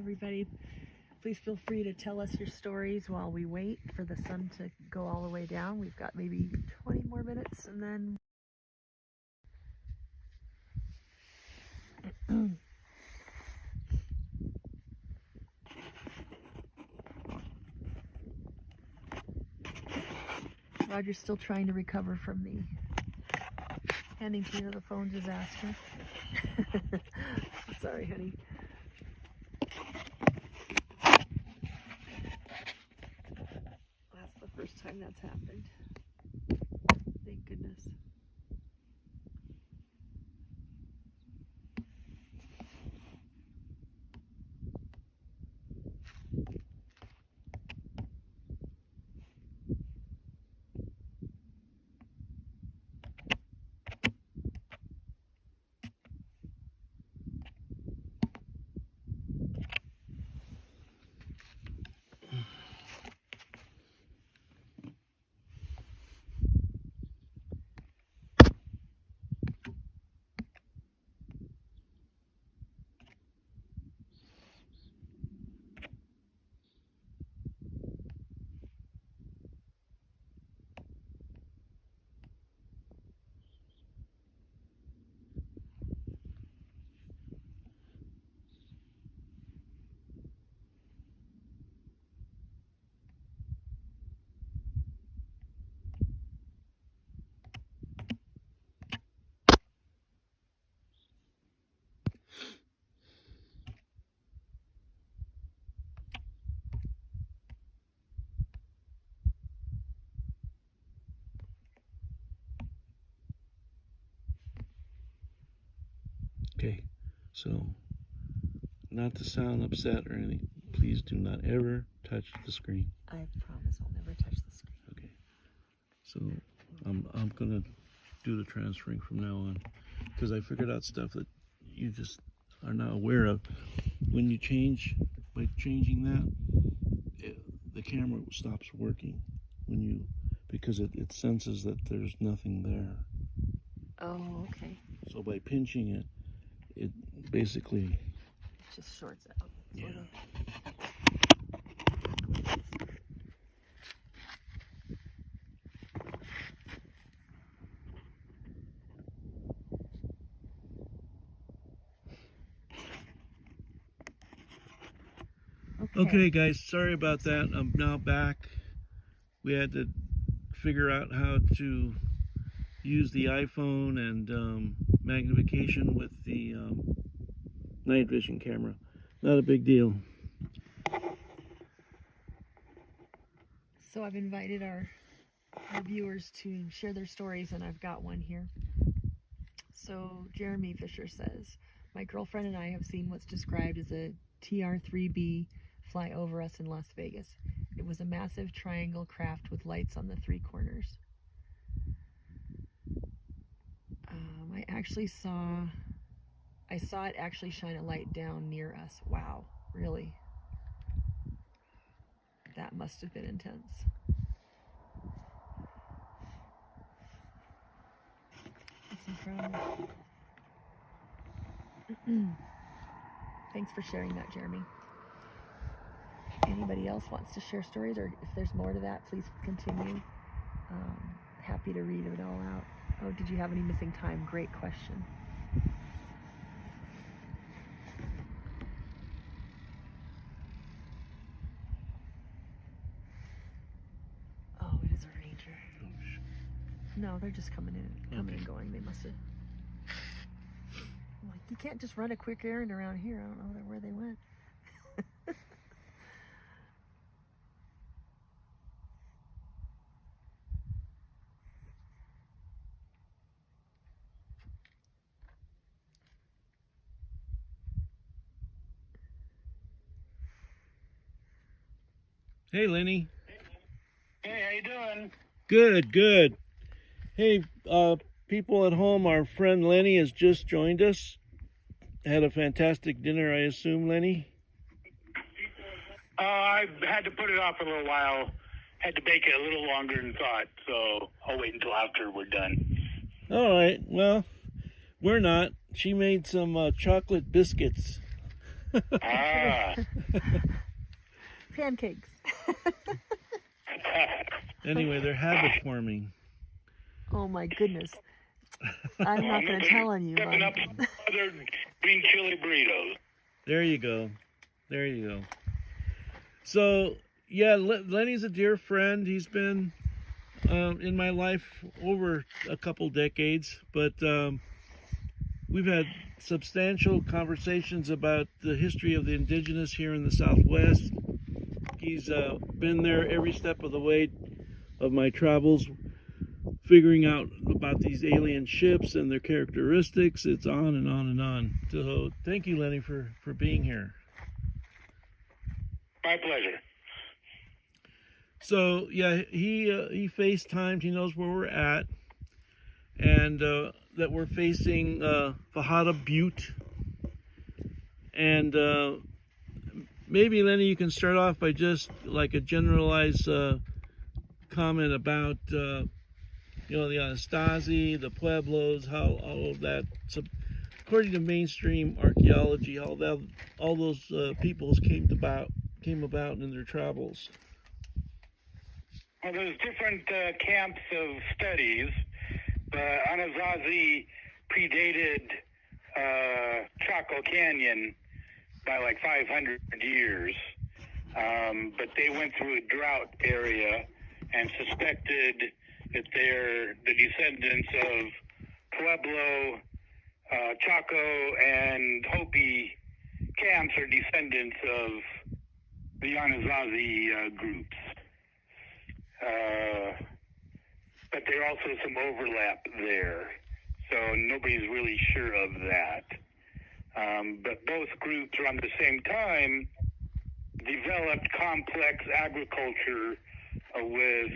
everybody. Please feel free to tell us your stories while we wait for the sun to go all the way down. We've got maybe 20 more minutes and then... Roger's still trying to recover from the handing Tina the phone disaster. Sorry, honey. That's the first time that's happened. Thank goodness. Okay, so not to sound upset or anything, please do not ever touch the screen. I promise I'll never touch the screen. Okay, so I'm gonna do the transferring from now on because I figured out stuff that you just are not aware of. When you change, by changing that, the camera stops working because it senses that there's nothing there. Oh, okay. So by pinching it, it basically... It just shorts out. Yeah. Okay, guys, sorry about that. I'm now back. We had to figure out how to use the iPhone and magnification with the night vision camera. Not a big deal. So I've invited our viewers to share their stories, and I've got one here. So Jeremy Fisher says, my girlfriend and I have seen what's described as a TR-3B fly over us in Las Vegas. It was a massive triangle craft with lights on the three corners. I saw it actually shine a light down near us. Wow, really? That must have been intense. That's incredible. Thanks for sharing that, Jeremy. Anybody else wants to share stories, or if there's more to that, please continue. Happy to read it all out. Oh, did you have any missing time? Great question. Oh, it is a ranger. No, they're just coming and going. They must have... I'm like, you can't just run a quick errand around here. I don't know where they went. Hey, Lenny. Hey, how you doing? Good, good. Hey, people at home, our friend Lenny has just joined us. Had a fantastic dinner, I assume, Lenny? I had to put it off a little while. Had to bake it a little longer than thought, so I'll wait until after we're done. All right, well, we're not. She made some chocolate biscuits. Ah. Pancakes. Anyway, they're habit forming. Oh my goodness. I'm not going to tell on you. Stepping up some other green chili burritos. There you go. There you go. So, yeah, Lenny's a dear friend. He's been in my life over a couple decades, but we've had substantial conversations about the history of the Indigenous here in the Southwest. He's been there every step of the way of my travels, figuring out about these alien ships and their characteristics. It's on and on and on. So thank you, Lenny, for being here. My pleasure. So yeah, he FaceTimed. He knows where we're at, and that we're facing Fajada Butte. And maybe, Lenny, you can start off by just like a generalized comment about the Anastasi, the Pueblos, how all of that, according to mainstream archaeology, how that all those peoples came about in their travels. Well, there's different camps of studies. The Anasazi predated Chaco Canyon by like 500 years, but they went through a drought area and suspected that they're the descendants of Pueblo, Chaco, and Hopi camps are descendants of the Anasazi groups. But there are also some overlap there, so nobody's really sure of that. But both groups around the same time developed complex agriculture with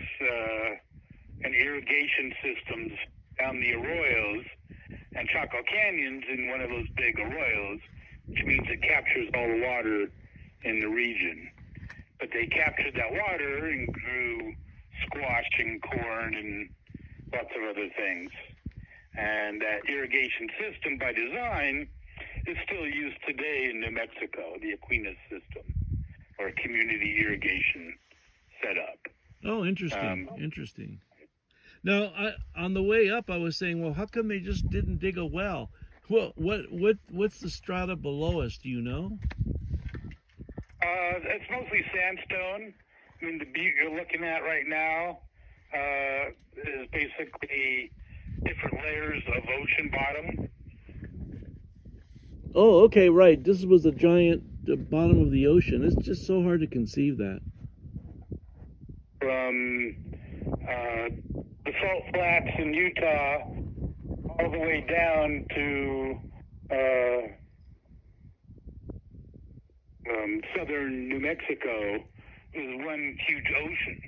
and irrigation systems down the arroyos, and Chaco Canyon's in one of those big arroyos, which means it captures all the water in the region. But they captured that water and grew squash and corn and lots of other things. And that irrigation system by design is still used today in New Mexico, the Aquinas system, or community irrigation setup. Oh, interesting. Interesting. Now, on the way up, I was saying, well, how come they just didn't dig a well? Well, what's the strata below us? Do you know? It's mostly sandstone. I mean, the butte you're looking at right now is basically different layers of ocean bottom. Oh, okay, right. This was the bottom of the ocean. It's just so hard to conceive that. From the salt flats in Utah all the way down to southern New Mexico is one huge ocean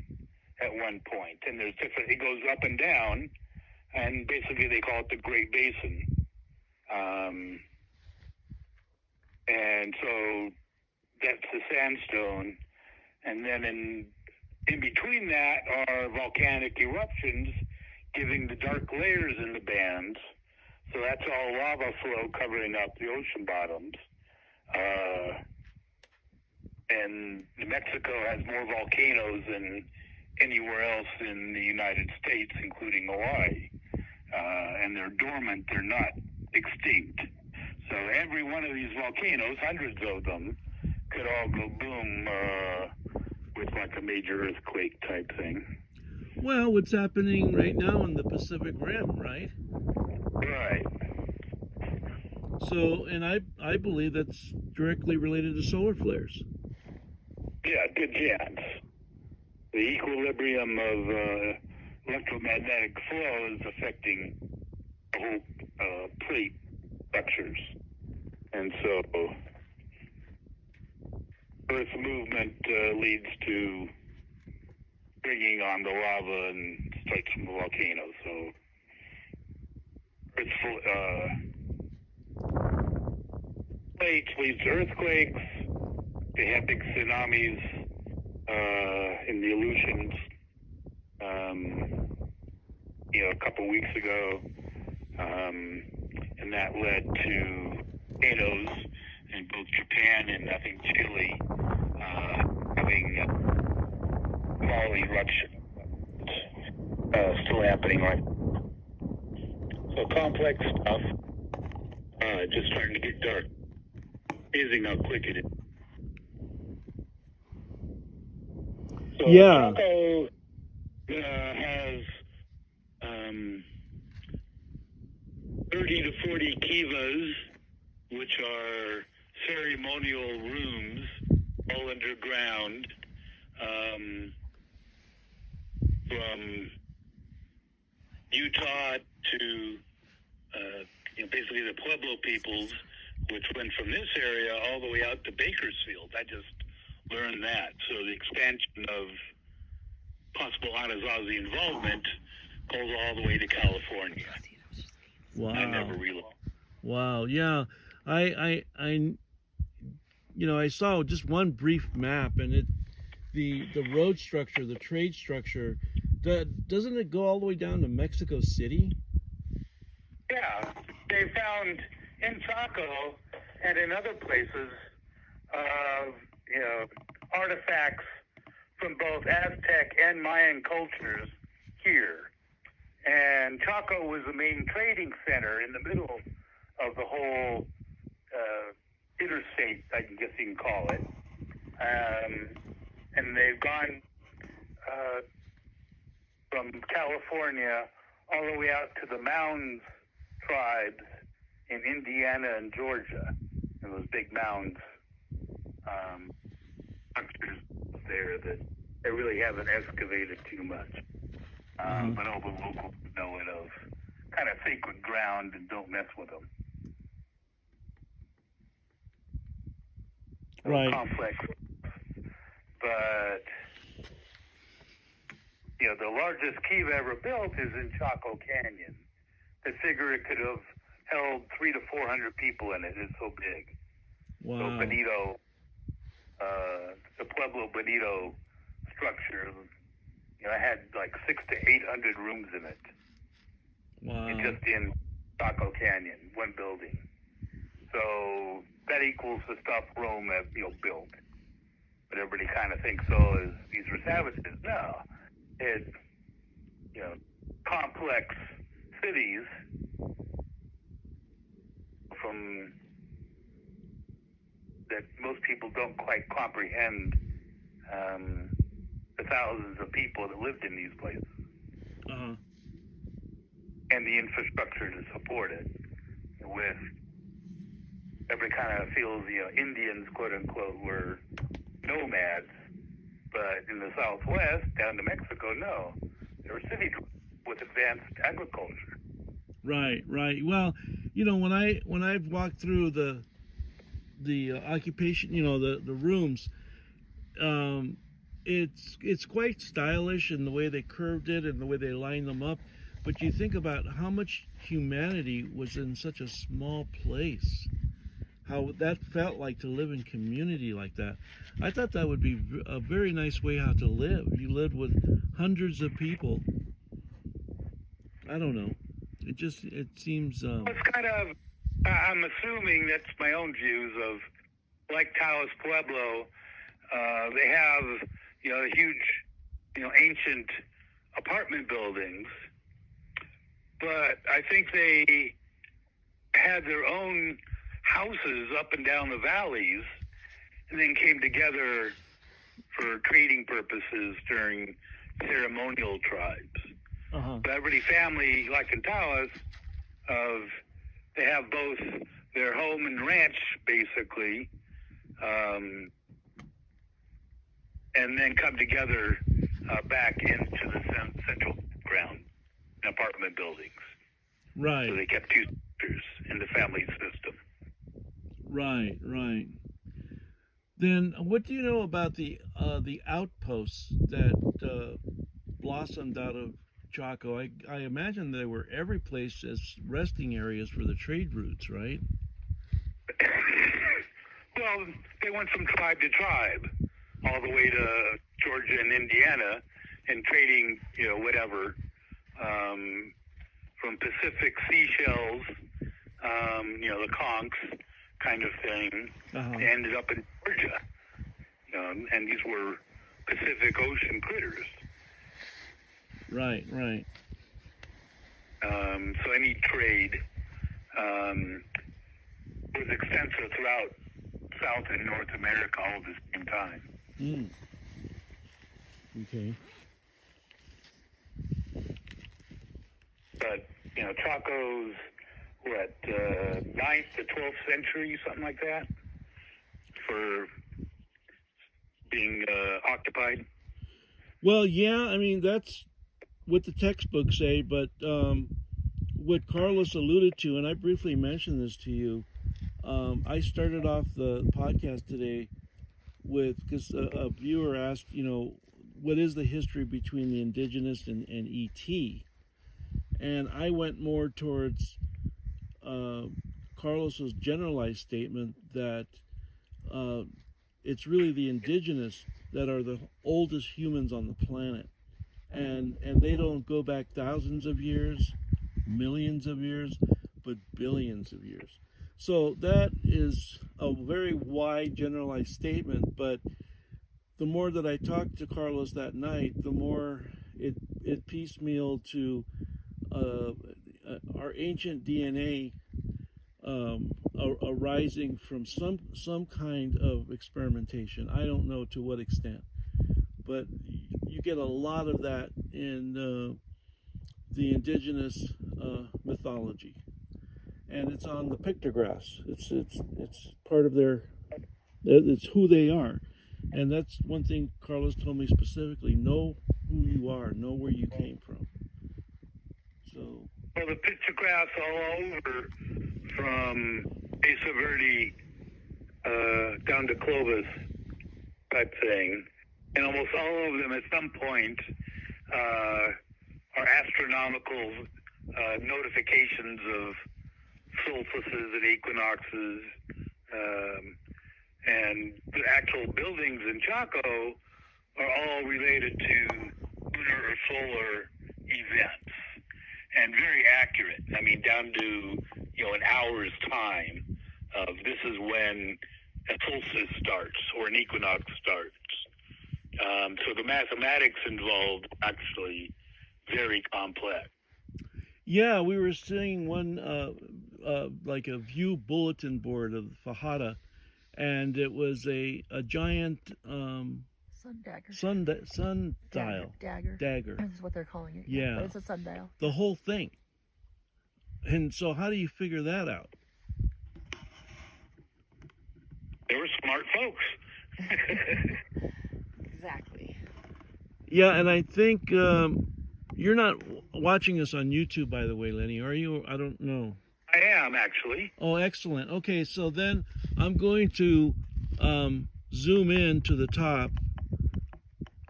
at one point, and there's different. It goes up and down, and basically they call it the Great Basin. And so that's the sandstone, and then in between that are volcanic eruptions, giving the dark layers in the bands. So that's all lava flow covering up the ocean bottoms. And New Mexico has more volcanoes than anywhere else in the United States, including Hawaii. And they're dormant, they're not extinct. So every one of these volcanoes, hundreds of them, could all go boom with like a major earthquake type thing. Well, what's happening right now in the Pacific Rim, right? Right. So, and I believe that's directly related to solar flares. Yeah, good chance. The equilibrium of electromagnetic flow is affecting the whole plate structures. And so Earth movement leads to bringing on the lava and strikes from the volcano. So plates leads to earthquakes. They had big tsunamis in the Aleutians, a couple weeks ago, and that led to tornadoes and in both Japan and I think Chile, having small eruptions still happening right now. So complex stuff, just starting to get dark. Amazing how quick it is. So Yeah. Chaco has 30 to 40 kivas, which are ceremonial rooms, all underground, from Utah to basically the Pueblo peoples, which went from this area all the way out to Bakersfield. I just learned that. So the expansion of possible Anasazi involvement goes all the way to California. Wow. I never realized. Wow. Yeah. I saw just one brief map, and the road structure, the trade structure, doesn't it go all the way down to Mexico City? Yeah, they found in Chaco and in other places, artifacts from both Aztec and Mayan cultures here. And Chaco was the main trading center in the middle of the whole interstate, I guess you can call it. And they've gone from California all the way out to the Mounds tribes in Indiana and Georgia, and those big mounds structures there that they really haven't excavated too much. But all the locals know it of kind of sacred ground and don't mess with them. So Right. complex, but the largest kiva ever built is in Chaco Canyon. They figure it could have held 300 to 400 people in it. It's so big. Wow. So Benito, the Pueblo Benito structure, had like 600 to 800 rooms in it. Wow. Just in Chaco Canyon, one building. So that equals the stuff Rome had built. But everybody kind of thinks these were savages. No, it's complex cities from that most people don't quite comprehend. The thousands of people that lived in these places, and the infrastructure to support it. With everybody kind of feels Indians, quote unquote, were nomads, but in the Southwest, down to Mexico, no, they were cities with advanced agriculture. Right. Well, when I've walked through the occupation, the rooms, it's quite stylish in the way they curved it and the way they lined them up. But you think about how much humanity was in such a small place, how that felt like to live in community like that. I thought that would be a very nice way how to live. You lived with hundreds of people. I don't know. It seems. It's kind of, I'm assuming that's my own views of, like Taos Pueblo, they have, huge, ancient apartment buildings, but I think they had their own houses up and down the valleys, and then came together for trading purposes during ceremonial tribes. But every family, like in Taos, they have both their home and ranch, basically, and then come together back into the central ground in apartment buildings. Right. So they kept two structures in the family system. Right. Then, what do you know about the outposts that blossomed out of Chaco? I imagine they were every place as resting areas for the trade routes, right? Well, they went from tribe to tribe, all the way to Georgia and Indiana, and trading, whatever, from Pacific seashells, the conchs, kind of thing. Uh-huh. They ended up in Georgia, and these were Pacific Ocean critters. Right. So any trade was extensive throughout South and North America all at the same time. Mm. Okay. But, Chaco's, 9th to 12th century, something like that, for being occupied. Well, yeah, I mean, that's what the textbooks say, but what Carlos alluded to, and I briefly mentioned this to you, I started off the podcast today with, because a viewer asked, what is the history between the Indigenous and ET? And I went more towards Carlos's generalized statement that it's really the Indigenous that are the oldest humans on the planet. And they don't go back thousands of years, millions of years, but billions of years. So that is a very wide generalized statement, but the more that I talked to Carlos that night, the more it piecemealed to our ancient DNA arising from some kind of experimentation. I don't know to what extent, but you get a lot of that in the Indigenous mythology, and it's on the pictographs. It's part of their. It's who they are, and that's one thing Carlos told me specifically. Know who you are. Know where you came from. So. Well, the pictographs all over from Mesa Verde down to Clovis type thing, and almost all of them at some point are astronomical notifications of solstices and equinoxes, and the actual buildings in Chaco are all related to lunar or solar events, and very accurate. I mean, down to an hour's time of this is when a solstice starts or an equinox starts. So the mathematics involved actually very complex. Yeah, we were seeing one like a view bulletin board of Fajada, and it was a giant sundial. Dagger. That's what they're calling it. Yeah. But it's a sundial. The whole thing. And so how do you figure that out? They were smart folks. Exactly. Yeah, and I think you're not watching us on YouTube, by the way, Lenny, are you? I don't know. I am, actually. Oh, excellent. Okay, so then I'm going to zoom in to the top,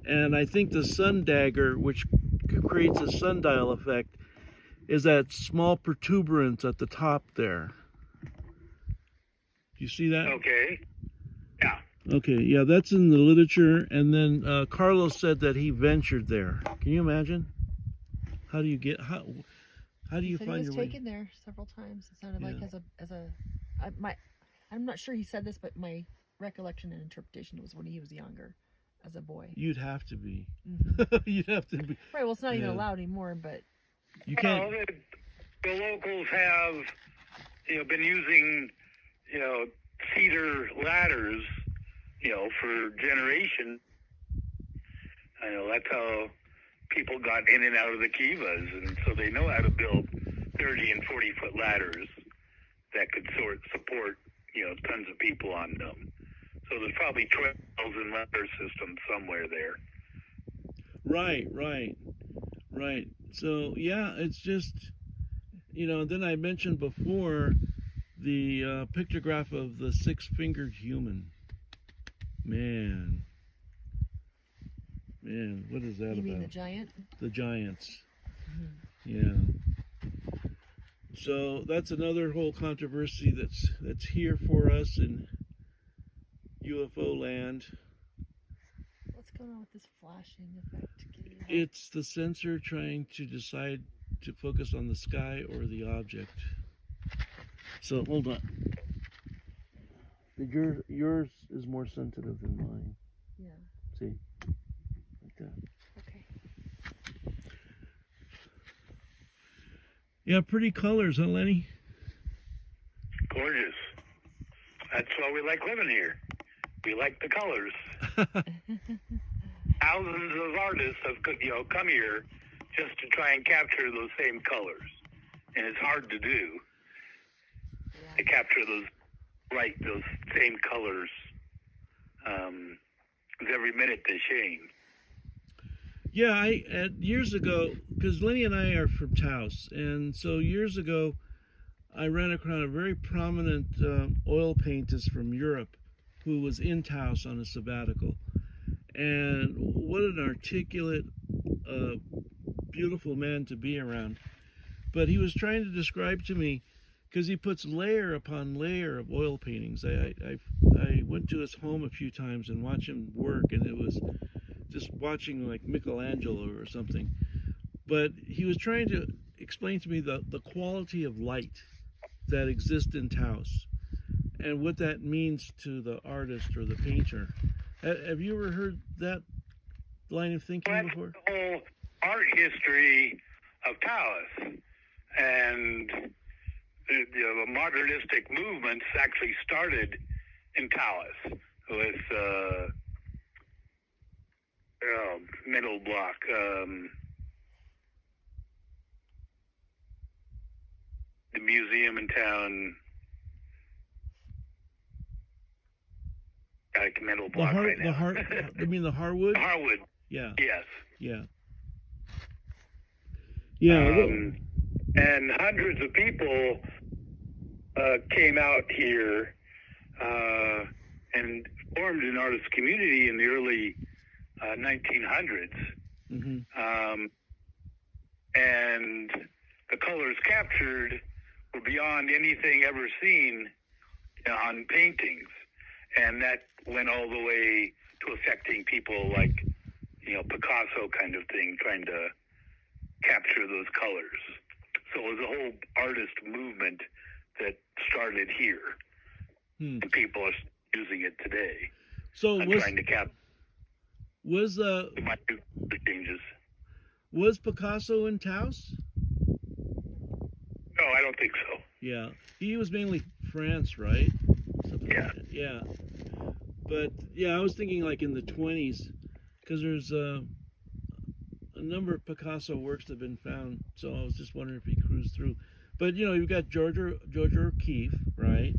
and I think the sun dagger, which creates a sundial effect, is that small protuberance at the top there. Do you see that? Okay. Yeah. Okay, yeah, that's in the literature. And then Carlos said that he ventured there. Can you imagine? How do you get how do you find your way? He was taken there several times. It sounded like I'm not sure he said this, but my recollection and interpretation was when he was younger, as a boy. You'd have to be. Mm-hmm. You'd have to be. Right. Well, it's not even allowed anymore, but you can't. Well, the locals have, been using, cedar ladders, for generations. I know that's how people got in and out of the kivas, and so they know how to build 30 and 40-foot ladders that could support, tons of people on them. So there's probably trails and ladder systems somewhere there. Right. So yeah, it's just, then I mentioned before the pictograph of the six-fingered human. Man, what is that about? You mean the giant? The giants. Mm-hmm. Yeah. So that's another whole controversy that's here for us in UFO land. What's going on with this flashing effect? It's the sensor trying to decide to focus on the sky or the object. So hold on. Yours is more sensitive than mine. Yeah. See, like that. Okay. Yeah, pretty colors, huh, Lenny? Gorgeous. That's why we like living here. We like the colors. Thousands of artists have come here just to try and capture those same colors, and it's hard to do to capture those same colors. Because every minute they change. Yeah, years ago, because Lenny and I are from Taos, and so years ago, I ran across a very prominent oil painter from Europe who was in Taos on a sabbatical. And what an articulate, beautiful man to be around. But he was trying to describe to me, because he puts layer upon layer of oil paintings. I went to his home a few times and watched him work, and it was just watching like Michelangelo or something. But he was trying to explain to me the quality of light that exists in Taos and what that means to the artist or the painter. Have you ever heard that line of thinking before? The whole art history of Taos, and the modernistic movements actually started in Taos with mental block. The museum in town. Got a mental block right now. You mean the Harwood? Harwood. Yeah. Yes. Yeah. Yeah. And hundreds of people came out here and formed an artist community in the early 1900s. Mm-hmm. And the colors captured were beyond anything ever seen on paintings. And that went all the way to affecting people like, Picasso kind of thing, trying to capture those colors. So it was a whole artist movement that started here. And people are using it today. So trying to capture. It might do the changes. Was Picasso in Taos? No, I don't think so. Yeah. He was mainly France, right? Something Yeah. Like that. Yeah. But, yeah, I was thinking like in the 20s, because there's a number of Picasso works that have been found, so I was just wondering if he cruised through. But, you've got Georgia O'Keeffe, right?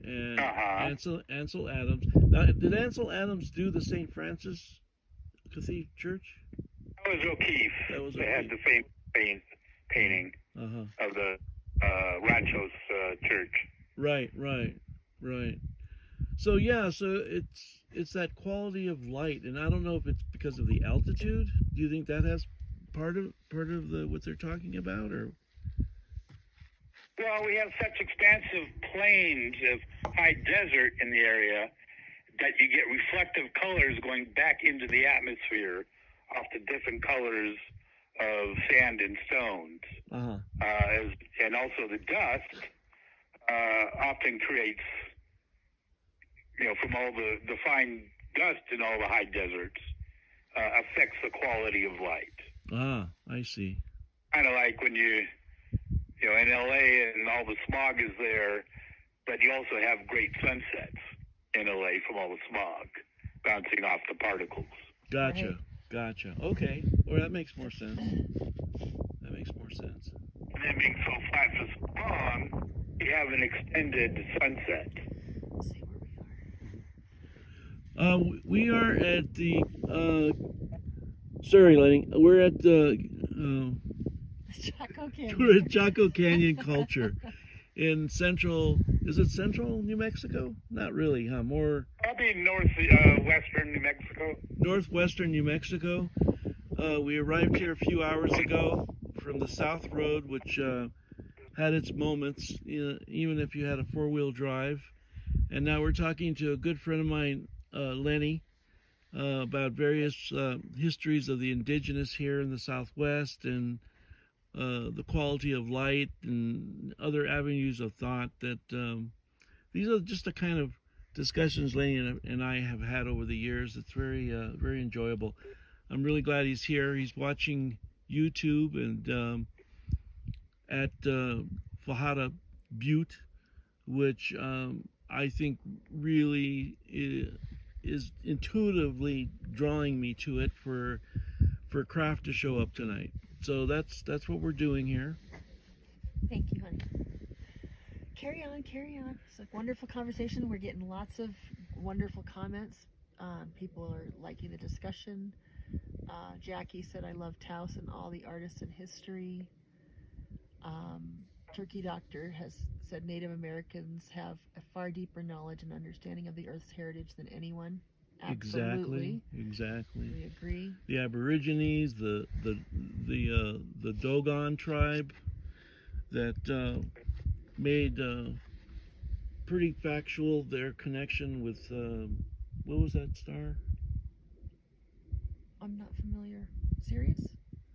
And Ansel Adams. Now, did Ansel Adams do the St. Francis Cathedral Church? That was O'Keeffe. They had the same painting of the Rancho's church. Right. So yeah, so it's that quality of light, and I don't know if it's because of the altitude. Do you think that has part of what they're talking about, or? Well, we have such expansive plains of high desert in the area that you get reflective colors going back into the atmosphere off the different colors of sand and stones. And also the dust often creates, from all the fine dust in all the high deserts, affects the quality of light. I see. Kind of like when you in LA and all the smog is there, but you also have great sunsets in LA from all the smog bouncing off the particles. Gotcha. Okay. Well, that makes more sense. And then being so flat and so long, you have an extended sunset. Let's see where we are at the. Sorry, Lenny. We're at the. Chaco Canyon. We're at Chaco Canyon Culture in central. Is it central New Mexico? Not really, huh? More. Probably northwestern New Mexico. Northwestern New Mexico. We arrived here a few hours ago from the South Road, which had its moments, even if you had a four-wheel drive. And now we're talking to a good friend of mine, Lenny, about various histories of the Indigenous here in the Southwest and the quality of light and other avenues of thought that these are just the kind of discussions Lenny and I have had over the years. It's very very enjoyable. I'm really glad he's here. He's watching YouTube and at Fajada Butte, which I think really is intuitively drawing me to it for Kraft to show up tonight. So that's what we're doing here. Thank you, honey. Carry on, carry on. It's a wonderful conversation. We're getting lots of wonderful comments. People are liking the discussion. Jackie said, I love Taos and all the artists and history. Turkey Doctor has said Native Americans have a far deeper knowledge and understanding of the Earth's heritage than anyone. Absolutely. Exactly. We agree. The Aborigines, the Dogon tribe that made pretty factual their connection with what was that star? I'm not familiar. Sirius?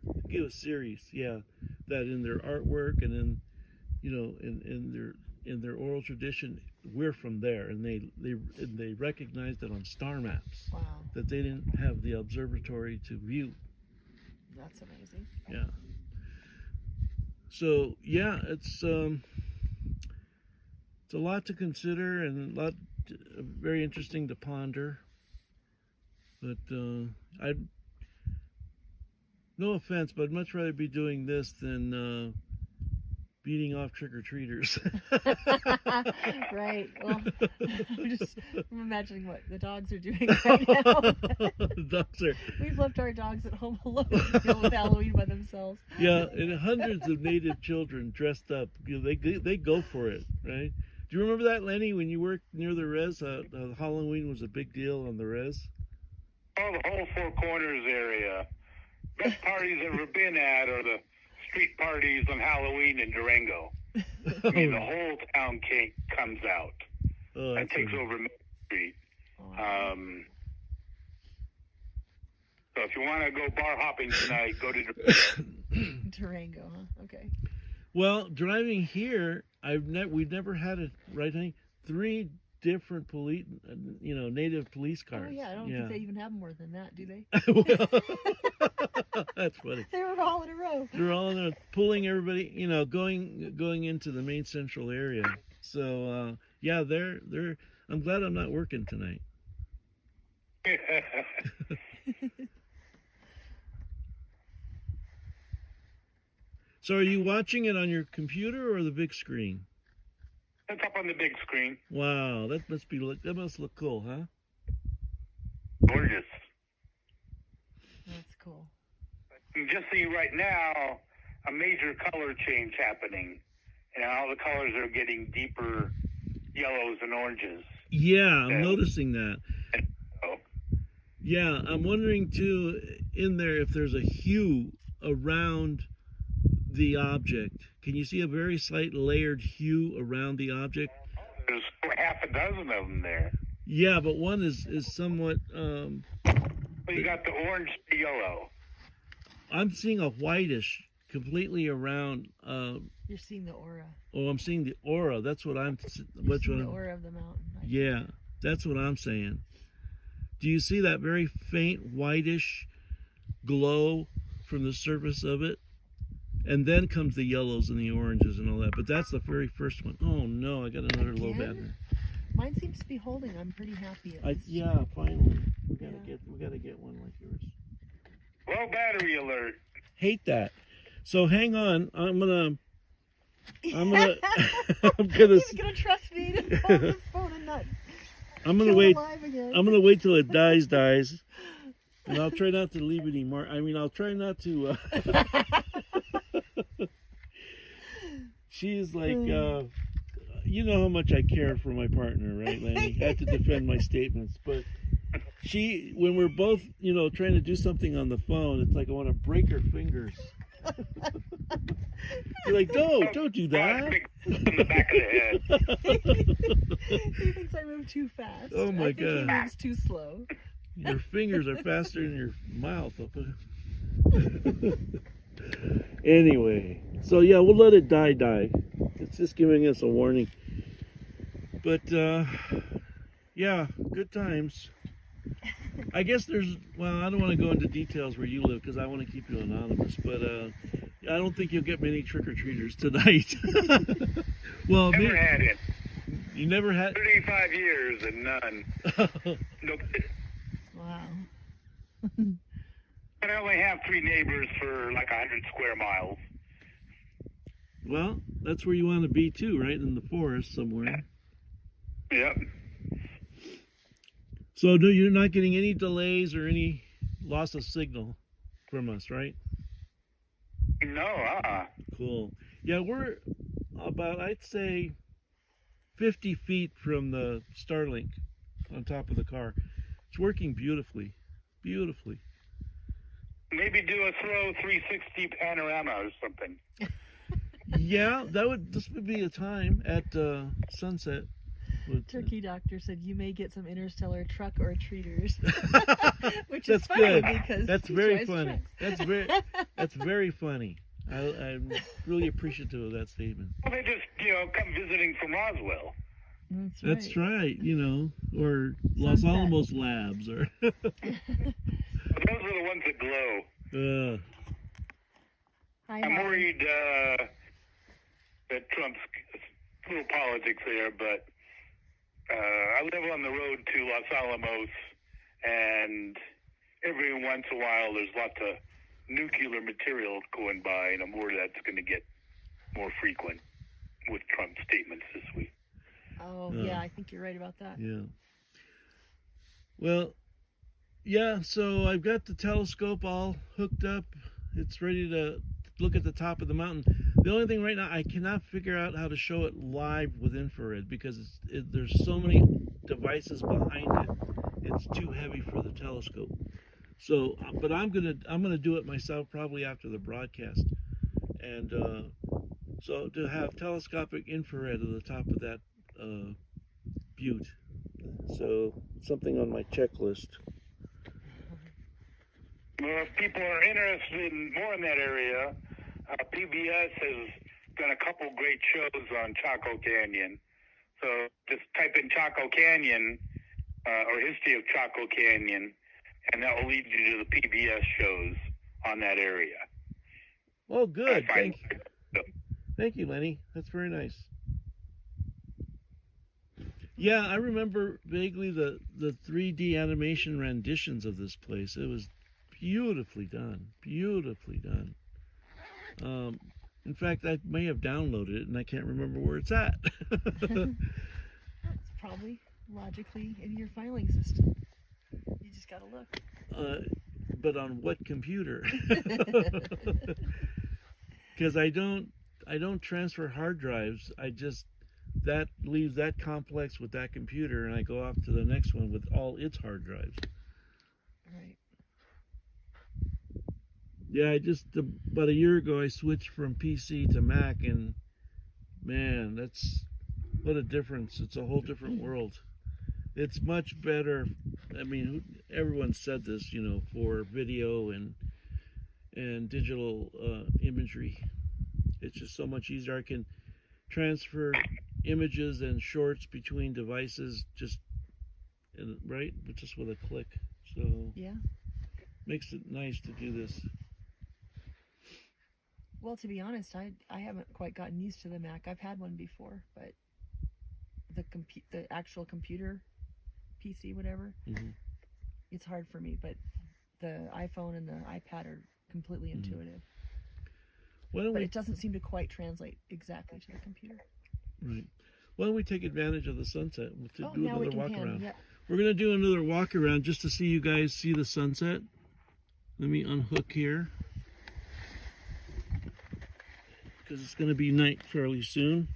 I think it was Sirius. Yeah, that in their artwork and in their oral tradition, we're from there, and they recognized it on star maps. Wow. That they didn't have the observatory to view. That's amazing. Yeah. So yeah, it's a lot to consider and a lot very interesting to ponder. But no offense, but I'd much rather be doing this than beating off trick-or-treaters. Right. Well, I'm imagining what the dogs are doing right now. The dogs are. We've left our dogs at home alone to deal with Halloween by themselves. Yeah, and hundreds of Native children dressed up. They go for it, right? Do you remember that, Lenny, when you worked near the res? Halloween was a big deal on the res. Oh, the whole Four Corners area. Best parties I've ever been at are the street parties on Halloween in Durango. I mean, the whole town comes out. Oh, and takes over Main Street. So if you want to go bar hopping tonight, go to Durango. Durango, huh? Okay. Well, driving here, we've never had it, right, honey? 3 different police, Native police cars. Oh yeah, I don't think they even have more than that, do they? Well, that's funny. They were all in a row. They're all in a, pulling everybody, going into the main central area. So yeah, they're. I'm glad I'm not working tonight. So, are you watching it on your computer or the big screen? It's up on the big screen. Wow, that must look cool, huh? Gorgeous. That's cool. And just see right now, a major color change happening. And all the colors are getting deeper yellows and oranges. Yeah, I'm noticing that. Oh. Yeah, I'm wondering too, in there, if there's a hue around the object. Can you see a very slight layered hue around the object? There's half a dozen of them there. Yeah, but one is somewhat. Well, you got the orange to yellow. I'm seeing a whitish completely around. You're seeing the aura. Oh, I'm seeing the aura. That's what I'm. The aura of the mountain. Yeah, that's what I'm saying. Do you see that very faint whitish glow from the surface of it? And then comes the yellows and the oranges and all that. But that's the very first one. Oh no, I got another low battery. Mine seems to be holding. I'm pretty happy. Yeah, finally. We gotta get one like yours. Low battery alert. Hate that. So hang on. I'm gonna. He's gonna trust me to hold this phone and not. I'm gonna wait. I'm gonna wait till it dies, and I'll try not to leave any more. I mean, I'll try not to. She's like, you know how much I care for my partner, right, Lanny? I have to defend my statements, but when we're both, trying to do something on the phone, it's like I want to break her fingers. You're like, don't do that. In the back of the head. He thinks I move too fast. Oh my I think God. He moves too slow. Your fingers are faster than your mouth. Anyway, so yeah, we'll let it die. It's just giving us a warning. But Yeah, good times. I guess well, I don't want to go into details where you live because I want to keep you anonymous, but I don't think you'll get many trick-or-treaters tonight. Well, Never had it. You never had? 35 years and none. Nope. Wow. But I only have 3 neighbors for like 100 square miles. Well, that's where you want to be too, right? In the forest somewhere. Yep. So you're not getting any delays or any loss of signal from us, right? No, Cool. Yeah, we're about, I'd say, 50 feet from the Starlink on top of the car. It's working beautifully. Beautifully. Maybe do a slow 360 panorama or something. Yeah, this would be a time at sunset. Turkey Doctor said you may get some interstellar truck or treaters, which That's is funny good. because That's he very drives funny. trucks. That's very funny. I'm really appreciative of that statement. Well, they just, come visiting from Roswell. That's right. Or Los Sunset. Alamos Labs, or Those are the ones that glow. Hi, I'm Holly. worried that Trump's little politics there, but I live on the road to Los Alamos, and every once in a while there's lots of nuclear material going by, and I'm worried that's going to get more frequent with Trump's statements this week. Oh, yeah, I think you're right about that. yeah. Well, yeah. So I've got the telescope all hooked up. It's ready to look at the top of the mountain. The only thing right now, I cannot figure out how to show it live with infrared because there's so many devices behind it. It's too heavy for the telescope. So, but I'm gonna do it myself probably after the broadcast, and so to have telescopic infrared at the top of that butte. So something on my checklist. Well, if people are interested more in that area, PBS has done a couple great shows on Chaco Canyon. So just type in Chaco Canyon or history of Chaco Canyon, and that will lead you to the PBS shows on that area. Oh, good. Thank you, Lenny. That's very nice. Yeah, I remember vaguely the 3D animation renditions of this place. It was beautifully done. Beautifully done. In fact, I may have downloaded it, and I can't remember where it's at. It's probably logically in your filing system. You just gotta look. But on what computer? Because I don't transfer hard drives. That leaves that complex with that computer, and I go off to the next one with all its hard drives. Right. Yeah, about a year ago I switched from PC to Mac, and man, what a difference. It's a whole different world. It's much better. I mean, everyone said this, for video and digital imagery. It's just so much easier. I can transfer images and shorts between devices just with a click. So yeah, makes it nice to do this. Well, to be honest, I haven't quite gotten used to the Mac. I've had one before, but the actual computer, PC, whatever, it's hard for me. But the iPhone and the iPad are completely intuitive. But it doesn't seem to quite translate exactly to the computer. Right. Why don't we take advantage of the sunset to do now another we can walk around? Yep. We're going to do another walk around just to see you guys see the sunset. Let me unhook here, because it's going to be night fairly soon.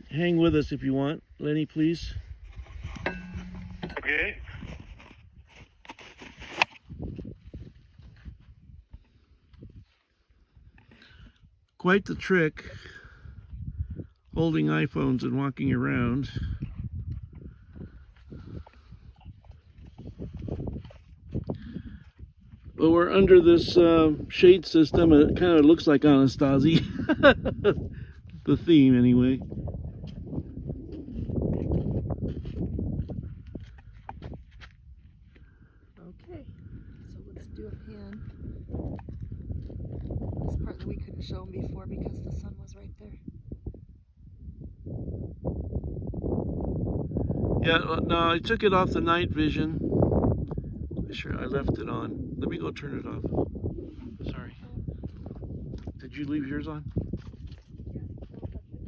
Hang with us if you want. Lenny, please. Okay. Quite the trick, holding iPhones and walking around. But we're under this shade system, and it kind of looks like Anastasia. The theme, anyway. do a pan. This part that we couldn't show them before because the sun was right there. Yeah, no, I took it off the night vision. Sure, I left it on. Let me go turn it off. Sorry. Did you leave yours on? Yeah, don't touch it.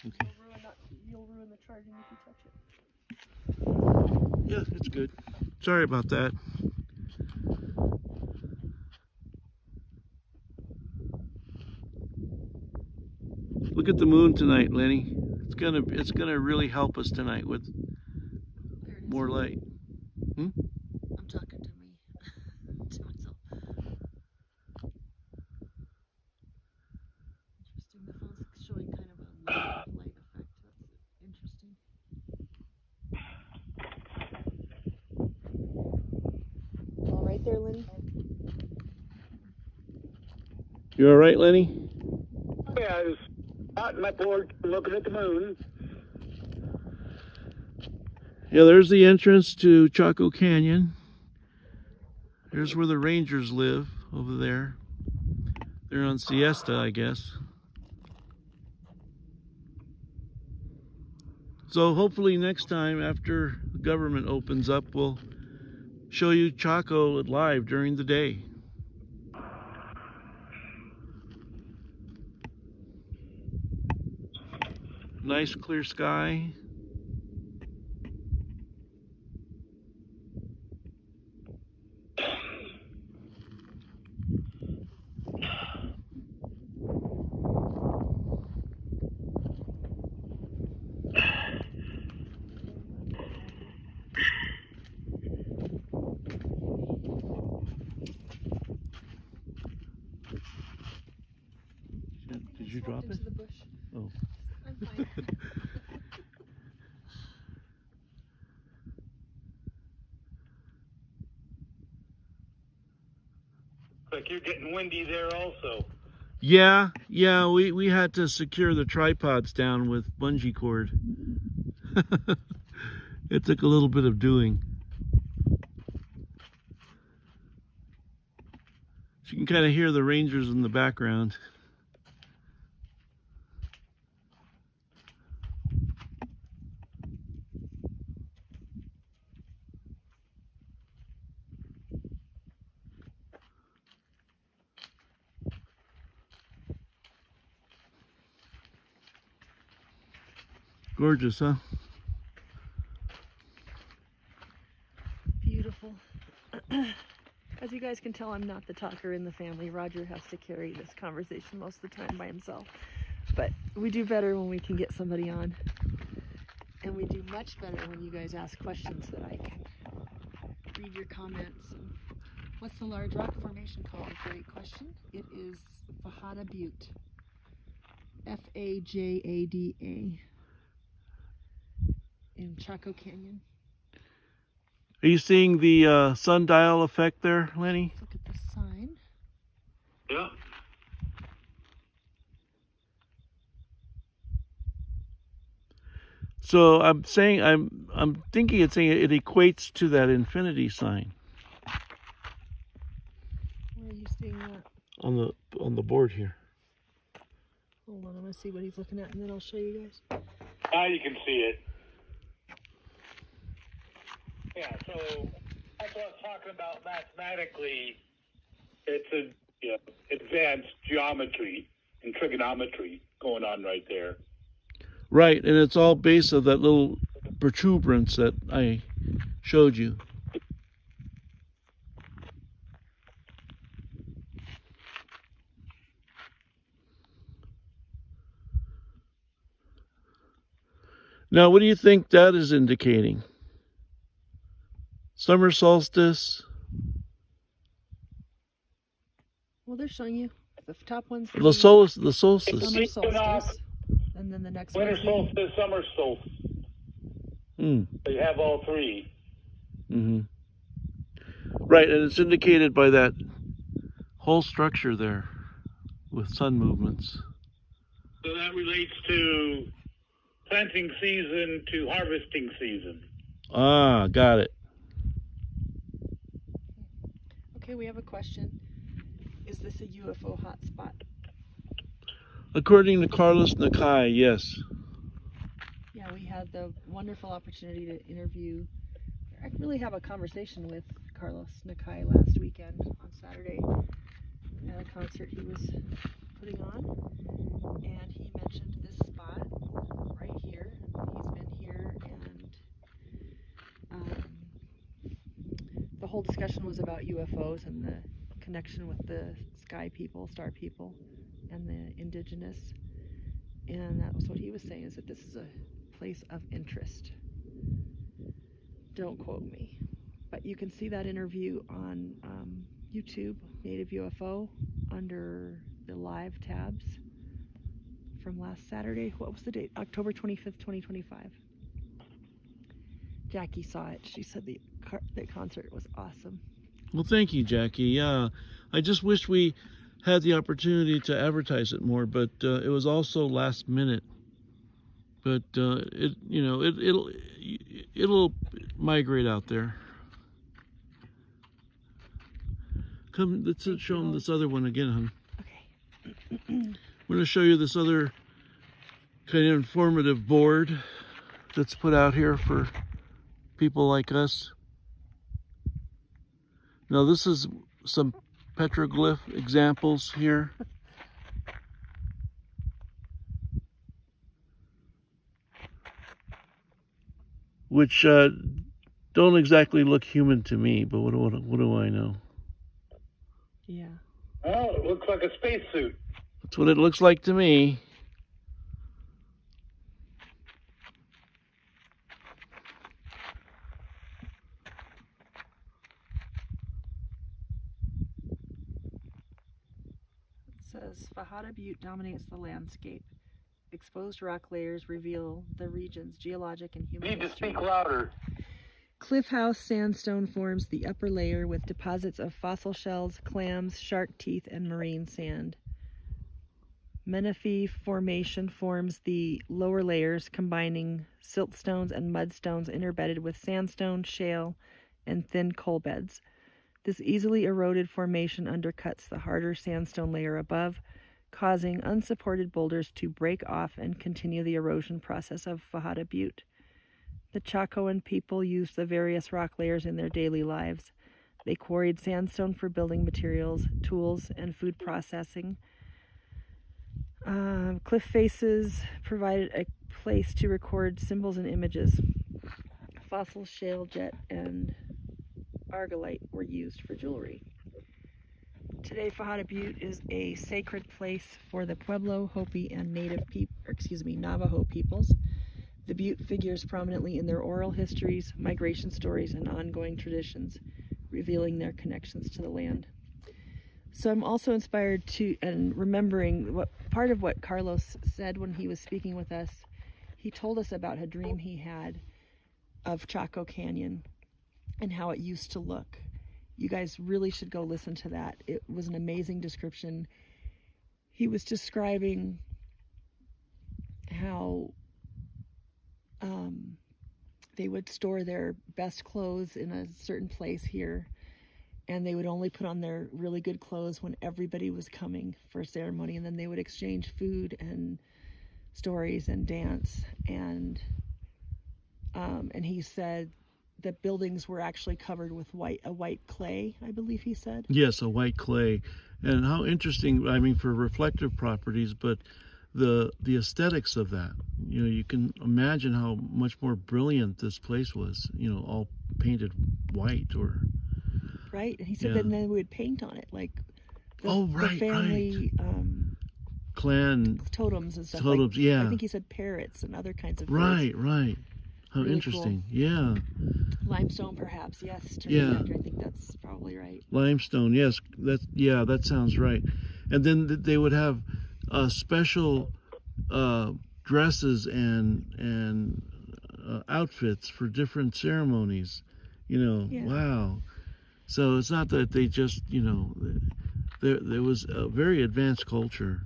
Okay. You'll ruin the charging if you touch it. Yeah, it's good. Sorry about that. Look at the moon tonight, Lenny. It's gonna really help us tonight with more light. I'm talking to me, to myself. Interesting. The phone's showing kind of a negative light effect. That's interesting. All right there, Lenny? You all right, Lenny? Yeah, I was out in my porch looking at the moon. Yeah, there's the entrance to Chaco Canyon. There's where the Rangers live, over there. They're on siesta, I guess. So hopefully next time after the government opens up, we'll show you Chaco live during the day. Nice clear sky. Did you drop it? Into the bush. Oh. I'm fine. Like you're getting windy there also. Yeah, we had to secure the tripods down with bungee cord. It took a little bit of doing. So you can kind of hear the Rangers in the background. Gorgeous, huh? Beautiful. As you guys can tell, I'm not the talker in the family. Roger has to carry this conversation most of the time by himself. But we do better when we can get somebody on. And we do much better when you guys ask questions that I can read your comments. And what's the large rock formation called? Great question. It is Fajada Butte. Fajada. In Chaco Canyon. Are you seeing the sundial effect there, Lenny? Let's look at the sign. Yeah. So I'm thinking it's saying it equates to that infinity sign Where are you seeing that? on the board here. Hold on, I'm gonna see what he's looking at, and then I'll show you guys. Now you can see it. Yeah, so that's what I was talking about mathematically. It's a advanced geometry and trigonometry going on right there. Right, and it's all based of that little protuberance that I showed you. Now, what do you think that is indicating? Summer solstice? Well, they're showing you. The top one's The solstice. summer solstice, and then the next Winter one's solstice, summer solstice. They have all three. Right, and it's indicated by that whole structure there with sun movements. So that relates to planting season to harvesting season. Ah, got it. Okay, we have a question. Is this a UFO hotspot? According to Carlos Nakai, yes. Yeah, we had the wonderful opportunity to interview, I really have a conversation with Carlos Nakai last weekend on Saturday at a concert he was putting on, and he mentioned this spot right here. He's been here, and the whole discussion was about UFOs and the connection with the sky people, star people, and the Indigenous, and that was what he was saying, is that this is a place of interest. Don't quote me, but you can see that interview on YouTube, Native UFO, under the live tabs from last Saturday. What was the date? October 25th, 2025. Jackie saw it. She said the concert was awesome. Well, thank you, Jackie. Yeah, I just wish we had the opportunity to advertise it more, but it was also last minute. But it'll migrate out there. Come, let's show them this other one again, hon. Okay. I'm going to show you this other kind of informative board that's put out here for people like us. Now, this is some petroglyph examples here. Which don't exactly look human to me, but what do I know? Yeah. Oh, it looks like a spacesuit. That's what it looks like to me. It says Fajada Butte dominates the landscape. Exposed rock layers reveal the region's geologic and human Need to history. speak louder. Cliff House sandstone forms the upper layer with deposits of fossil shells, clams, shark teeth, and marine sand. Menifee Formation forms the lower layers, combining siltstones and mudstones interbedded with sandstone, shale, and thin coal beds. This easily eroded formation undercuts the harder sandstone layer above, causing unsupported boulders to break off and continue the erosion process of Fajada Butte. The Chacoan people used the various rock layers in their daily lives. They quarried sandstone for building materials, tools, and food processing. Cliff faces provided a place to record symbols and images. Fossil shale jet and argillite were used for jewelry. Today, Fajada Butte is a sacred place for the Pueblo, Hopi, and Navajo peoples. The Butte figures prominently in their oral histories, migration stories, and ongoing traditions, revealing their connections to the land. So I'm also inspired to, and remembering part of what Carlos said when he was speaking with us. He told us about a dream he had of Chaco Canyon and how it used to look. You guys really should go listen to that. It was an amazing description. He was describing how they would store their best clothes in a certain place here, and they would only put on their really good clothes when everybody was coming for a ceremony, and then they would exchange food and stories and dance, and he said the buildings were actually covered with a white clay, I believe he said. Yes, a white clay. And how interesting, I mean, for reflective properties, but the aesthetics of that, you can imagine how much more brilliant this place was, all painted white or... Right, and he said that then we would paint on it, like the family clan totems and stuff. Totems, yeah. I think he said parrots and other kinds of birds. Right. How really interesting, cool. yeah. Limestone, perhaps, yes. Yeah. I think that's probably right. Limestone, yes. That sounds right. And then they would have special dresses and outfits for different ceremonies. Yeah. Wow. So it's not that they just, there was a very advanced culture.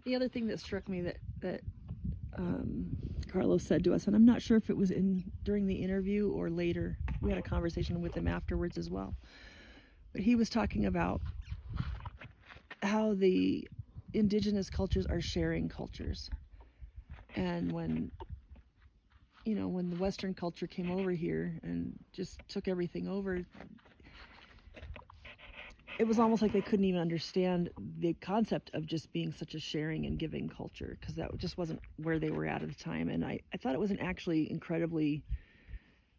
The other thing that struck me that Carlos said to us, and I'm not sure if it was during the interview or later. We had a conversation with him afterwards as well. But he was talking about how the indigenous cultures are sharing cultures. And when the Western culture came over here and just took everything over, it was almost like they couldn't even understand the concept of just being such a sharing and giving culture, because that just wasn't where they were at the time. And I thought it was an actually incredibly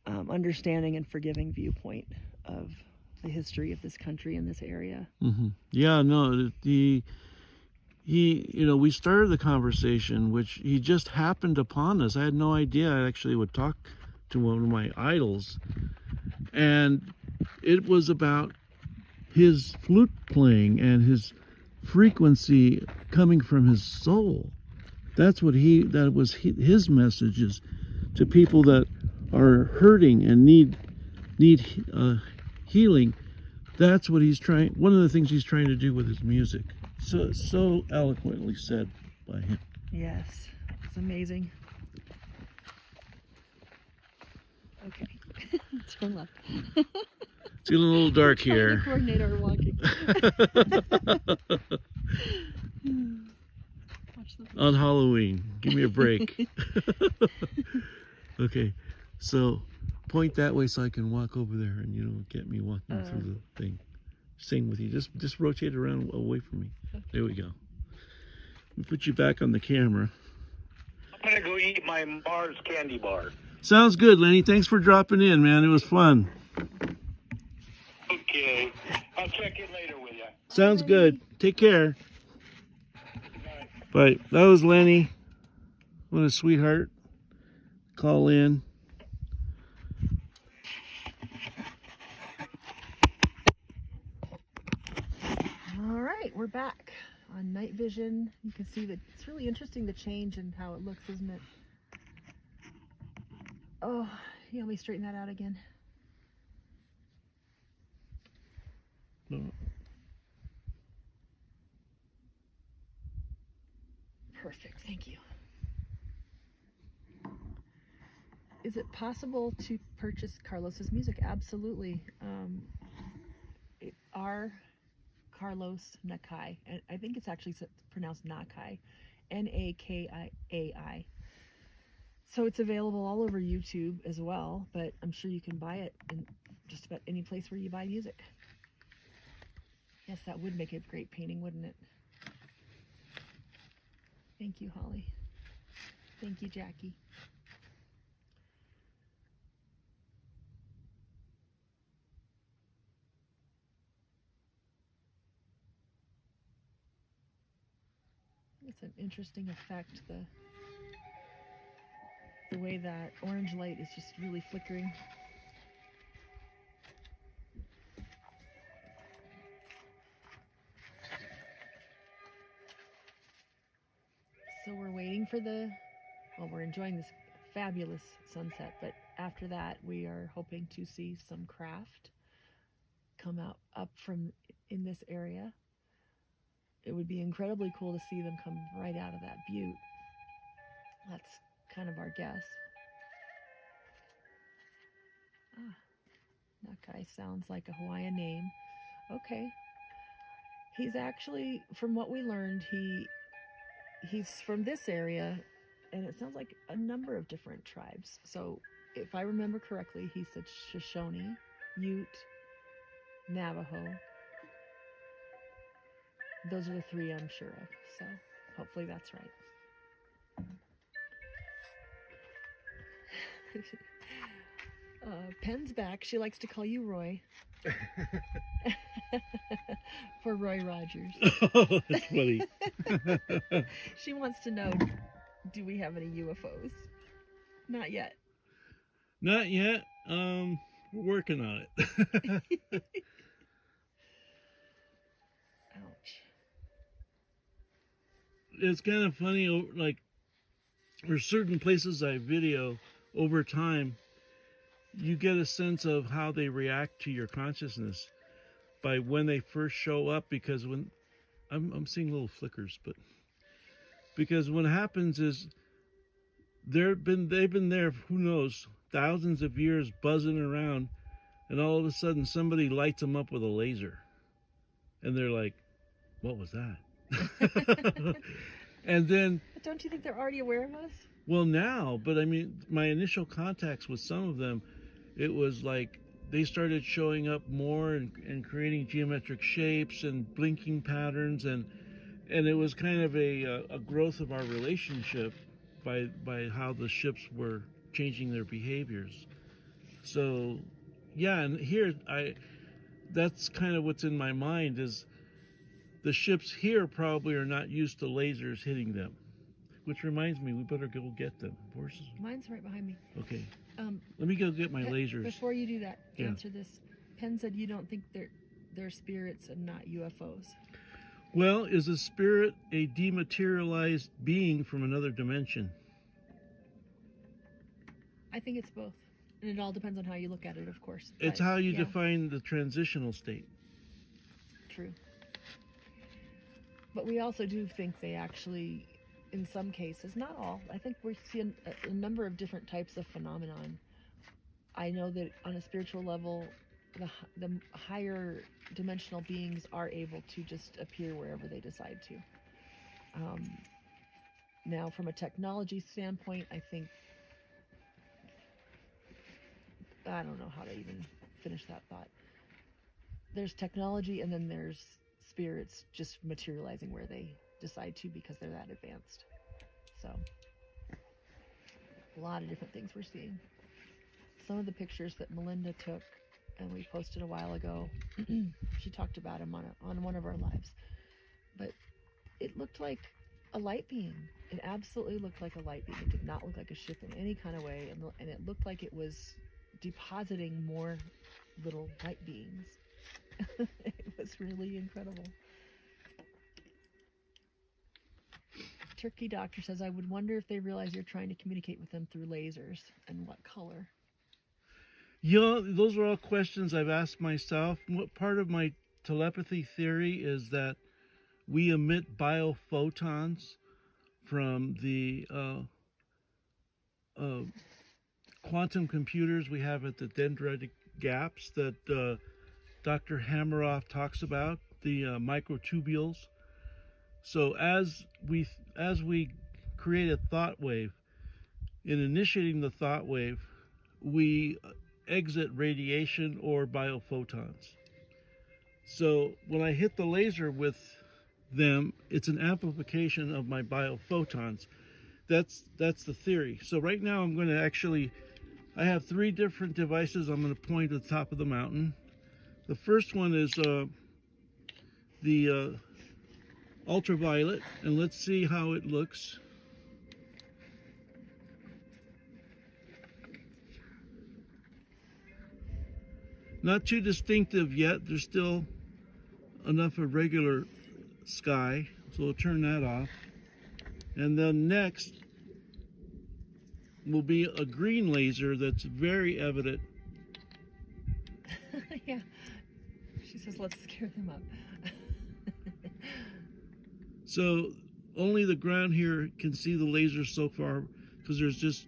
understanding and forgiving viewpoint of the history of this country and this area. Mm-hmm. Yeah, no, we started the conversation, which he just happened upon us. I had no idea I actually would talk to one of my idols, and it was about his flute playing and his frequency coming from his soul. That was his messages to people that are hurting and need healing. That's what one of the things he's trying to do with his music. So eloquently said by him. Yes, it's amazing. Okay, turn left. It's getting a little dark here. Coordinate our walking. On Halloween, give me a break. Okay, so point that way so I can walk over there and get me walking through the thing. Sing with you. Just rotate around away from me. There we go. Let me put you back on the camera. I'm gonna go eat my Mars candy bar. Sounds good, Lenny. Thanks for dropping in, man. It was fun. Okay, I'll check in later with you. Sounds good. Take care. Bye. That was Lenny. What a sweetheart. Call in. All right, we're back on night vision. You can see that it's really interesting, the change in how it looks, isn't it? Oh, yeah, let me straighten that out again. No. Perfect, thank you. Is it possible to purchase Carlos's music? Absolutely. Our Carlos Nakai, and I think it's actually pronounced Nakai, Nakai. So it's available all over YouTube as well, but I'm sure you can buy it in just about any place where you buy music. Yes, that would make a great painting, wouldn't it? Thank you, Holly. Thank you, Jackie. It's an interesting effect, the way that orange light is just really flickering. So we're waiting for we're enjoying this fabulous sunset, but after that we are hoping to see some craft come up from in this area. It would be incredibly cool to see them come right out of that butte. That's kind of our guess. That guy sounds like a Hawaiian name. Okay. He's actually, from what we learned, he's from this area, and it sounds like a number of different tribes. So if I remember correctly, he said Shoshone, Ute, Navajo. Those are the three I'm sure of, so hopefully that's right. Penn's back. She likes to call you Roy. For Roy Rogers. Oh, that's funny. She wants to know, do we have any UFOs? Not yet. Not yet. We're working on it. Ouch. It's kind of funny, like, there's certain places I video over time, you get a sense of how they react to your consciousness by when they first show up, because when I'm seeing little flickers, but because what happens is they've been there, who knows, thousands of years buzzing around, and all of a sudden somebody lights them up with a laser, and they're like, "What was that?" And then, But don't you think they're already aware of us? well, now, but I mean, my initial contacts with some of them, it was like they started showing up more and creating geometric shapes and blinking patterns, and it was kind of a growth of our relationship by how the ships were changing their behaviors. So, yeah, and here that's kind of what's in my mind is the ships here probably are not used to lasers hitting them. Which reminds me, we better go get them. Where's... Mine's right behind me. Okay. Um, Let me go get my lasers. Before you do that, Yeah. answer this. Penn said you don't think they're spirits and not UFOs. Well, is a spirit a dematerialized being from another dimension? I think it's both. And it all depends on how you look at it, of course. It's But, how you yeah, define the transitional state. True. But we also do think they actually, in some cases, not all, I think we see a number of different types of phenomenon. I know that on a spiritual level, the higher dimensional beings are able to just appear wherever they decide to. Now, from a technology standpoint, I think, I don't know how to even finish that thought. There's technology, and then there's spirits just materializing where they decide to because they're that advanced. So, a lot of different things we're seeing. Some of the pictures that Melinda took and we posted a while ago, she talked about them on one of our lives. But it looked like a light beam. It absolutely looked like a light beam. It did not look like a ship in any kind of way, and it looked like it was depositing more little light beings. It was really incredible. Turkey Doctor says, I would wonder if they realize you're trying to communicate with them through lasers, and what color. You know, those are all questions I've asked myself. What part of my telepathy theory is that we emit biophotons from the quantum computers we have at the dendritic gaps that Dr. Hameroff talks about, the microtubules. So as we create a thought wave, in initiating the thought wave, we exit radiation or biophotons. So when I hit the laser with them, it's an amplification of my biophotons. That's the theory. So right now I'm going to I have 3 different devices I'm going to point at the top of the mountain. The first one is the ultraviolet, and let's see how it looks. Not too distinctive yet. There's still enough of regular sky, so we'll turn that off. And then next will be a green laser that's very evident. Yeah. She says, let's scare them up. So only the ground here can see the laser so far because there's just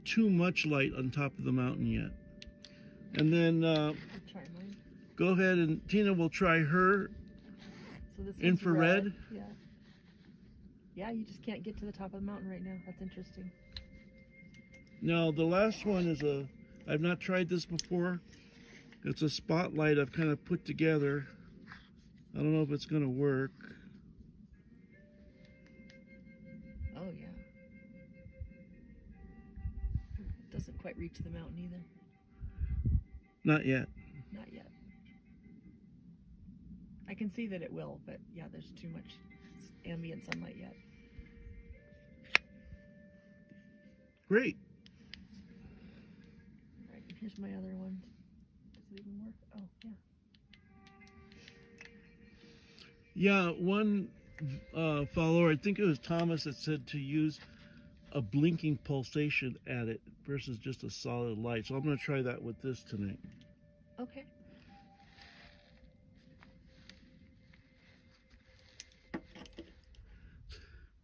too much light on top of the mountain yet. And then Try mine. go ahead and Tina will try her So this one's infrared. red. Yeah. Yeah, you just can't get to the top of the mountain right now. That's interesting. Now the last one is I've not tried this before. It's a spotlight I've kind of put together. I don't know if it's going to work. Oh, yeah. It doesn't quite reach the mountain either. Not yet. Not yet. I can see that it will, but yeah, there's too much ambient sunlight yet. Great. All right, here's my other one. Does it even work? Oh, yeah. Yeah, one follower, I think it was Thomas, that said to use a blinking pulsation at it versus just a solid light. So I'm going to try that with this tonight. Okay.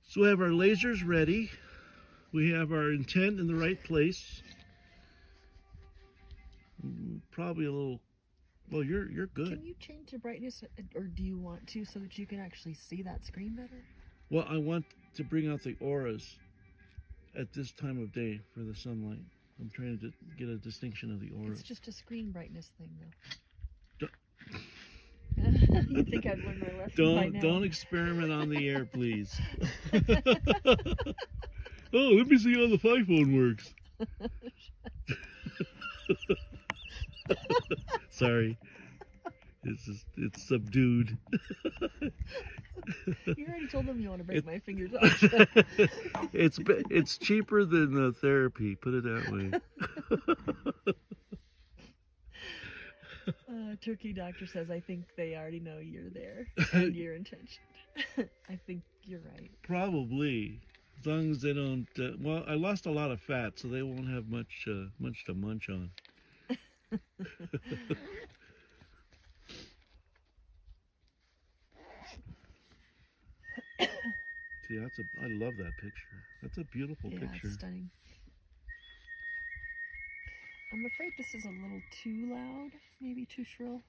So we have our lasers ready. we have our intent in the right place. Probably a little. Well, you're good. Can you change the brightness, or do you want to, so that you can actually see that screen better? Well, I want to bring out the auras at this time of day for the sunlight. I'm trying to get a distinction of the auras. It's just a screen brightness thing, though. Don't- You think I'd learn my lesson by now? Don't experiment on the air, please. Oh, let me see how the iPhone works. Sorry, it's subdued. You already told them you want to break my fingers off. It's cheaper than therapy. Put it that way. Turkey Doctor says, I think they already know you're there and your intention. I think you're right. Probably, as long as they don't. Well, I lost a lot of fat, so they won't have much to munch on. See, I love that picture. That's a beautiful Yeah, picture. it's stunning. I'm afraid this is a little too loud, maybe too shrill.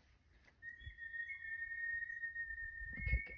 Okay, good.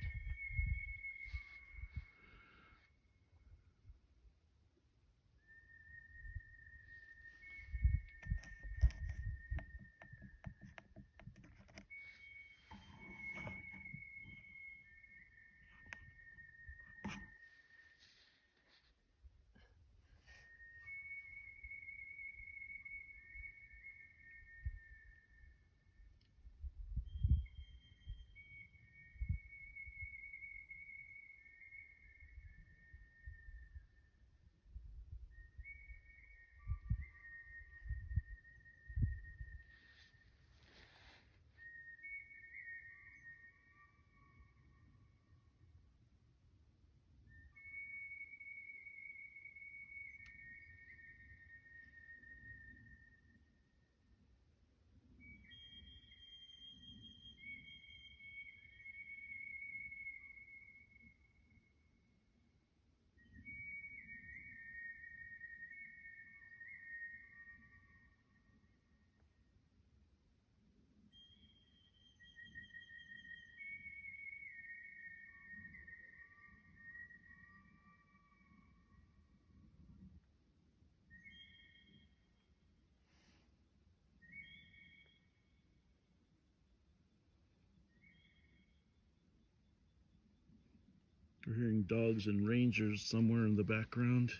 We're hearing dogs and rangers somewhere in the background.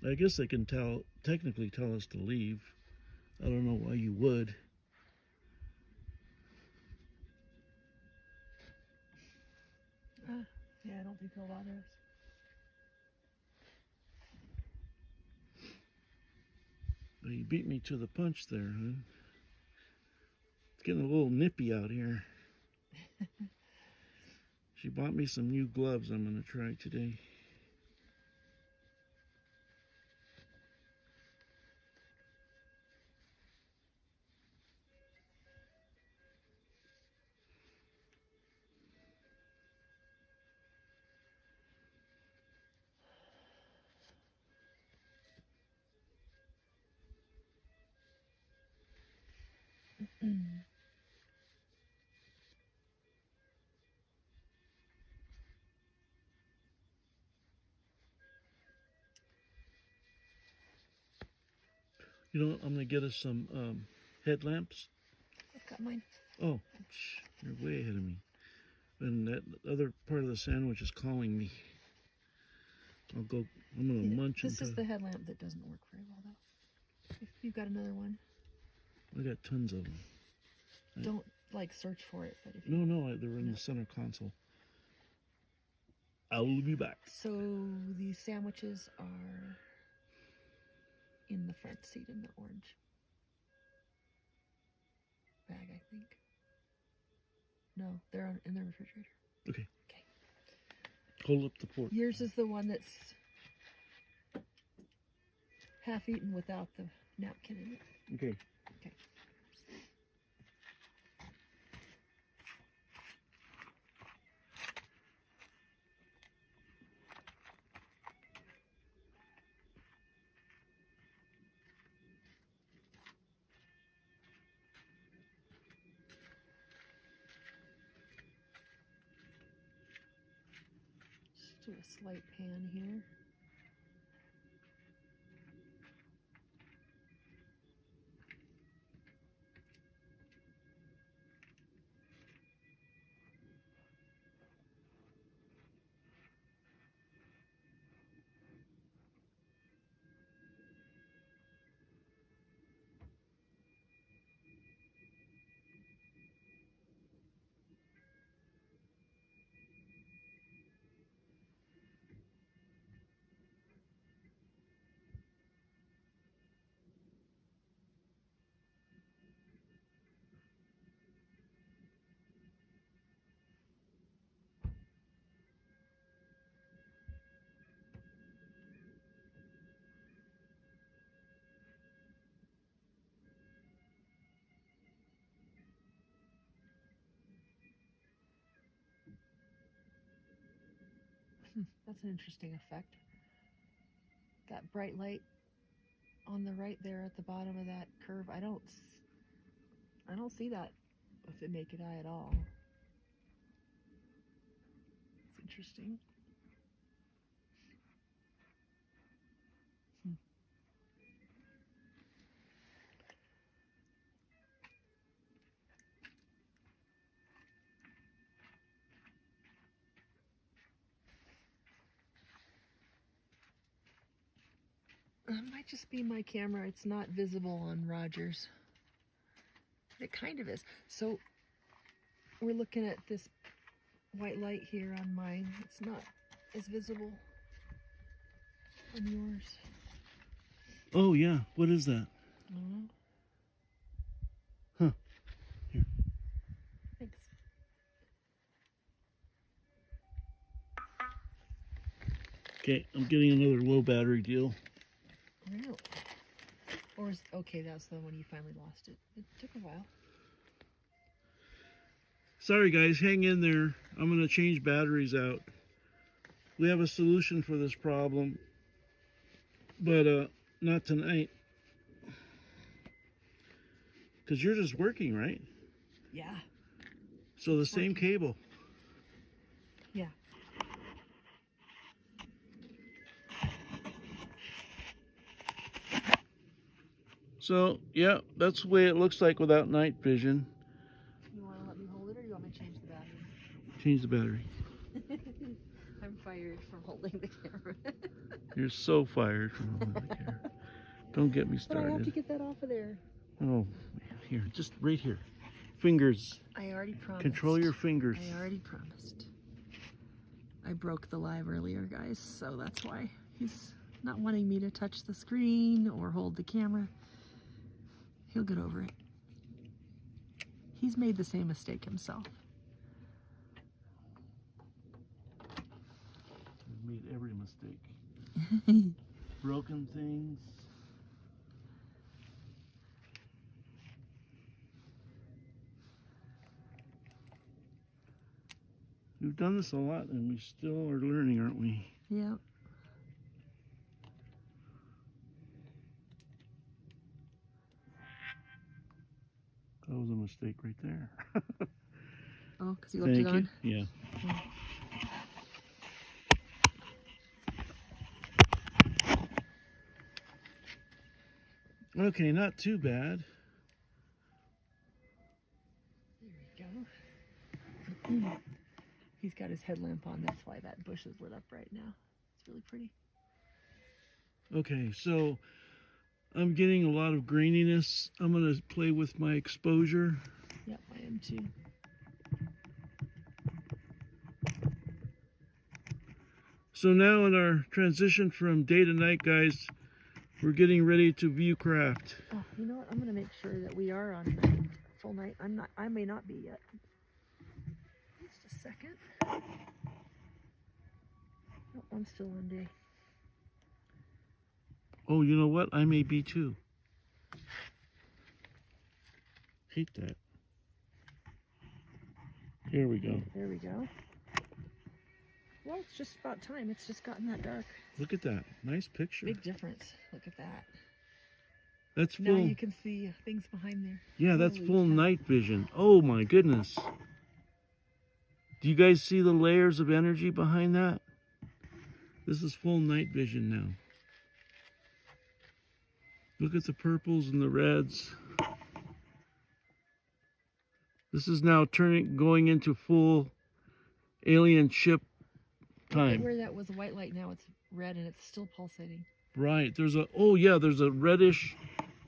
I guess they can technically tell us to leave. I don't know why you would. Yeah, I don't think they'll bother us. Well, you beat me to the punch there, huh? It's getting a little nippy out here. She bought me some new gloves I'm going to try today. You know, I'm going to get us some headlamps. I've got mine. Oh, you're way ahead of me. And that other part of the sandwich is calling me. I'm going to munch This until... is the headlamp that doesn't work very well, though. If you've got another one, I got tons of them. don't, search for it. But if No, they're in the center console. I'll be back. So these sandwiches are in the front seat in the orange bag, I think. No, they're in the refrigerator. Okay. Okay. Hold up the fork. Yours is the one that's half eaten without the napkin in it. Okay. Do a slight pan here. That's an interesting effect. That bright light on the right there at the bottom of that curve, I don't see that with the naked eye at all. It's interesting. It might just be my camera. It's not visible on Roger's. It kind of is. So we're looking at this white light here on mine. It's not as visible on yours. Oh yeah, what is that? I don't know. Huh. Here. Thanks. Okay, I'm getting another low battery deal. Really? Or is, okay, that's the one you finally lost it. It took a while. Sorry guys, hang in there. I'm gonna change batteries out. We have a solution for this problem, but not tonight. Because you're just working, right? Yeah. So the same cable. Yeah. So, yeah, that's the way it looks like without night vision. You want to let me hold it, or you want me to change the battery? Change the battery. I'm fired from holding the camera. You're so fired from holding the camera. Don't get me But I have to started. get that off of there. Oh, man, here, just right here. Fingers. I already promised. Control your fingers. I already promised. I broke the live earlier, guys, so that's why he's not wanting me to touch the screen or hold the camera. He'll get over it. He's made the same mistake himself. I've made every mistake. Broken things. We've done this a lot and we still are learning, aren't we? Yeah. That was a mistake right there. Oh, because you left it on? Yeah. Okay, not too bad. There we go. He's got his headlamp on, that's why that bush is lit up right now. It's really pretty. Okay, so I'm getting a lot of graininess. I'm going to play with my exposure. Yep, I am too. So now in our transition from day to night, guys, we're getting ready to view craft. Oh, you know what? I'm going to make sure that we are on full night. I may not be yet. Just a second. Oh, I'm still on day. Oh, you know what? I may be too. Hate that. Here we go. There we go. Well, it's just about time. It's just gotten that dark. Look at that. Nice picture. Big difference. Look at that. That's Now full. you can see things behind there. Yeah, that's Holy full cow. night vision. Oh my goodness. Do you guys see the layers of energy behind that? This is full night vision now. Look at the purples and the reds. This is now going into full alien ship Look at time. where that was a white light, now it's red and it's still pulsating. Right. There's a reddish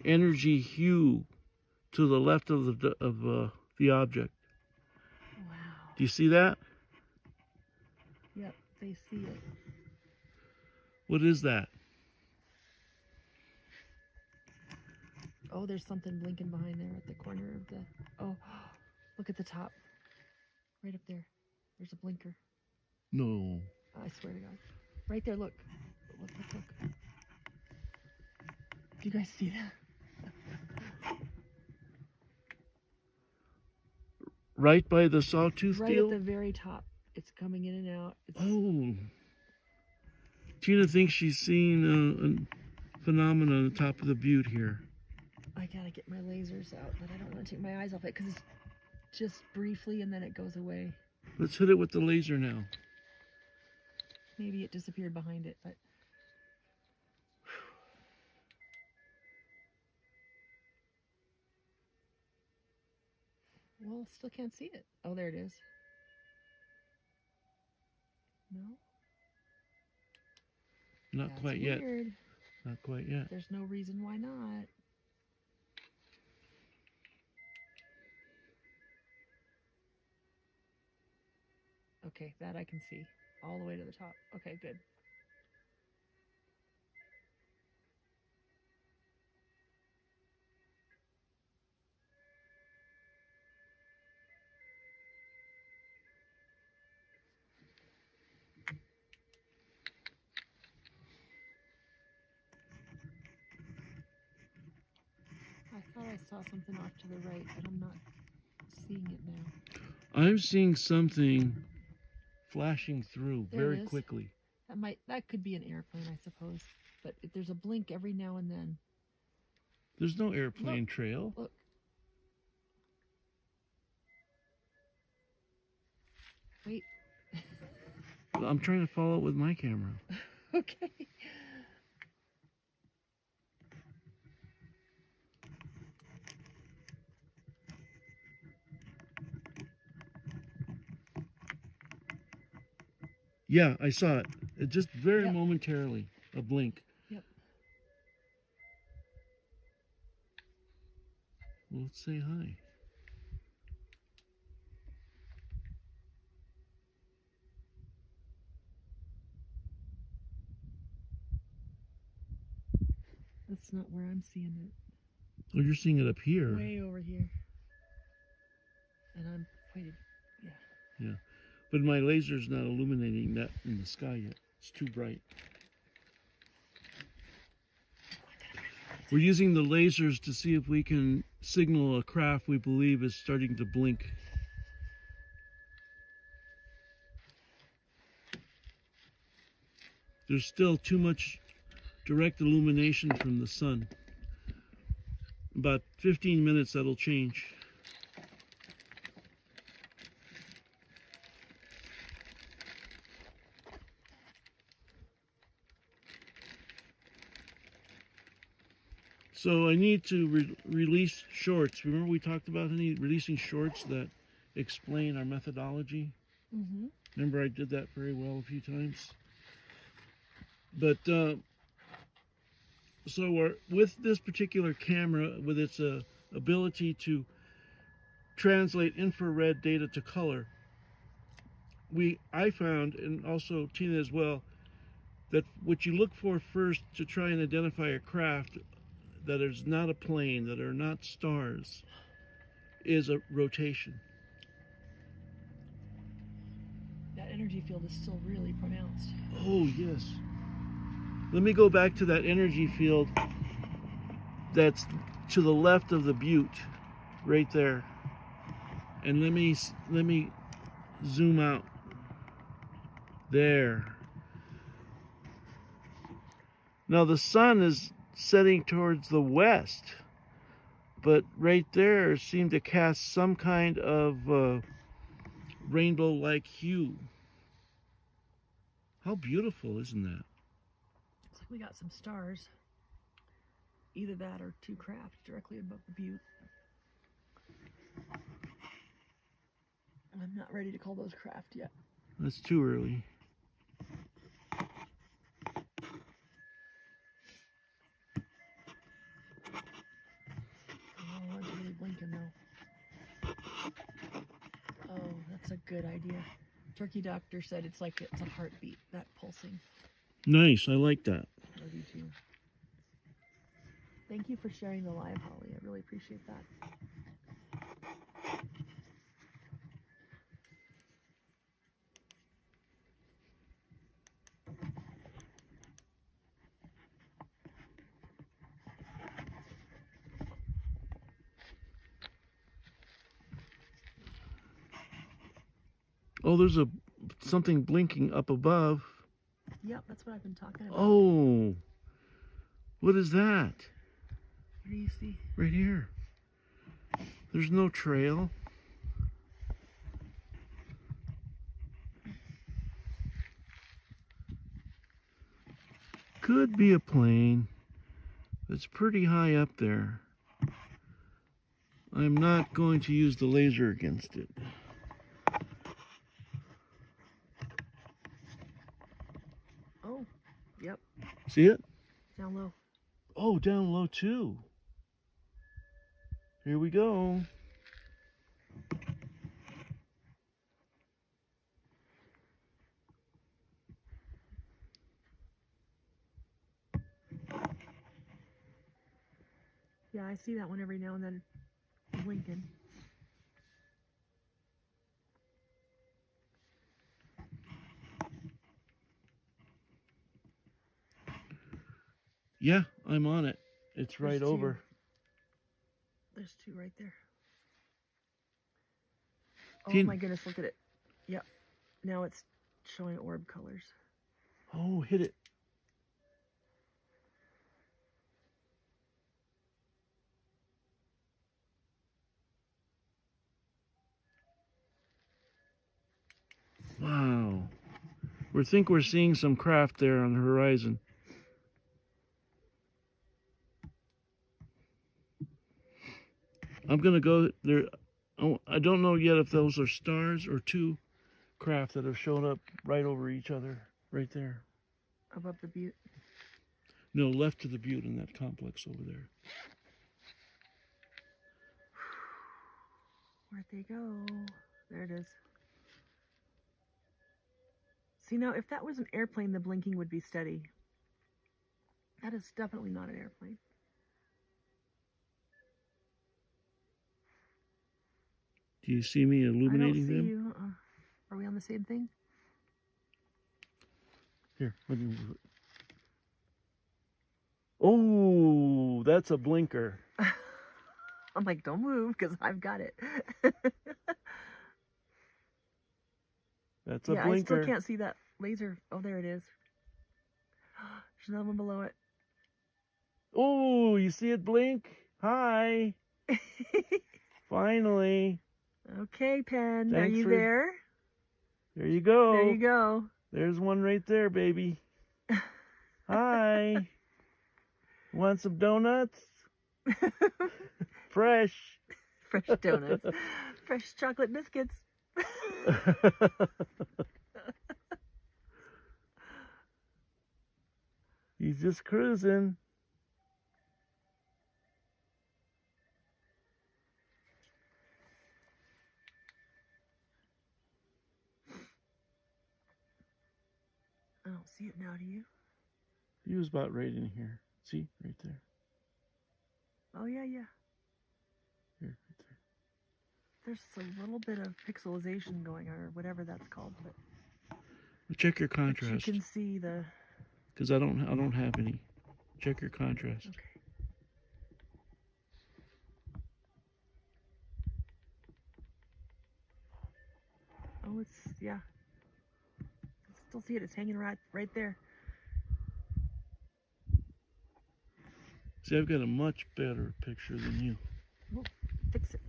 energy hue to the left of the object. Wow. Do you see that? Yep, they see it. What is that? Oh, there's something blinking behind there at the corner of the... Oh, look at the top. Right up there. There's a blinker. No. I swear to God. Right there, look. Look, look, look. Do you guys see that? Right by the sawtooth Right deal? at the very top. It's coming in and out. It's... Oh. Tina thinks she's seen a phenomenon on the top of the butte here. I gotta get my lasers out, but I don't want to take my eyes off it because it's just briefly and then it goes away. Let's hit it with the laser now. Maybe it disappeared behind it, but... Well, still can't see it. Oh, there it is. No? Not That's quite yet. weird. Not quite yet. There's no reason why not. Okay, that I can see. All the way to the top. Okay, good. I thought I saw something off to the right, but I'm not seeing it now. I'm seeing something flashing through There it very is. quickly. That could be an airplane, I suppose. But there's a blink every now and then. There's no airplane Look. trail. Look. Wait. I'm trying to follow it with my camera. Okay. Yeah, I saw it. It just very Yep. momentarily, a blink. Yep. Well, let's say hi. That's not where I'm seeing it. Oh, you're seeing it up here. Way over here. And I'm waiting. Yeah. But my laser's not illuminating that in the sky yet. It's too bright. We're using the lasers to see if we can signal a craft we believe is starting to blink. There's still too much direct illumination from the sun. About 15 minutes, that'll change. So I need to release shorts. Remember we talked about releasing shorts that explain our methodology? Mm-hmm. Remember I did that very well a few times? But so with this particular camera, with its ability to translate infrared data to color, I found, and also Tina as well, that what you look for first to try and identify a craft that is not a plane, that are not stars, is a rotation. That energy field is still really pronounced. Oh, yes. Let me go back to that energy field that's to the left of the butte, right there. And let me zoom out. There. Now the sun is setting towards the west, but right there seemed to cast some kind of rainbow-like hue. How beautiful, isn't that? Looks like we got some stars. Either that or two craft directly above the butte. I'm not ready to call those craft yet. That's too early. Oh, it's really blinking though. Oh, that's a good idea. Turkey Doctor said it's like it's a heartbeat, that pulsing. Nice, I like that. I do too. Thank you for sharing the live, Holly. I really appreciate that. Oh, there's something blinking up above. Yep, that's what I've been talking about. Oh, what is that? What do you see? Right here. There's no trail. Could be a plane. It's pretty high up there. I'm not going to use the laser against it. Oh, yep, See it? down low. Oh, down low too. Here we go. Yeah, I see that one every now and then blinking. Yeah, I'm on it. It's right There's two. over. There's two right there. Oh Teen- my goodness, look at it. Yep. Now it's showing orb colors. Oh, hit it. Wow. We think we're seeing some craft there on the horizon. I'm going to go there. Oh, I don't know yet if those are stars or two craft that have shown up right over each other, right there. Above the butte. No, left to the butte in that complex over there. Where'd they go? There it is. See, now, if that was an airplane, the blinking would be steady. That is definitely not an airplane. Do you see me I illuminating don't see them? you. Are we on the same thing? Here, let me move it. Oh, that's a blinker. I'm like, don't move, because I've got it. That's a yeah, blinker. I still can't see that laser. Oh, there it is. There's another one below it. Oh, you see it blink? Hi. Finally. Okay, Pen. Are Thanks you for- there? There you go. There you go. There's one right there, baby. Hi. Want some donuts? Fresh. Fresh donuts. Fresh chocolate biscuits. He's just cruising. I don't see it now, do you? He was about right in here. See? Right there. Oh, yeah, yeah. Here, right there. There's a little bit of pixelization going on, or whatever that's called, but Check your you contrast. can see the... Because I don't have any. Check your contrast. Okay. Oh, it's, yeah. I still see it. It's hanging right there. See, I've got a much better picture than you. We'll fix it.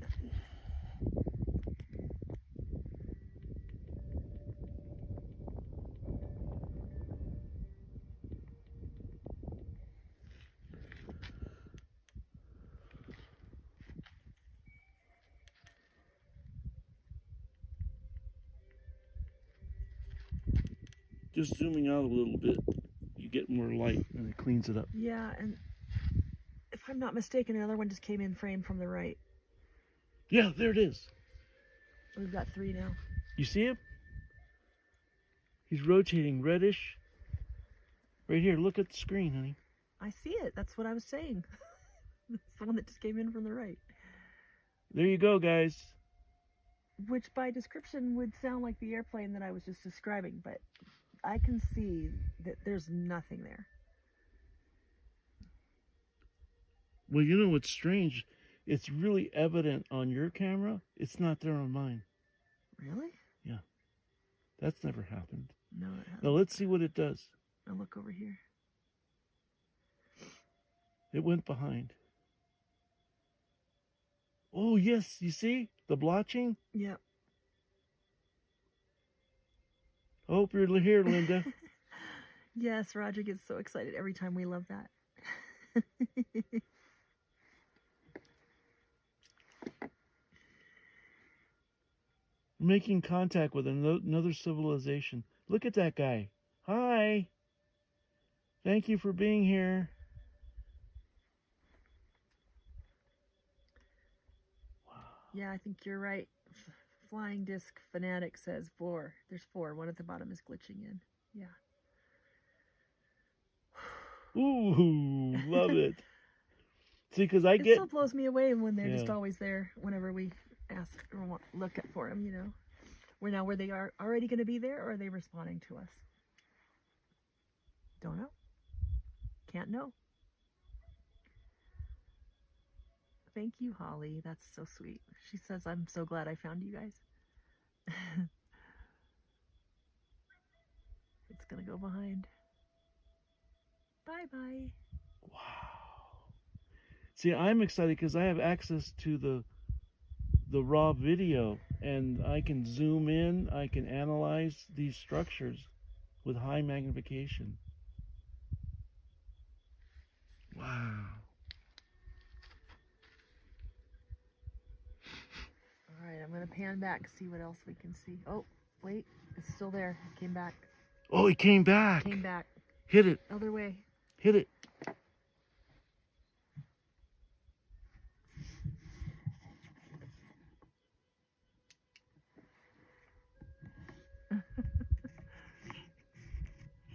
just zooming out a little bit, you get more light and it cleans it up. Yeah, and if I'm not mistaken, another one just came in frame from the right. Yeah, there it is. We've got 3 now. You see him? He's rotating reddish. Right here, look at the screen, honey. I see it. That's what I was saying. That's the one that just came in from the right. There you go, guys. Which by description would sound like the airplane that I was just describing, but I can see that there's nothing there. Well, you know what's strange? It's really evident on your camera. It's not there on mine. Really? Yeah. That's never happened. No, it hasn't. Now let's see what it does. I'll look over here. It went behind. Oh, yes. You see the blotching? Yep. I hope you're here, Linda. Yes, Roger gets so excited every time we love that. Making contact with another civilization. Look at that guy. Hi. Thank you for being here. Wow. Yeah, I think you're right. Flying Disc Fanatic says 4. There's 4. One at the bottom is glitching in. Yeah. Ooh, love it. See, because It still blows me away when they're just always there whenever we ask or look for them, you know. Were they are already going to be there, or are they responding to us? Don't know. Can't know. Thank you, Holly. That's so sweet. She says, I'm so glad I found you guys. It's going to go behind. Bye-bye. Wow. See, I'm excited because I have access to the raw video, and I can zoom in, I can analyze these structures with high magnification. Wow. All right, I'm going to pan back, see what else we can see. Oh, wait, it's still there. It came back. Oh, he came back. Came back. Hit it. Other way. Hit it.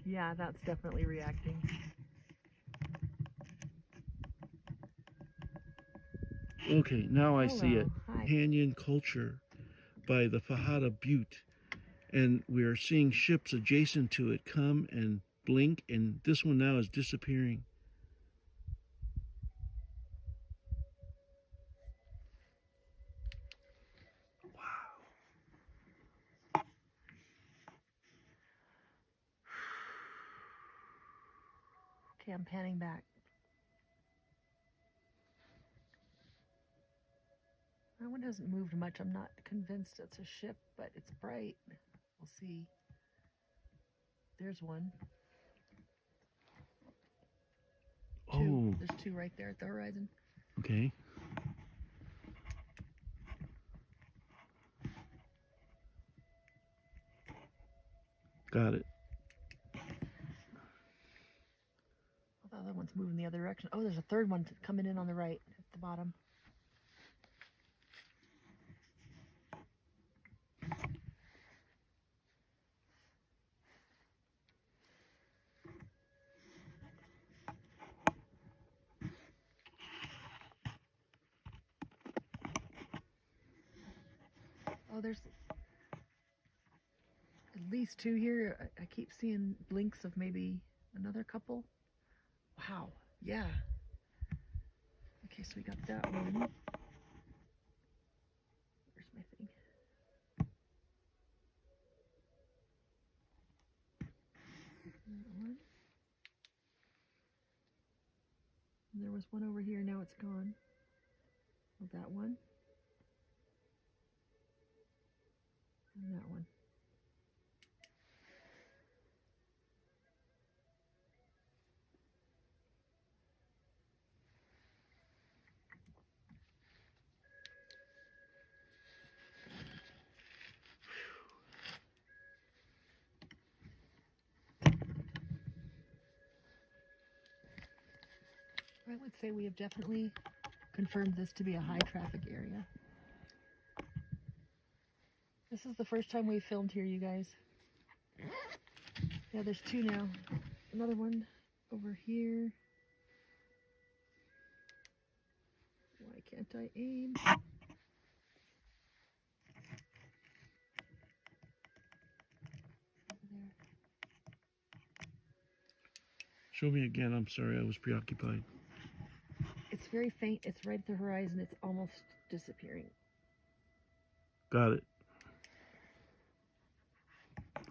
Yeah, that's definitely reacting. Okay, now I see it. Hi. Canyon Culture by the Fajada Butte. And we are seeing ships adjacent to it come and blink, and this one now is disappearing. Wow. Okay, I'm panning back. That one hasn't moved much. I'm not convinced it's a ship, but it's bright. We'll see. There's one. Two. Oh. There's 2 right there at the horizon. Okay. Got it. The other one's moving the other direction. Oh, there's a 3rd one coming in on the right at the bottom. Oh, there's at least 2 here. I keep seeing blinks of maybe another couple. Wow. Yeah. Okay, so we got that one. Where's my thing? That one. And there was one over here. Now it's gone. Oh, that one. And that one. I would say we have definitely confirmed this to be a high traffic area. This is the first time we've filmed here, you guys. Yeah, there's two now. Another one over here. Why can't I aim? There. Show me again. I'm sorry, I was preoccupied. It's very faint. It's right at the horizon. It's almost disappearing. Got it.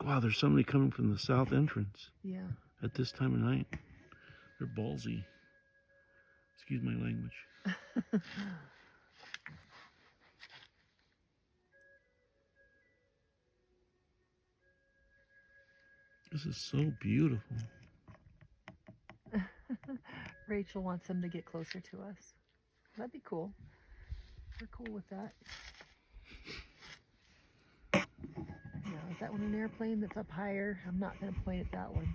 Wow, there's somebody coming from the south entrance. Yeah. At this time of night. They're ballsy. Excuse my language. This is so beautiful. Rachel wants them to get closer to us. That'd be cool. We're cool with that. Now, is that one an airplane that's up higher? I'm not going to point at that one.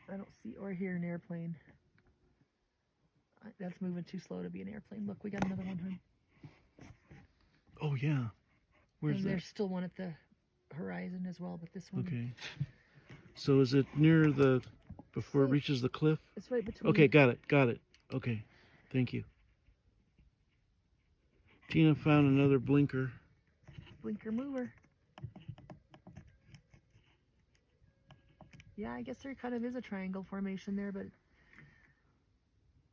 I don't see or hear an airplane. That's moving too slow to be an airplane. Look, we got another one, hon. Oh, yeah. Where's And that? there's still one at the horizon as well, but this one. Okay. So is it near the, before it See, reaches the cliff? It's right between. Okay, got it. Okay, thank you. Tina found another blinker. Blinker mover. Yeah, I guess there kind of is a triangle formation there, but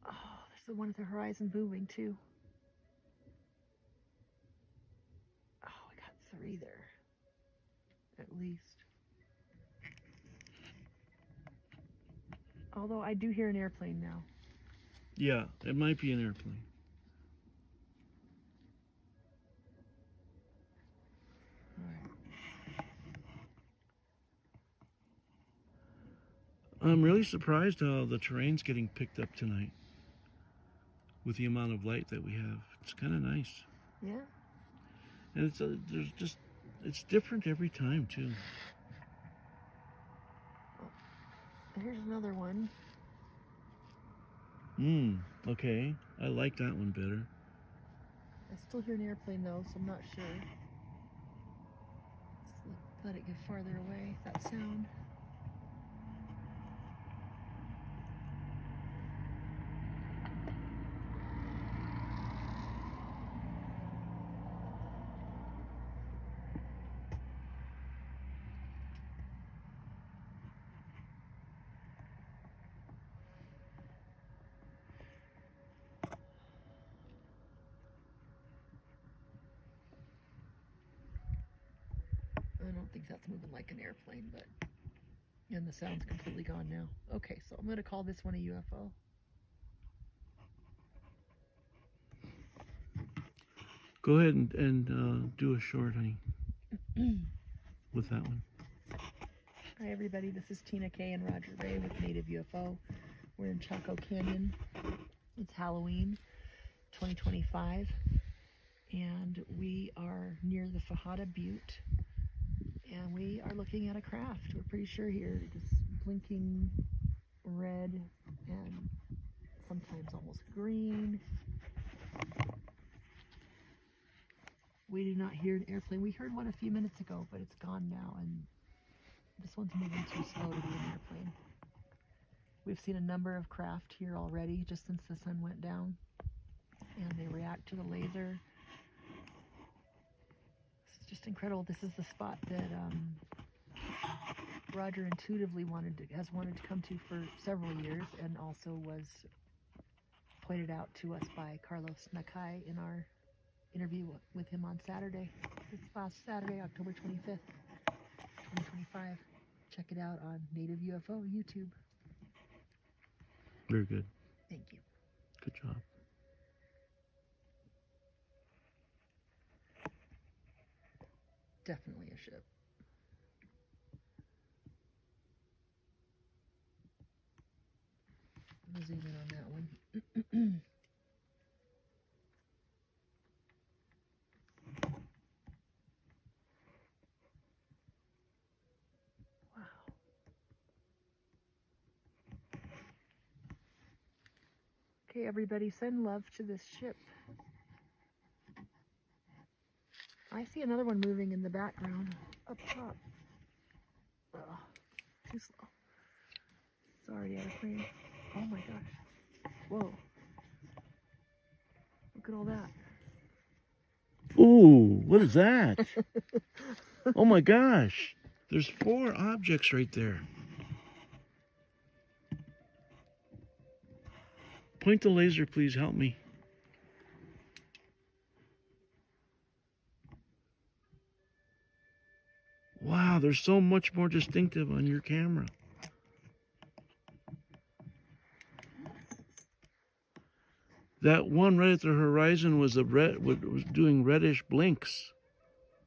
oh, there's the one at the horizon moving too. Oh, we got 3 there, at least. Although I do hear an airplane now. Yeah, it might be an airplane. All right. I'm really surprised how the terrain's getting picked up tonight with the amount of light that we have. It's kind of nice. Yeah. And it's different every time too. Here's another one. Okay. I like that one better. I still hear an airplane though, so I'm not sure. Let's let it get farther away, that sound. I don't think that's moving like an airplane, but... And the sound's completely gone now. Okay, so I'm going to call this one a UFO. Go ahead and do a short, honey, with that one. Hi everybody, this is Tina K and Roger Ray with Native UFO. We're in Chaco Canyon. It's Halloween 2025 and we are near the Fajada Butte and we are looking at a craft. We're pretty sure here, just blinking red and sometimes almost green. We do not hear an airplane. We heard one a few minutes ago, but it's gone now and this one's moving too slow to be an airplane. We've seen a number of craft here already just since the sun went down and they react to the laser. This is just incredible. This is the spot that Roger intuitively has wanted to come to for several years and also was pointed out to us by Carlos Nakai in our interview with him on Saturday. This last Saturday, October 25th. 2025. Check it out on Native UFO YouTube. Very good. Thank you. Good job. Definitely a ship. I'm gonna zoom in on that one. Okay, everybody, send love to this ship. I see another one moving in the background up top. Ugh, too slow. It's already out of frame. Oh my gosh. Whoa. Look at all that. Ooh, what is that? Oh my gosh. There's 4 objects right there. Point the laser, please. Help me. Wow, they're so much more distinctive on your camera. That one right at the horizon was was doing reddish blinks,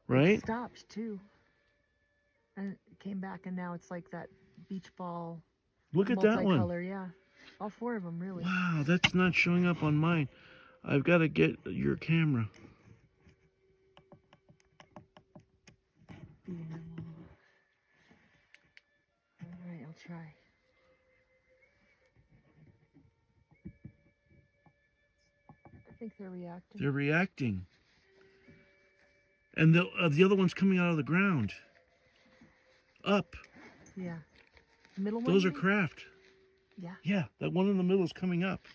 right? It stopped too. And it came back, and now it's like that beach ball. Look at that one. Multicolor, yeah. All 4 of them, really. Wow, that's not showing up on mine. I've got to get your camera. Alright, I'll try. I think they're reacting. They're reacting. And the other one's coming out of the ground. Up. Yeah. The middle one? Those are craft. Yeah. Yeah, that one in the middle is coming up.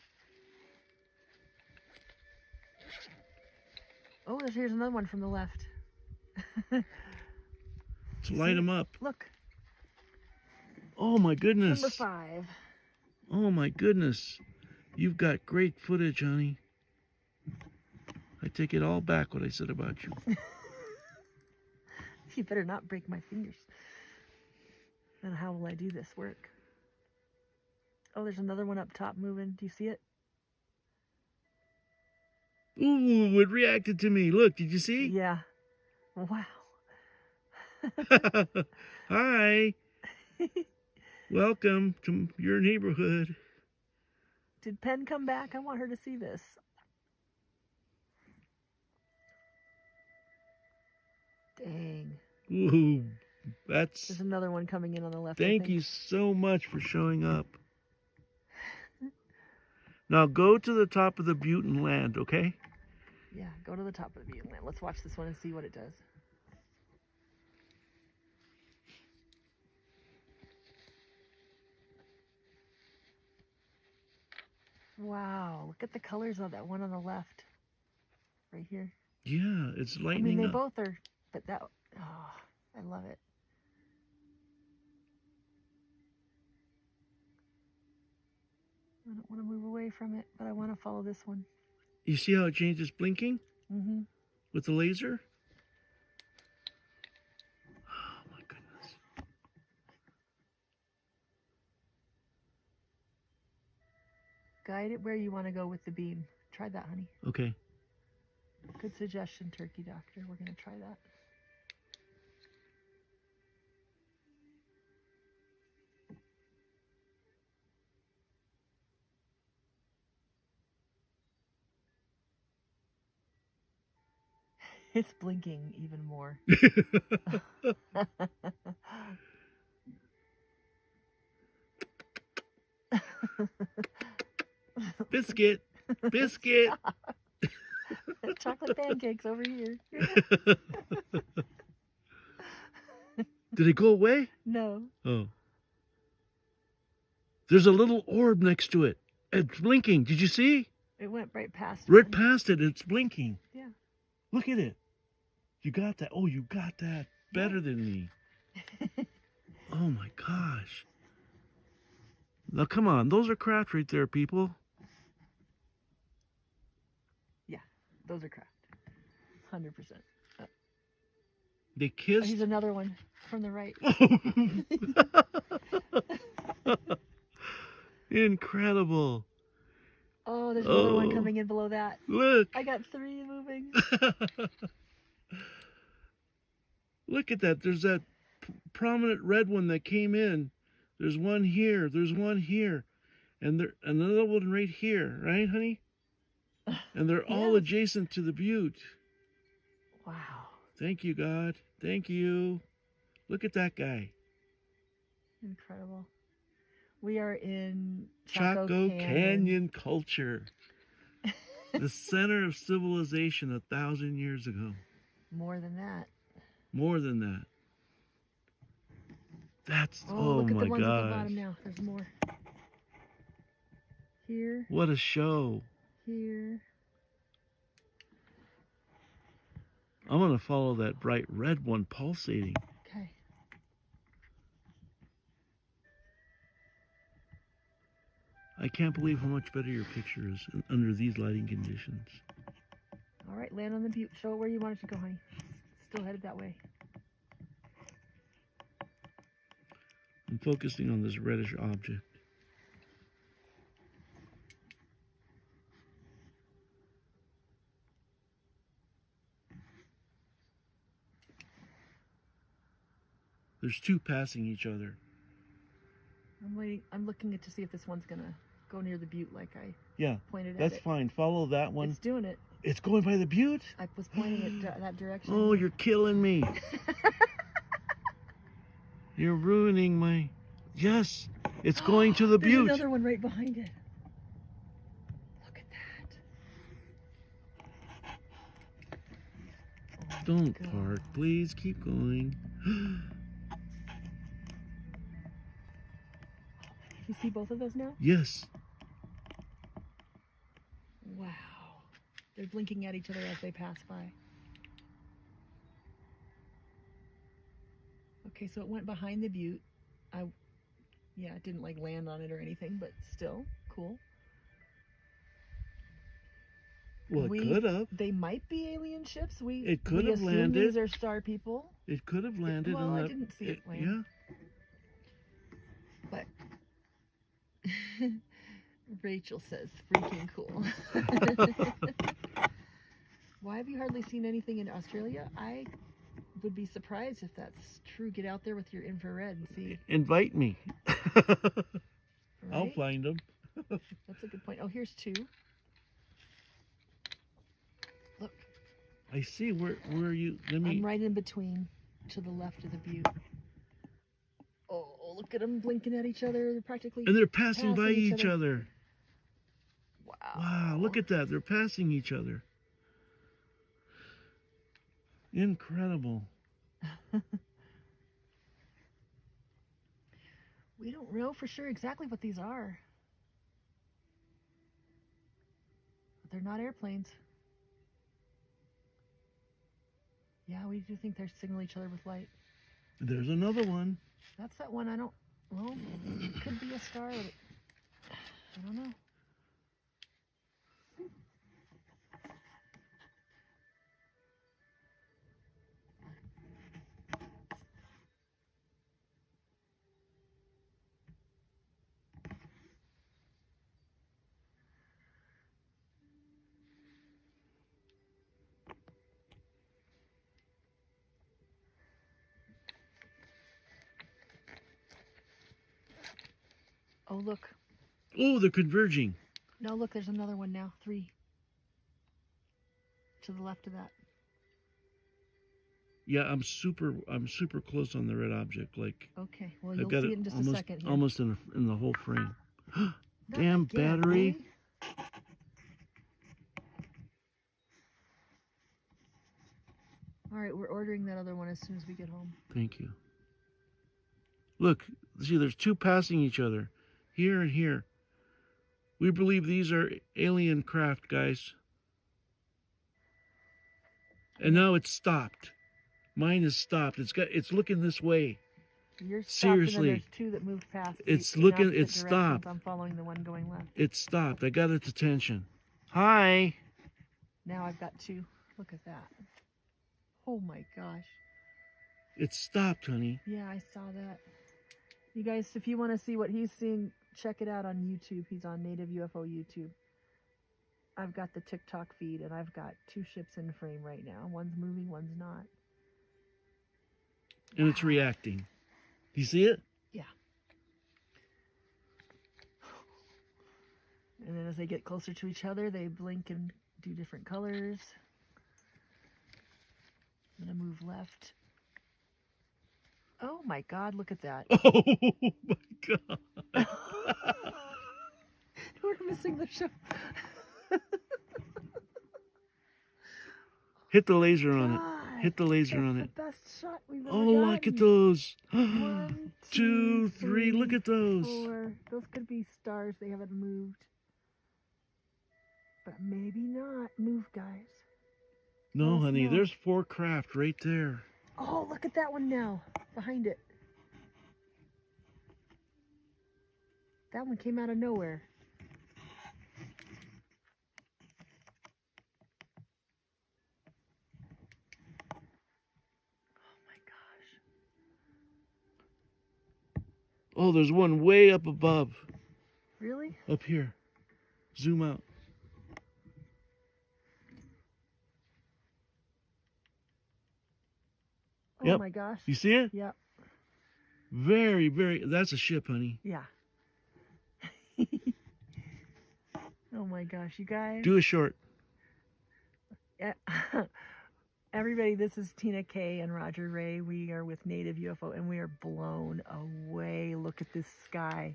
Oh, here's another one from the left. So light them up. Look. Oh my goodness. Number 5. Oh my goodness. You've got great footage, honey. I take it all back what I said about you. You better not break my fingers. And how will I do this work? Oh, there's another one up top moving. Do you see it? Ooh, it reacted to me. Look, did you see? Yeah. Wow. Hi. Welcome to your neighborhood. Did Pen come back? I want her to see this. Dang. Ooh, that's... There's another one coming in on the left. Thank you so much for showing up. Now go to the top of the butte and land, okay? Yeah, go to the top of the butte and land. Let's watch this one and see what it does. Wow, look at the colors of that one on the left. Right here. Yeah, it's I lightening mean, they up. both are, but that, oh, I love it. I don't want to move away from it, but I want to follow this one. You see how it changes blinking? Mm-hmm. With the laser? Oh my goodness. Guide it where you want to go with the beam. Try that, honey. Okay. Good suggestion, Turkey Doctor. We're going to try that. It's blinking even more. Biscuit. Biscuit. Chocolate pancakes over here. Did it go away? No. Oh. There's a little orb next to it. It's blinking. Did you see? It went right past it. Right past it. It's blinking. Yeah. Look at it. You got that. Oh, you got that better than me. Oh my gosh. Now come on. Those are craft right there, people. Yeah, those are craft. 100%. They Oh, kissed. here's another one from the right. Incredible. Oh, there's another one coming in below that. Look. I got 3 moving. Look at that. There's that prominent red one that came in. There's one here. There's one here. And there another one right here. Right, honey? And they're all adjacent to the butte. Wow. Thank you, God. Thank you. Look at that guy. Incredible. We are in Chaco Canyon culture. The center of civilization 1,000 years ago. More than that. More than that. That's, Oh, oh look at my the ones at the gosh. bottom now. There's more. Here, What a show. here. I'm going to follow that bright red one pulsating. Okay. I can't believe how much better your picture is under these lighting conditions. All right, land on the butte. Show it where you want it to go, honey. Still headed that way. I'm focusing on this reddish object. There's two passing each other. I'm waiting. I'm looking to see if this one's gonna go near the butte like I pointed at That's it. fine. Follow that one. It's doing it. It's going by the butte? I was pointing it that direction. Oh, you're killing me. You're ruining my... Yes, it's going to the There's butte. another one right behind it. Look at that. Oh, Don't God. park, please. Keep going. You see both of those now? Yes. Wow. They're blinking at each other as they pass by. Okay, so it went behind the butte. It didn't like land on it or anything, but still cool. Well, it could have. They might be alien ships. It could have assume landed. These are star people. It could have landed. Well, on I the, didn't see it land. Yeah. But Rachel says, freaking cool. Why have you hardly seen anything in Australia? I would be surprised if that's true. Get out there with your infrared and see. Invite me. I'll Right? find them. That's a good point. Oh, here's two. Look, I see. Where are you? Let me. I'm right in between, to the left of the butte. Oh, look at them blinking at each other. They're practically And they're passing by each other. Wow. Wow, look at that. They're passing each other. Incredible. We don't know for sure exactly what these are. But they're not airplanes. Yeah, we do think they signal each other with light. There's another one. That's that one. Well, it could be a star, but I don't know. Oh, look. Oh, they're converging. No, look, there's another one now. 3. To the left of that. Yeah, I'm super close on the red object. Like Okay, well, I've you'll got see it it in just almost, a second here. almost in the whole frame. Not Damn again, battery. really? All right, we're ordering that other one as soon as we get home. Thank you. Look, see, there's two passing each other, here and here. We believe these are alien craft, guys. And now it's stopped. Mine is stopped. It's looking this way. You're stopped, Seriously. and then there's 2 that moved past. It's in looking- opposite it's directions. stopped. I'm following the one going left. It stopped. I got its attention. Hi. Now I've got 2. Look at that. Oh my gosh. It stopped, honey. Yeah, I saw that. You guys, if you want to see what he's seeing, check it out on YouTube. He's on Native UFO YouTube. I've got the TikTok feed, and I've got 2 ships in frame right now. One's moving, one's not. And it's reacting. Do you see it? Yeah. And then as they get closer to each other, they blink and do different colors. I'm going to move left. Oh my God, look at that. Oh my God. We're missing the show. Hit the laser on it. God, Hit the laser that's on the it. best shot we've ever Oh, gotten. look at those. 1, 2, 3. Look at those. 4. Those could be stars. They haven't moved. But maybe not. Move, guys. No, Let us honey, know. there's 4 craft right there. Oh, look at that one now. Behind it. That one came out of nowhere. Oh my gosh. Oh, there's one way up above. Really? Up here. Zoom out. Oh Yep. my gosh. You see it? Yep. Very, very. That's a ship, honey. Yeah. Oh my gosh, you guys. Do a short. Everybody, this is Tina K and Roger Ray. We are with Native UFO and we are blown away. Look at this sky.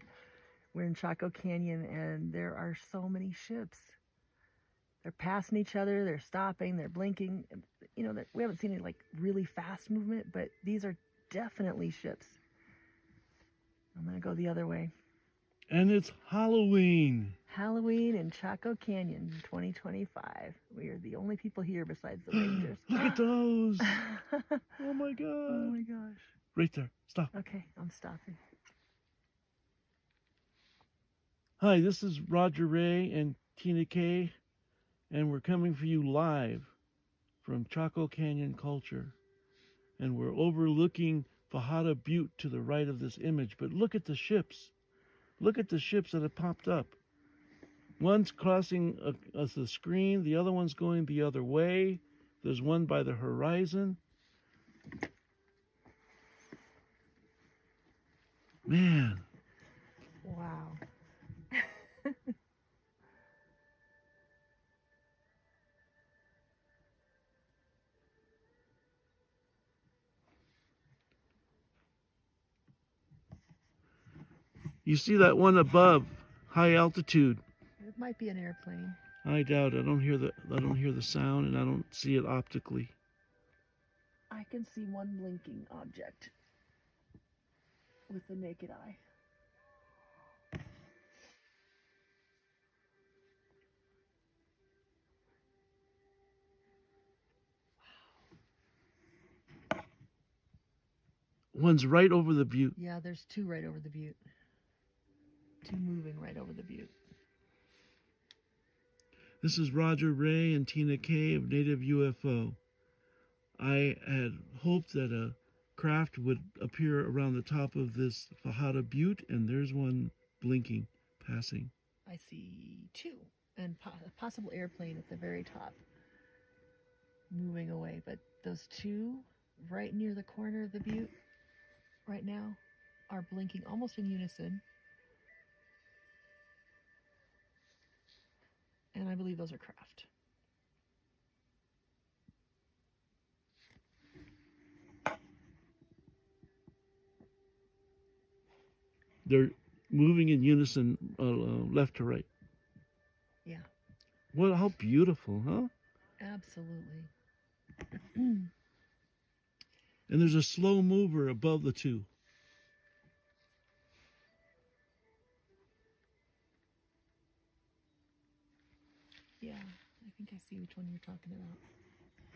We're in Chaco Canyon and there are so many ships. They're passing each other, they're stopping, they're blinking. You know, we haven't seen any like really fast movement, but these are definitely ships. I'm gonna go the other way. And it's Halloween. Halloween in Chaco Canyon 2025. We are the only people here besides the Rangers. Look at those. Oh my God. Oh my gosh. Right there. Stop. Okay, I'm stopping. Hi, this is Roger Ray and Tina K, and we're coming for you live from Chaco Canyon Culture. And we're overlooking Fajada Butte to the right of this image. But look at the ships. Look at the ships that have popped up. One's crossing the screen. The other one's going the other way. There's one by the horizon. Man. Wow. You see that one above, high altitude. It might be an airplane. I doubt it. I don't hear the sound, and I don't see it optically. I can see one blinking object with the naked eye. One's right over the butte. Yeah, there's 2 right over the butte. 2 moving right over the butte. This is Roger Ray and Tina K of Native UFO. I had hoped that a craft would appear around the top of this Fajada Butte, and there's one blinking, passing. I see 2 and a possible airplane at the very top moving away. But those 2 right near the corner of the butte right now are blinking almost in unison. And I believe those are craft. They're moving in unison, left to right. Yeah. Well, how beautiful, huh? Absolutely. And there's a slow mover above the 2. Yeah, I think I see which one you're talking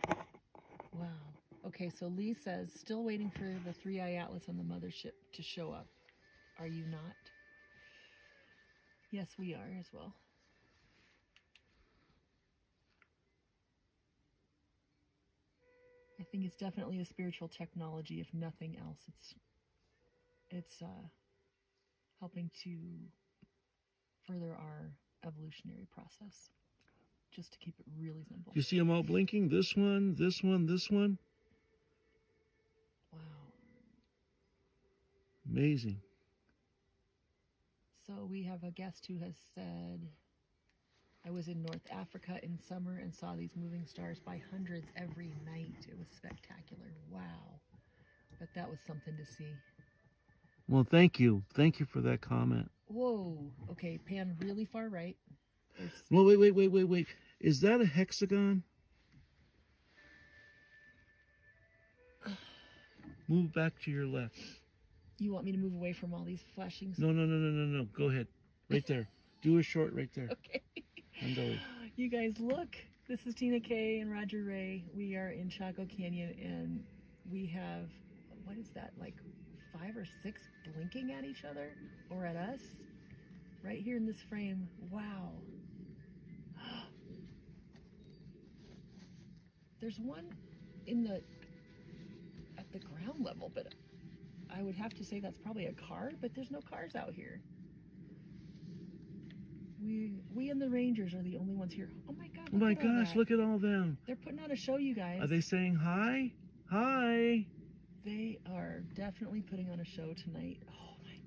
about. Wow. Okay, so Lee says, still waiting for the 3-eye atlas on the mothership to show up. Are you not? Yes, we are as well. I think it's definitely a spiritual technology, if nothing else. It's helping to further our evolutionary process. Just to keep it really simple. You see them all blinking? This one, this one, this one. Wow. Amazing. So we have a guest who has said, I was in North Africa in summer and saw these moving stars by hundreds every night. It was spectacular. Wow. But that was something to see. Well, thank you. Thank you for that comment. Whoa. Okay, pan really far right. There's... Well, wait. Is that a hexagon? Move back to your left. You want me to move away from all these flashings? No. Go ahead. Right there. Do a short right there. Okay. Andale. You guys, look. This is Tina Kay and Roger Ray. We are in Chaco Canyon, and we have, what is that, like 5 or 6 blinking at each other or at us? Right here in this frame. Wow. There's one at the ground level, but I would have to say that's probably a car, but there's no cars out here. We and the Rangers are the only ones here. Oh my God! Oh my gosh! Look at all them. They're putting on a show, you guys. Are they saying hi? Hi. They are definitely putting on a show tonight. Oh my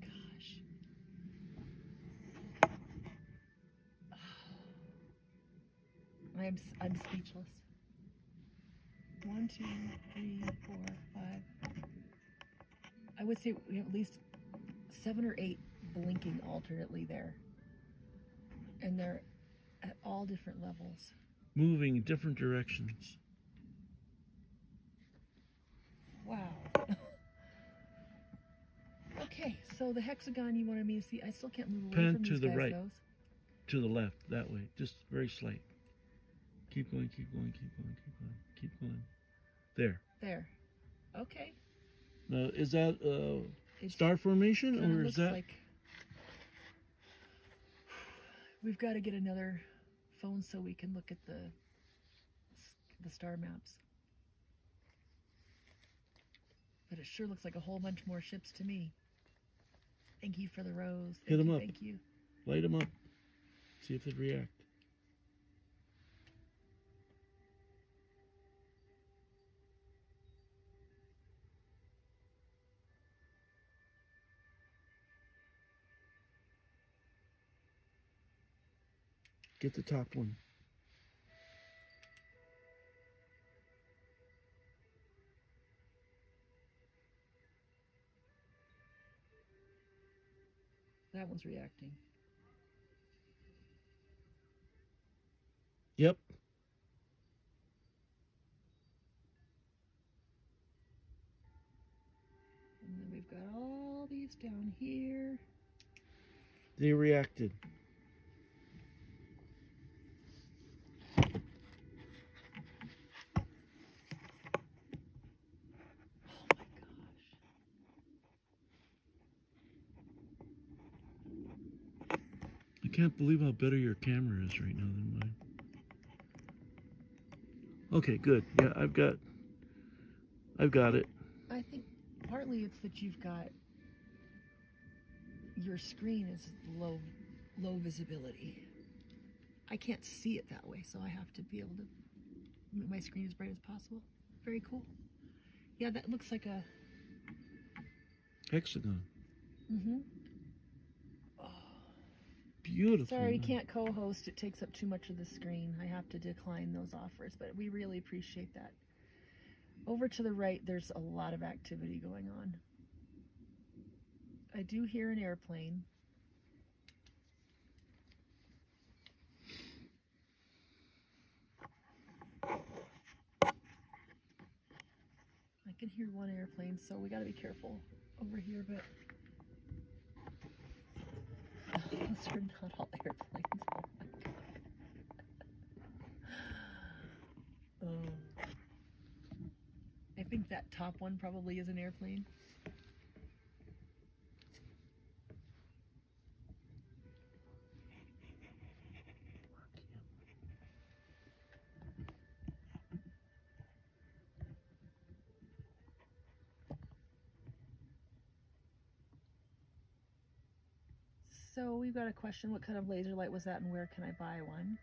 gosh! I'm speechless. 1, 2, 3, 4, 5. I would say we have at least 7 or 8 blinking alternately there. And they're at all different levels. Moving in different directions. Wow. Okay, so the hexagon you wanted me to see, I still can't move away Pan from to these the guys, right. those. To the left, that way. Just very slight. Keep going. There. There. Okay. Now, is that It star formation, kinda or is looks that? like we've got to get another phone so we can look at the star maps. But it sure looks like a whole bunch more ships to me. Thank you for the rose. Hit 'em up. Thank you. Light them up. See if they react. Get the top one. That one's reacting. Yep. And then we've got all these down here. They reacted. Oh my gosh. I can't believe how better your camera is right now than mine. Okay, good. Yeah, I've got it. I think partly it's that you've got your screen is low visibility. I can't see it that way, so I have to be able to make my screen as bright as possible. Very cool. Yeah, that looks like a Hexagon. mm-hmm. Beautiful. Sorry, we man. can't co-host. It takes up too much of the screen. I have to decline those offers, but we really appreciate that. Over to the right, there's a lot of activity going on. I do hear an airplane. I can hear one airplane, so we got to be careful over here, but those are not all airplanes. Oh my God. Oh. I think that top one probably is an airplane. So we've got a question. What kind of laser light was that and where can I buy one?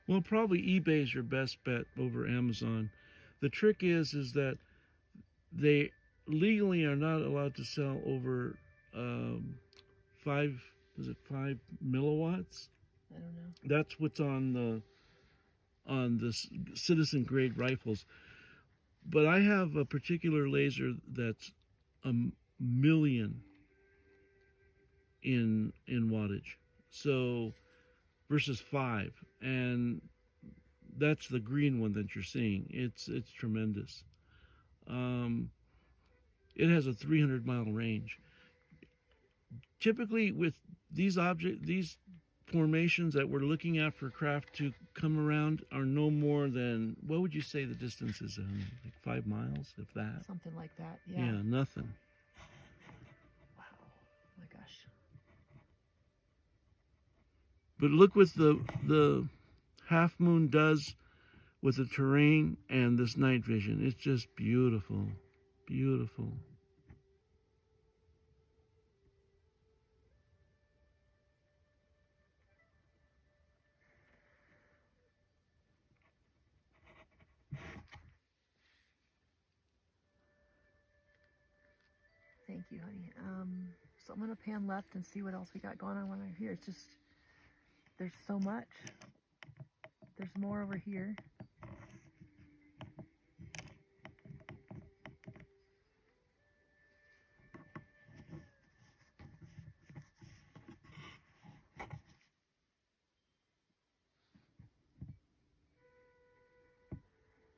Well, probably eBay is your best bet over Amazon. The trick is that they legally are not allowed to sell over 5 milliwatts? I don't know. That's what's on on this citizen grade rifles, but I have a particular laser that's a million in wattage, so versus 5, and that's the green one that you're seeing. It's tremendous. It has a 300-mile range. Typically, with these formations that we're looking at for craft to come around are no more than, what would you say the distance is? Like 5 miles, if that. Something like that. Yeah. Yeah, nothing. Wow. Oh my gosh. But look what the half moon does with the terrain and this night vision. It's just beautiful, beautiful. Thank you, honey. So I'm gonna pan left and see what else we got going on when I'm here. It's just there's so much. There's more over here.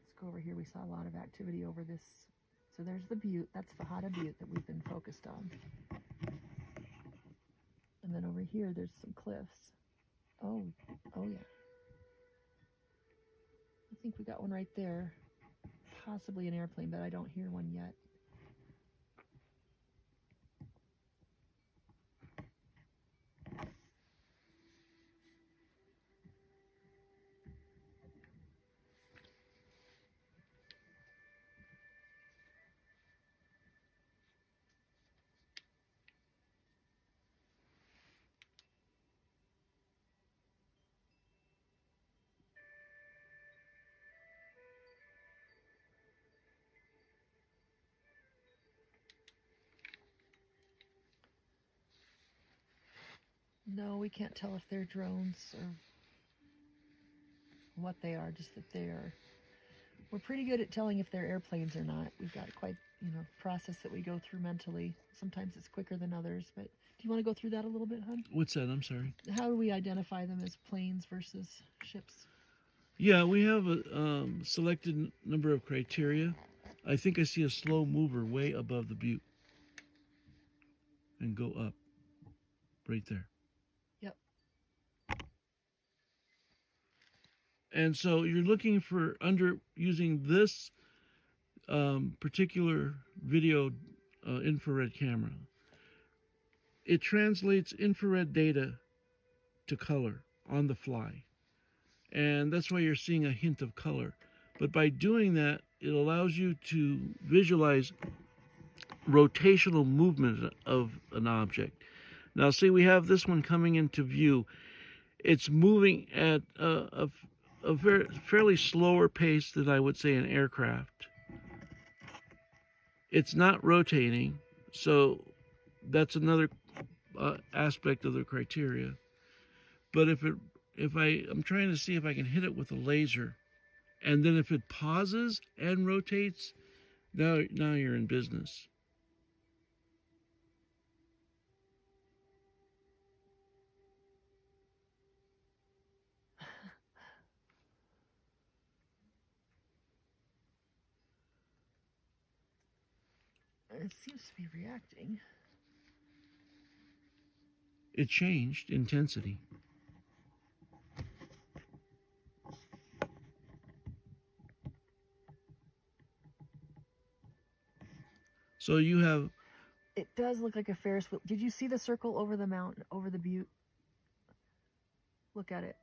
Let's go over here. We saw a lot of activity over this. So there's the butte. That's Fajada Butte that we've been focused on. And then over here, there's some cliffs. Oh yeah. I think we got one right there. Possibly an airplane, but I don't hear one yet. No, we can't tell if they're drones or what they are, just that they are. We're pretty good at telling if they're airplanes or not. We've got quite, process that we go through mentally. Sometimes it's quicker than others, but do you want to go through that a little bit, hon? What's that? I'm sorry. How do we identify them as planes versus ships? Yeah, we have a selected number of criteria. I think I see a slow mover way above the butte. And go up. Right there. Yep. And so you're looking for using this particular video infrared camera. It translates infrared data to color on the fly. And that's why you're seeing a hint of color. But by doing that, it allows you to visualize rotational movement of an object. Now, see, we have this one coming into view. It's moving at a fairly slower pace than I would say an aircraft. It's not rotating, so that's another aspect of the criteria. But I'm trying to see if I can hit it with a laser, and then if it pauses and rotates, now you're in business. It seems to be reacting. It changed intensity. So you have... It does look like a Ferris wheel. Did you see the circle over the mountain, over the butte? Look at it.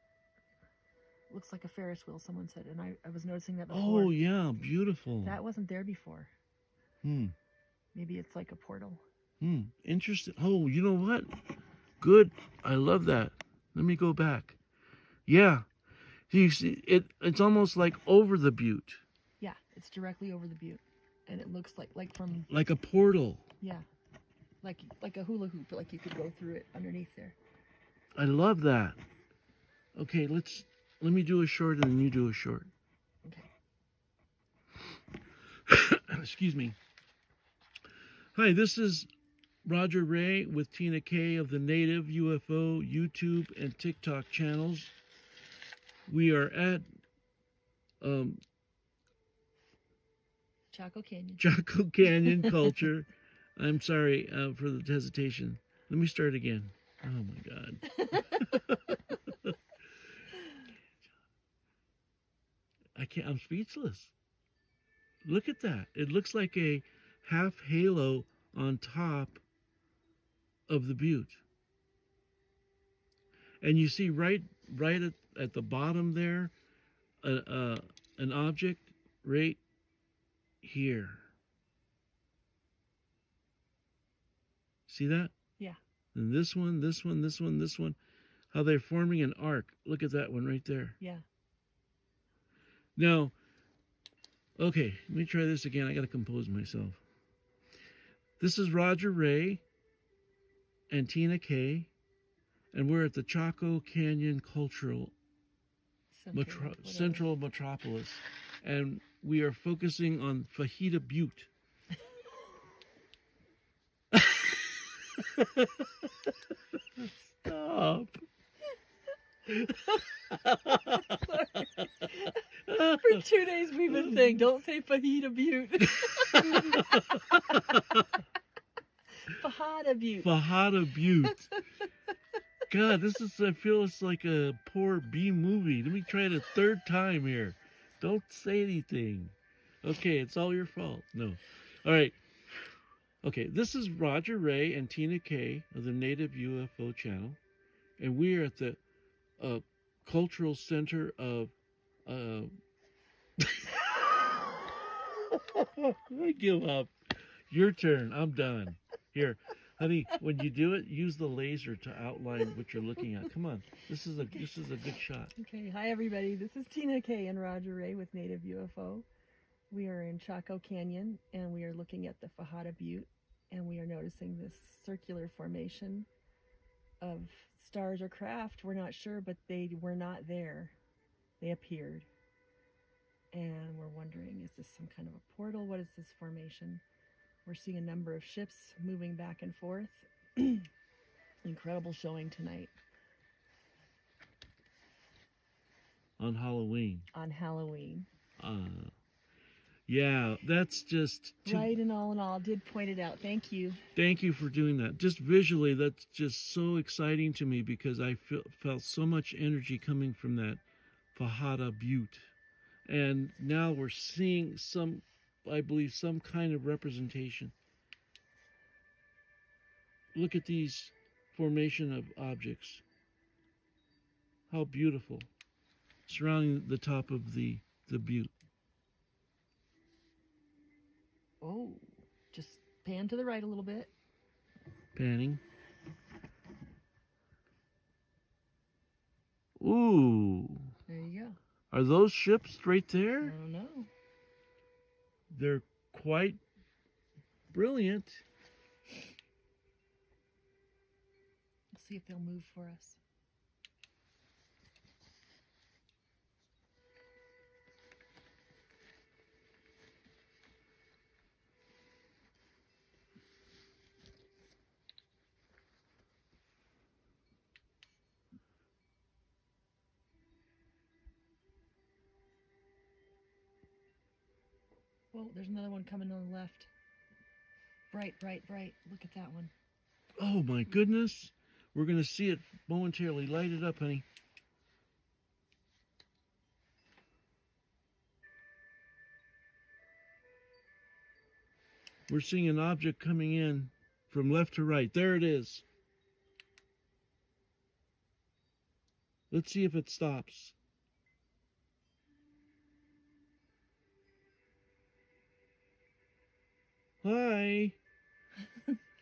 Looks like a Ferris wheel, someone said, and I was noticing that before. Oh, yeah, beautiful. That wasn't there before. Maybe it's like a portal. Interesting. Oh, you know what? Good. I love that. Let me go back. Yeah. You see, it's almost like over the butte. Yeah, it's directly over the butte. And it looks like from... Like a portal. Yeah. Like a hula hoop, like you could go through it underneath there. I love that. Okay, Let me do a short and then you do a short. Okay. Excuse me. Hi, this is Roger Ray with Tina K of the Native UFO YouTube and TikTok channels. We are at Chaco Canyon. Chaco Canyon Culture. I'm sorry for the hesitation. Let me start again. Oh my God. I'm speechless. Look at that. It looks like a half halo on top of the butte. And you see right at the bottom there, an object right here. See that? Yeah. And this one, this one, this one, this one. How they're forming an arc. Look at that one right there. Yeah. Now, okay, let me try this again. I got to compose myself. This is Roger Ray and Tina K, and we're at the Chaco Canyon Cultural Central Metropolis, and we are focusing on Fajada Butte. Stop. For 2 days we've been saying, don't say Fajada Butte. Fajada Butte. Fajada Butte. God, I feel it's like a poor B movie. Let me try it a third time here. Don't say anything. Okay, it's all your fault. No. All right. Okay, this is Roger Ray and Tina K of the Native UFO channel, and we are at the cultural center of I give up. Your turn. I'm done. Here, honey, when you do it, use the laser to outline what you're looking at. Come on. This is a good shot. Okay, hi everybody. This is Tina K and Roger Ray with Native UFO. We are in Chaco Canyon and we are looking at the Fajada Butte, and we are noticing this circular formation of stars or craft. We're not sure, but they were not there. They appeared. And we're wondering, is this some kind of a portal? What is this formation? We're seeing a number of ships moving back and forth. Incredible showing tonight. On Halloween. On Halloween. Yeah, that's just... Right, and all, did point it out. Thank you. Thank you for doing that. Just visually, that's just so exciting to me because I felt so much energy coming from that Fajada Butte. And now we're seeing I believe, some kind of representation. Look at these formation of objects. How beautiful. Surrounding the top of the butte. Oh, just pan to the right a little bit. Panning. Ooh. There you go. Are those ships right I there? don't know. They're quite brilliant. We'll see if they'll move for us. Whoa, there's another one coming on the left. Bright, bright, bright. Look at that one. Oh my goodness. We're going to see it momentarily. Light it up, honey. We're seeing an object coming in from left to right. There it is. Let's see if it stops. Hi.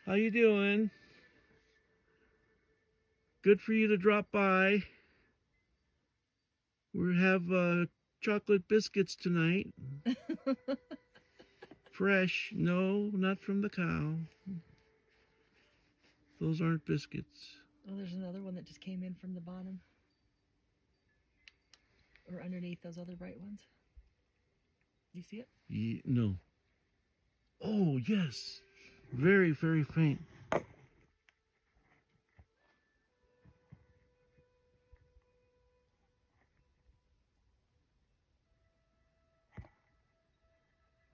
How you doing? Good for you to drop by. We have chocolate biscuits tonight. Fresh. No, not from the cow. Those aren't biscuits. Oh, there's another one that just came in from the bottom. or underneath those other bright ones. You see it? No. Oh, yes. Very, very faint.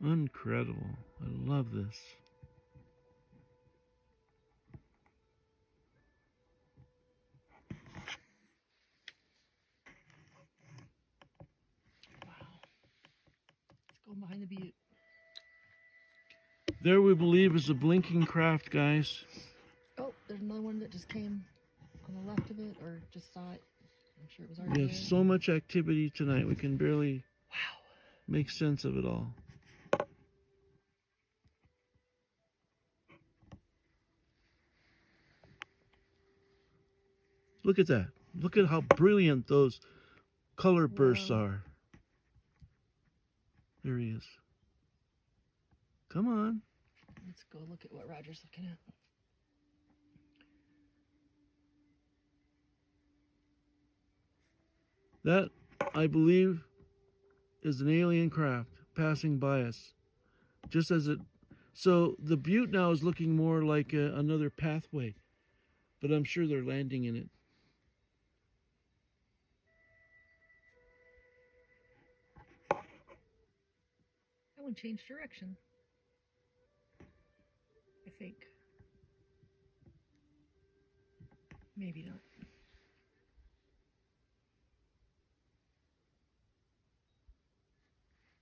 Incredible. I love this. Wow. Let's go behind the butte. There we believe is a blinking craft, guys. Oh, there's another one that just came on the left of it, or just saw it. I'm sure it was We already have there. so much activity tonight, we can barely Wow. make sense of it all. Look at that. Look at how brilliant those color bursts Whoa. are. There he is. Come on. Let's go look at what Roger's looking at. That, I believe, is an alien craft passing by us. Just as it... So the butte now is looking more like another pathway. But I'm sure they're landing in it. That one changed direction. I think. Maybe not.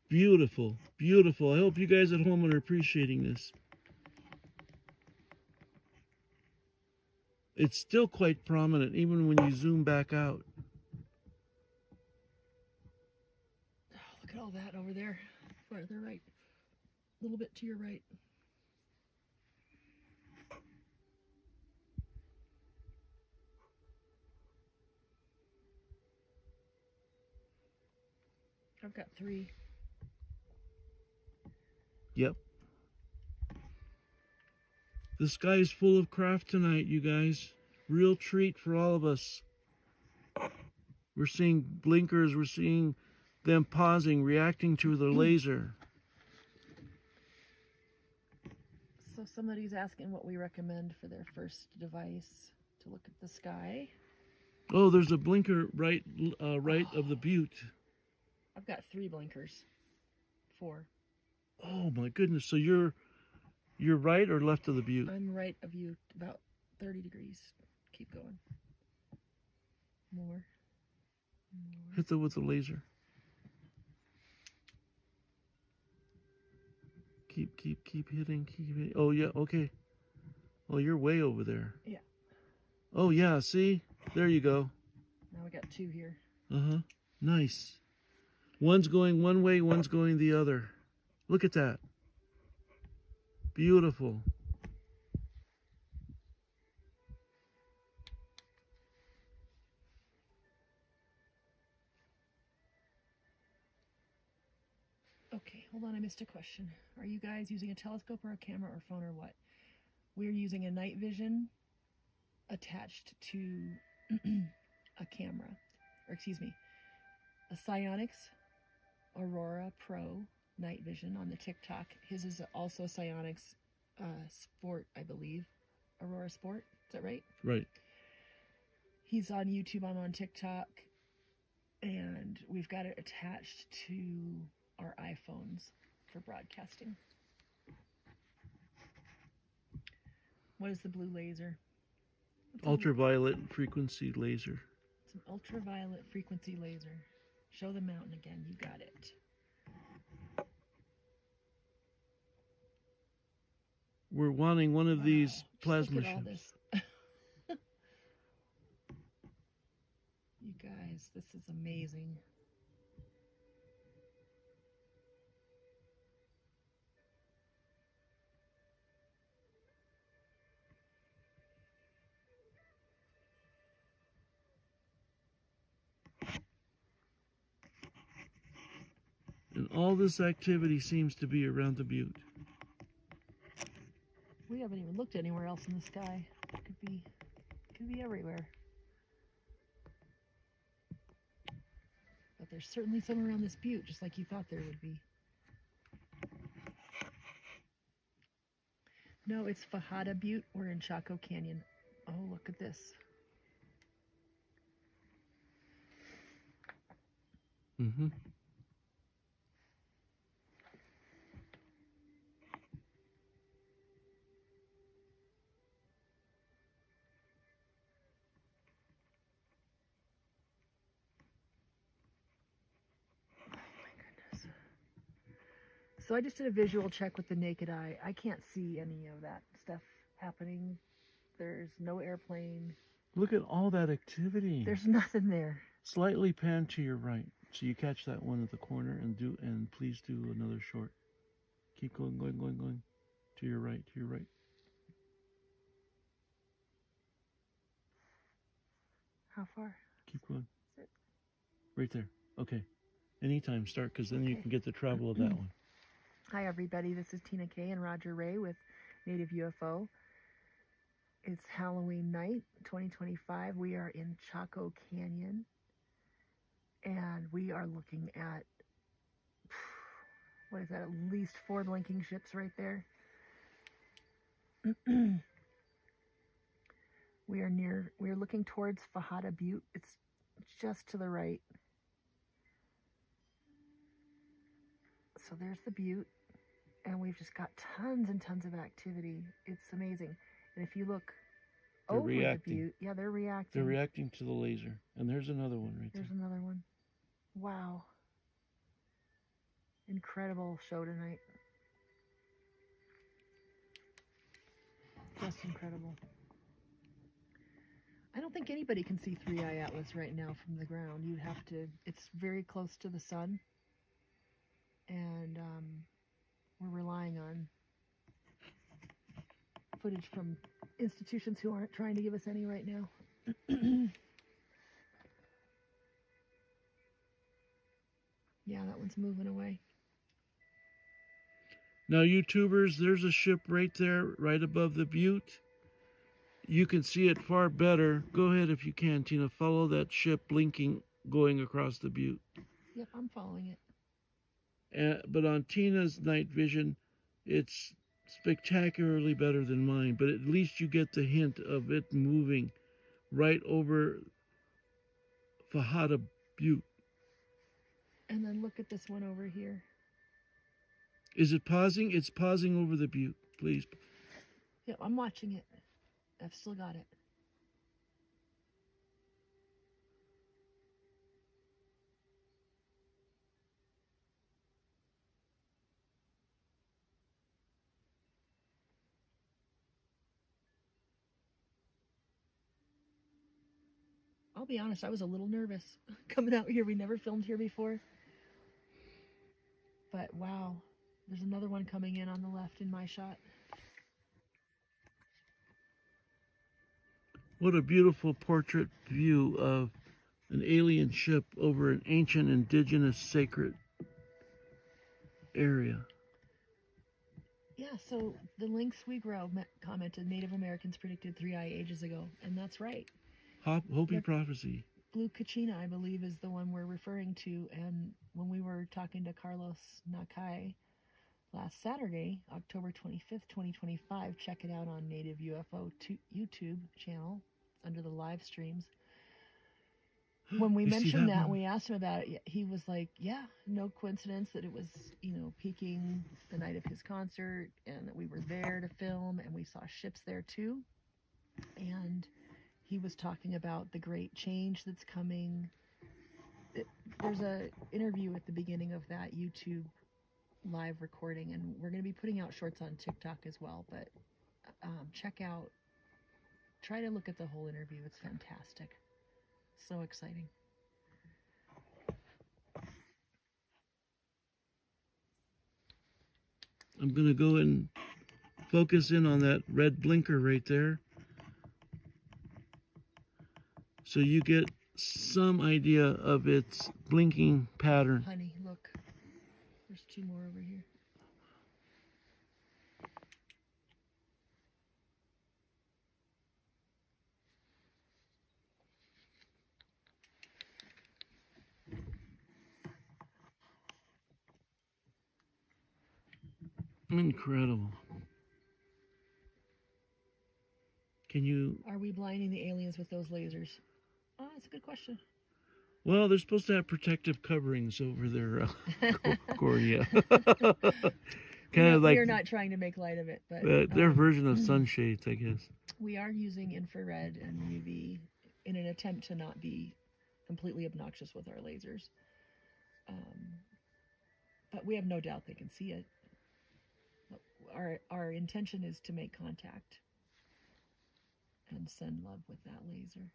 Beautiful. Beautiful. I hope you guys at home are appreciating this. It's still quite prominent, even when you zoom back out. Oh, look at all that over there. Farther right. A little bit to your right. I've got 3. Yep. The sky is full of craft tonight, you guys. Real treat for all of us. We're seeing blinkers. We're seeing them pausing, reacting to the laser. So somebody's asking what we recommend for their first device to look at the sky. Oh, there's a blinker right of the butte. I've got 3 blinkers. 4. Oh my goodness! So you're right or left of the butte? I'm right of you, about 30 degrees. Keep going. More. Hit them with the laser. Keep hitting. Keep hitting. Oh yeah. Okay. Oh, you're way over there. Yeah. Oh yeah. See? There you go. Now we got 2 here. Nice. One's going one way, one's going the other. Look at that. Beautiful. Okay, hold on, I missed a question. Are you guys using a telescope or a camera or phone or what? We're using a night vision attached to a camera, or excuse me, a Psionics Aurora Pro night vision on the TikTok. His is also a Psionics Sport, I believe. Aurora Sport, is that right? Right. He's on YouTube, I'm on TikTok, and we've got it attached to our iPhones for broadcasting. What is the blue laser? Ultraviolet frequency laser. It's an ultraviolet frequency laser. Show the mountain again. You got it. We're wanting one of these plasma Look at all ships. this. You guys, this is amazing. And all this activity seems to be around the butte. We haven't even looked anywhere else in the sky. It could be everywhere. But There's certainly some around this butte, just like you thought there would be. No, it's Fajada Butte. We're in Chaco Canyon. Oh, look at this. Mm-hmm. So I just did a visual check with the naked eye. I can't see any of that stuff happening. There's no airplane. Look at all that activity. There's nothing there. Slightly pan to your right, so you catch that one at the corner, and please do another short. Keep going, going, going, going. To your right, to your right. How far? Keep going. Is it? Right there. Okay. Anytime, start, because then you can get the travel of that one. Hi, everybody. This is Tina Kay and Roger Ray with Native UFO. It's Halloween night, 2025. We are in Chaco Canyon, and we are looking at, what is that, at least 4 blinking ships right there. We are looking towards Fajada Butte. It's just to the right. So there's the butte, and we've just got tons and tons of activity. It's amazing. And if you look They're over reacting. the butte, yeah, they're reacting. They're reacting to the laser. And there's another one right There's there. another one. Wow. Incredible show tonight. Just incredible. I don't think anybody can see 3-eye Atlas right now from the ground. You'd have to, it's very close to the sun. And we're relying on footage from institutions who aren't trying to give us any right now. Yeah, that one's moving away. Now, YouTubers, there's a ship right there, right above the butte. You can see it far better. Go ahead if you can, Tina. Follow that ship blinking going across the butte. Yep, I'm following it. But on Tina's night vision, it's spectacularly better than mine. But at least you get the hint of it moving right over Fajada Butte. And then look at this one over here. Is it pausing? It's pausing over the butte, please. Yep, I'm watching it. I've still got it. I'll be honest, I was a little nervous coming out here. We never filmed here before. But wow, there's another one coming in on the left in my shot. What a beautiful portrait view of an alien ship over an ancient indigenous sacred area. Yeah, so the Lynx we grow commented Native Americans predicted 3-eye ages ago, and that's right. Hopi prophecy. Blue Kachina, I believe, is the one we're referring to. And when we were talking to Carlos Nakai last Saturday, October 25th, 2025, check it out on Native UFO YouTube channel under the live streams. When we mentioned that, we asked him about it, he was like, yeah, no coincidence that it was, peaking the night of his concert, and that we were there to film, and we saw ships there too. And he was talking about the great change that's coming. There's an interview at the beginning of that YouTube live recording, and we're going to be putting out shorts on TikTok as well, but try to look at the whole interview. It's fantastic. So exciting. I'm going to go and focus in on that red blinker right there, so you get some idea of its blinking pattern. Honey, look. There's 2 more over here. Incredible. Can you? Are we blinding the aliens with those lasers? Oh, that's a good question. Well, they're supposed to have protective coverings over their cornea. Kind of like we're not trying to make light of it, but their version of sunshades, I guess. we are using infrared and UV in an attempt to not be completely obnoxious with our lasers. But we have no doubt they can see it. Our intention is to make contact and send love with that laser.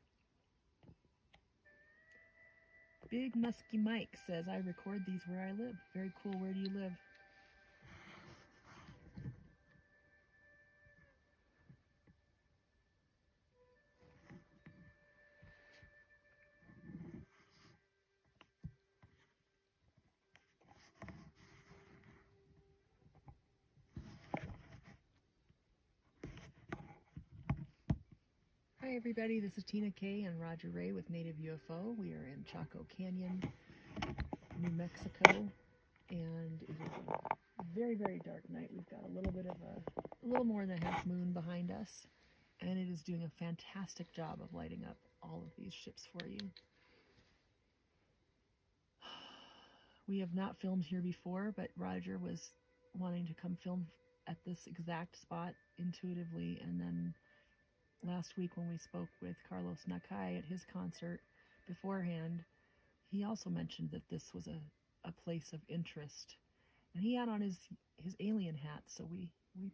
Big Musky Mike says, I record these where I live. Very cool. Where do you live? Hi everybody, this is Tina K and Roger Ray with Native UFO. We are in Chaco Canyon, New Mexico, and it is a very, very dark night. We've got a little more than a half moon behind us, and it is doing a fantastic job of lighting up all of these ships for you. We have not filmed here before, but Roger was wanting to come film at this exact spot intuitively, and then last week when we spoke with Carlos Nakai at his concert beforehand, he also mentioned that this was a place of interest. And he had on his alien hat, so we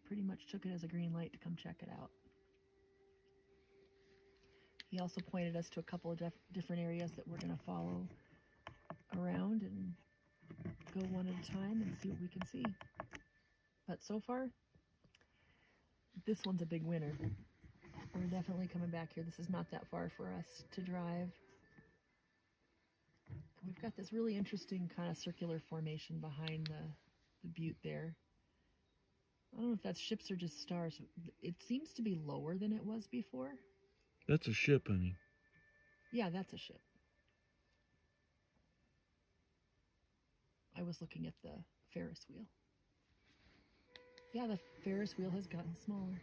pretty much took it as a green light to come check it out. He also pointed us to a couple of different areas that we're going to follow around and go one at a time and see what we can see. But so far, this one's a big winner. We're definitely coming back here. This is not that far for us to drive. We've got this really interesting kind of circular formation behind the butte there. I don't know if that's ships or just stars. It seems to be lower than it was before. That's a ship, honey. Yeah, that's a ship. I was looking at the Ferris wheel. Yeah, the Ferris wheel has gotten smaller.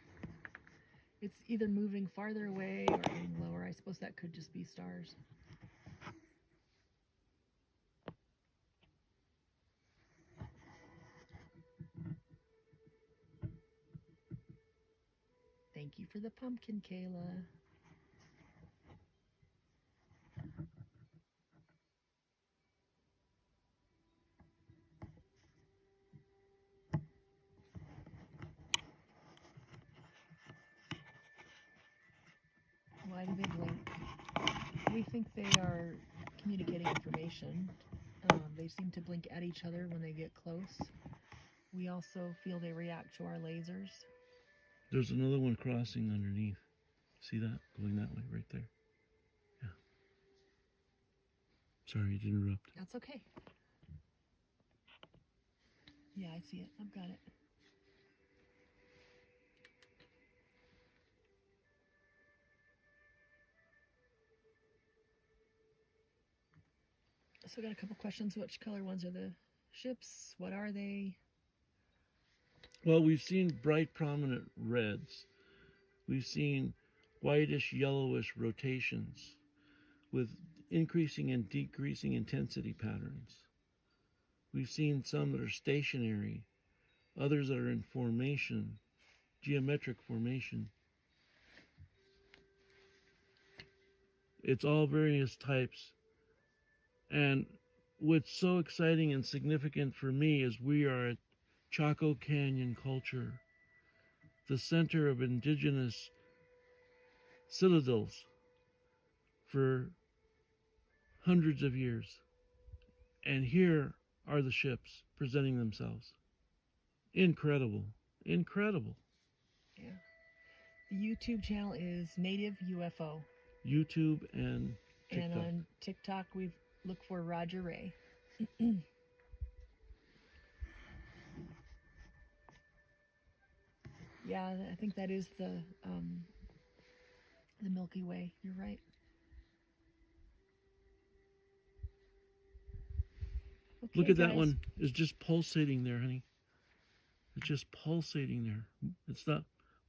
It's either moving farther away or getting lower. I suppose that could just be stars. Thank you for the pumpkin, Kayla. Why do they blink? We think they are communicating information. They seem to blink at each other when they get close. We also feel they react to our lasers. There's another one crossing underneath. See that? Going that way, right there. Yeah. Sorry to interrupt. That's okay. Yeah, I see it. I've got it. So I got a couple questions. Which color ones are the ships? What are they? Well, we've seen bright, prominent reds. We've seen whitish, yellowish rotations with increasing and decreasing intensity patterns. We've seen some that are stationary, others that are in formation, geometric formation. It's all various types. And what's so exciting and significant for me is we are at Chaco Canyon culture, the center of indigenous citadels for hundreds of years. And here are the ships presenting themselves. Incredible. Incredible. Yeah. The YouTube channel is Native UFO. YouTube and TikTok. And on TikTok, we look for Roger Ray. Yeah, I think that is the Milky Way. You're right. Okay, Look at that guys. one. It's just pulsating there, honey. It's just pulsating there. It's not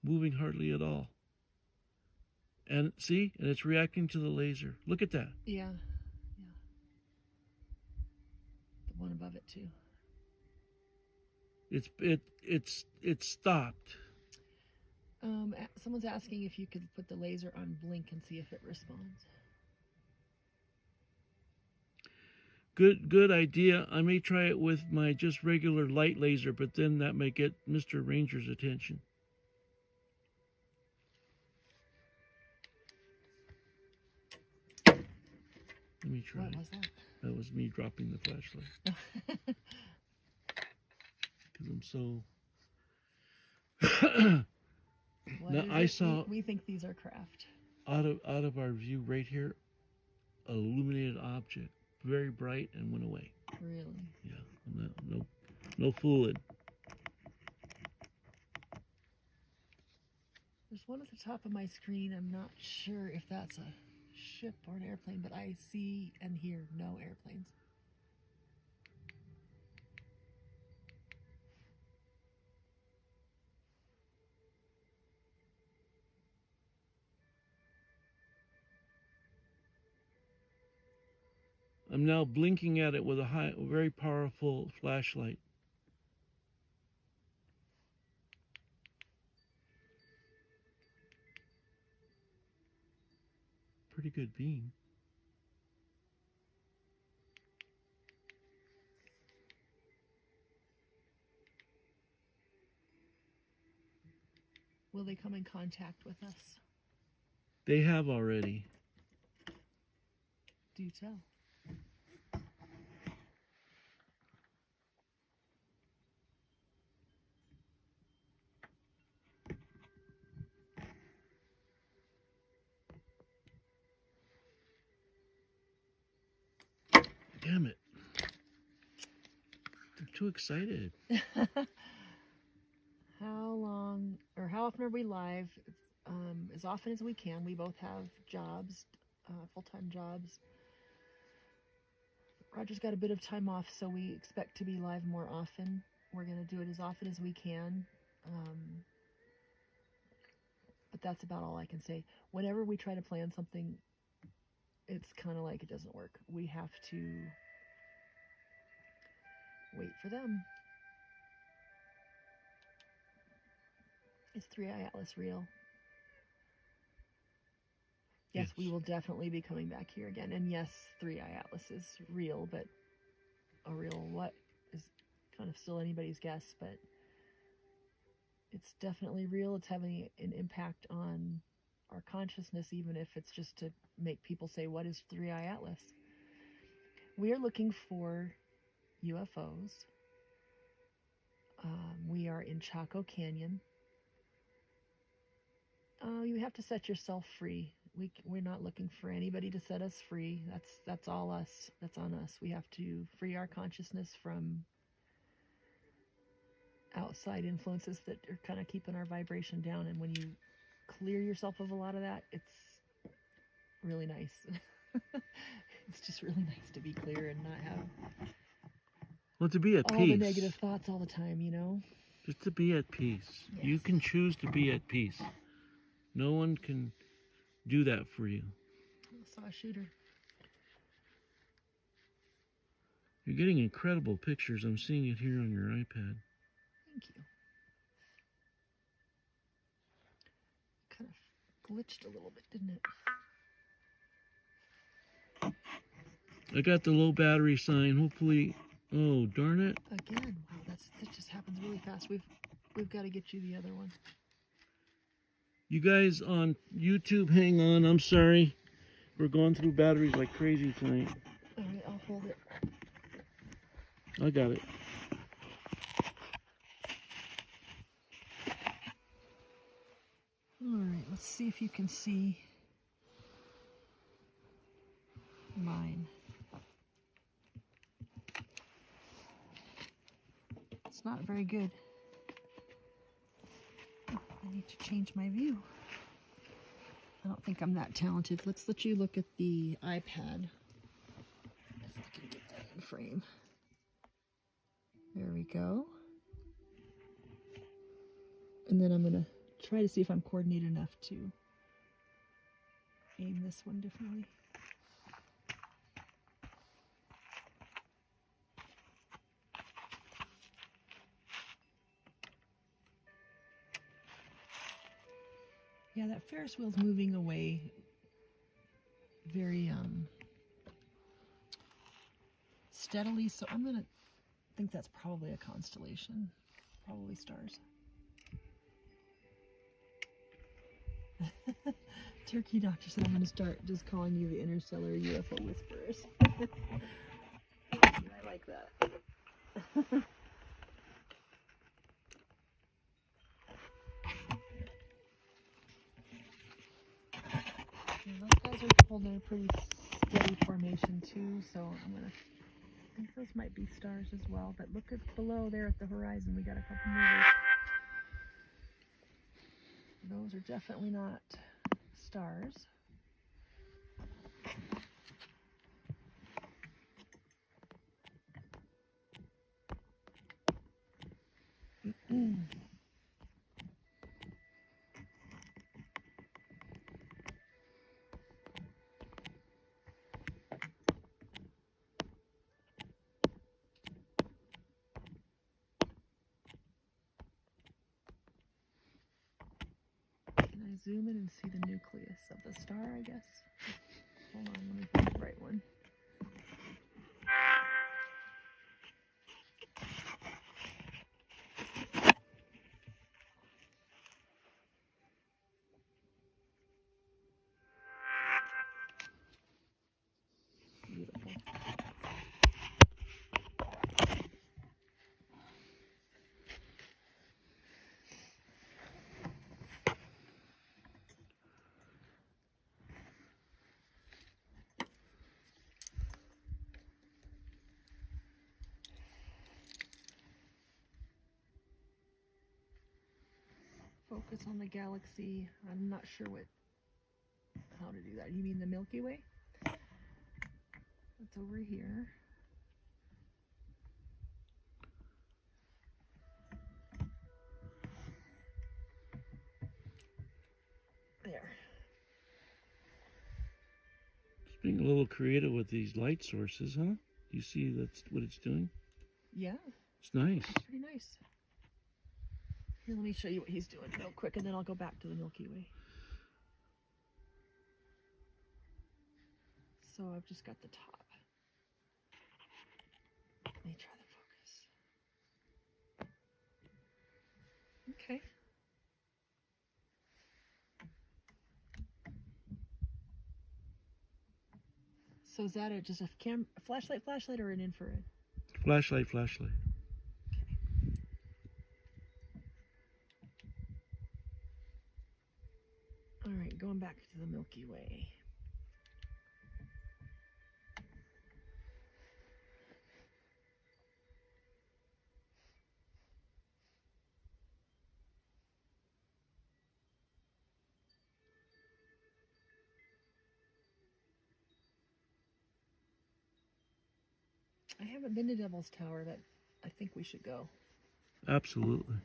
moving hardly at all. And see, and it's reacting to the laser. Look at that. Yeah. The one above it too. It's stopped. Someone's asking if you could put the laser on blink and see if it responds. Good idea. I may try it with my just regular light laser, but then that may get Mr. Ranger's attention. Let me try. What was that? That was me dropping the flashlight. Because I'm so... Now, I saw... We think these are craft. Out of our view right here, an illuminated object. Very bright and went away. Really? Yeah. No fooling. There's one at the top of my screen. I'm not sure if that's a ship or an airplane, but I see and hear no airplanes. I'm now blinking at it with a very powerful flashlight. Pretty good beam. Will they come in contact with us? They have already. Do tell. Damn it. They're too excited. How often are we live? As often as we can. We both have jobs, full-time jobs. Roger's got a bit of time off, so we expect to be live more often. We're going to do it as often as we can. But that's about all I can say. Whenever we try to plan something, it's kind of like it doesn't work. We have to wait for them. Is 3i Atlas real? Yes, we will definitely be coming back here again. And yes, 3i Atlas is real, but a real what is kind of still anybody's guess, but it's definitely real. It's having an impact on our consciousness, even if it's just to make people say, what is 3i Atlas? We are looking for UFOs. We are in Chaco Canyon. You have to set yourself free. We're not looking for anybody to set us free. That's all us. That's on us. We have to free our consciousness from outside influences that are kind of keeping our vibration down. And when you clear yourself of a lot of that, it's really nice. It's just really nice to be clear and not have To be at all peace. the negative thoughts all the time, you know? Just to be at peace. Yes. You can choose to be at peace. No one can do that for you. I saw a shooter. You're getting incredible pictures. I'm seeing it here on your iPad. Thank you. Kind of glitched a little bit, didn't it? I got the low battery sign. Hopefully... Oh, darn it. Again, wow, that just happens really fast. We've got to get you the other one. You guys on YouTube, hang on. I'm sorry. We're going through batteries like crazy tonight. All right, I'll hold it. I got it. All right, let's see if you can see mine. It's not very good. Oh, I need to change my view. I don't think I'm that talented. Let's let you look at the iPad. If I can get that in frame. There we go. And then I'm going to try to see if I'm coordinated enough to aim this one differently. Yeah, that Ferris wheel's moving away very steadily, so I'm going to think that's probably a constellation, probably stars. Turkey Doctor said I'm going to start just calling you the interstellar UFO whisperers. I like that. Yeah, those guys are holding a pretty steady formation too, so I'm going to think those might be stars as well. But look at below there at the horizon, we got a couple movers. Those are definitely not stars. Can I zoom in and see the nucleus of the star, I guess? Hold on, let me find the right one. Beautiful. Focus on the galaxy. I'm not sure how to do that. You mean the Milky Way? It's over here. There. It's being a little creative with these light sources, huh? You see that's what it's doing? Yeah. It's nice. Pretty nice. Here, let me show you what he's doing real quick, and then I'll go back to the Milky Way. So I've just got the top. Let me try the focus. Okay. So is that just a flashlight, or an infrared? Flashlight. Okay. All right, going back to the Milky Way. I haven't been to Devil's Tower, but I think we should go. Absolutely.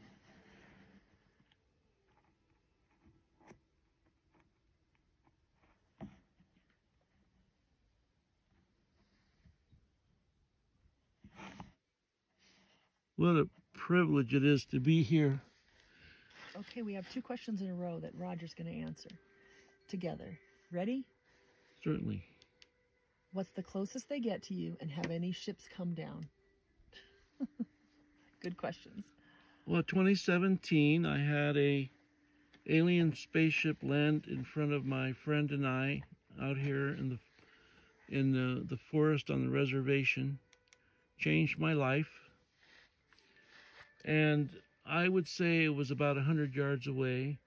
What a privilege it is to be here. Okay, we have 2 questions in a row that Roger's going to answer together. Ready? Certainly. What's the closest they get to you, and have any ships come down? Good questions. Well, 2017, I had a alien spaceship land in front of my friend and I out here in the forest on the reservation. Changed my life. And I would say it was about 100 yards away.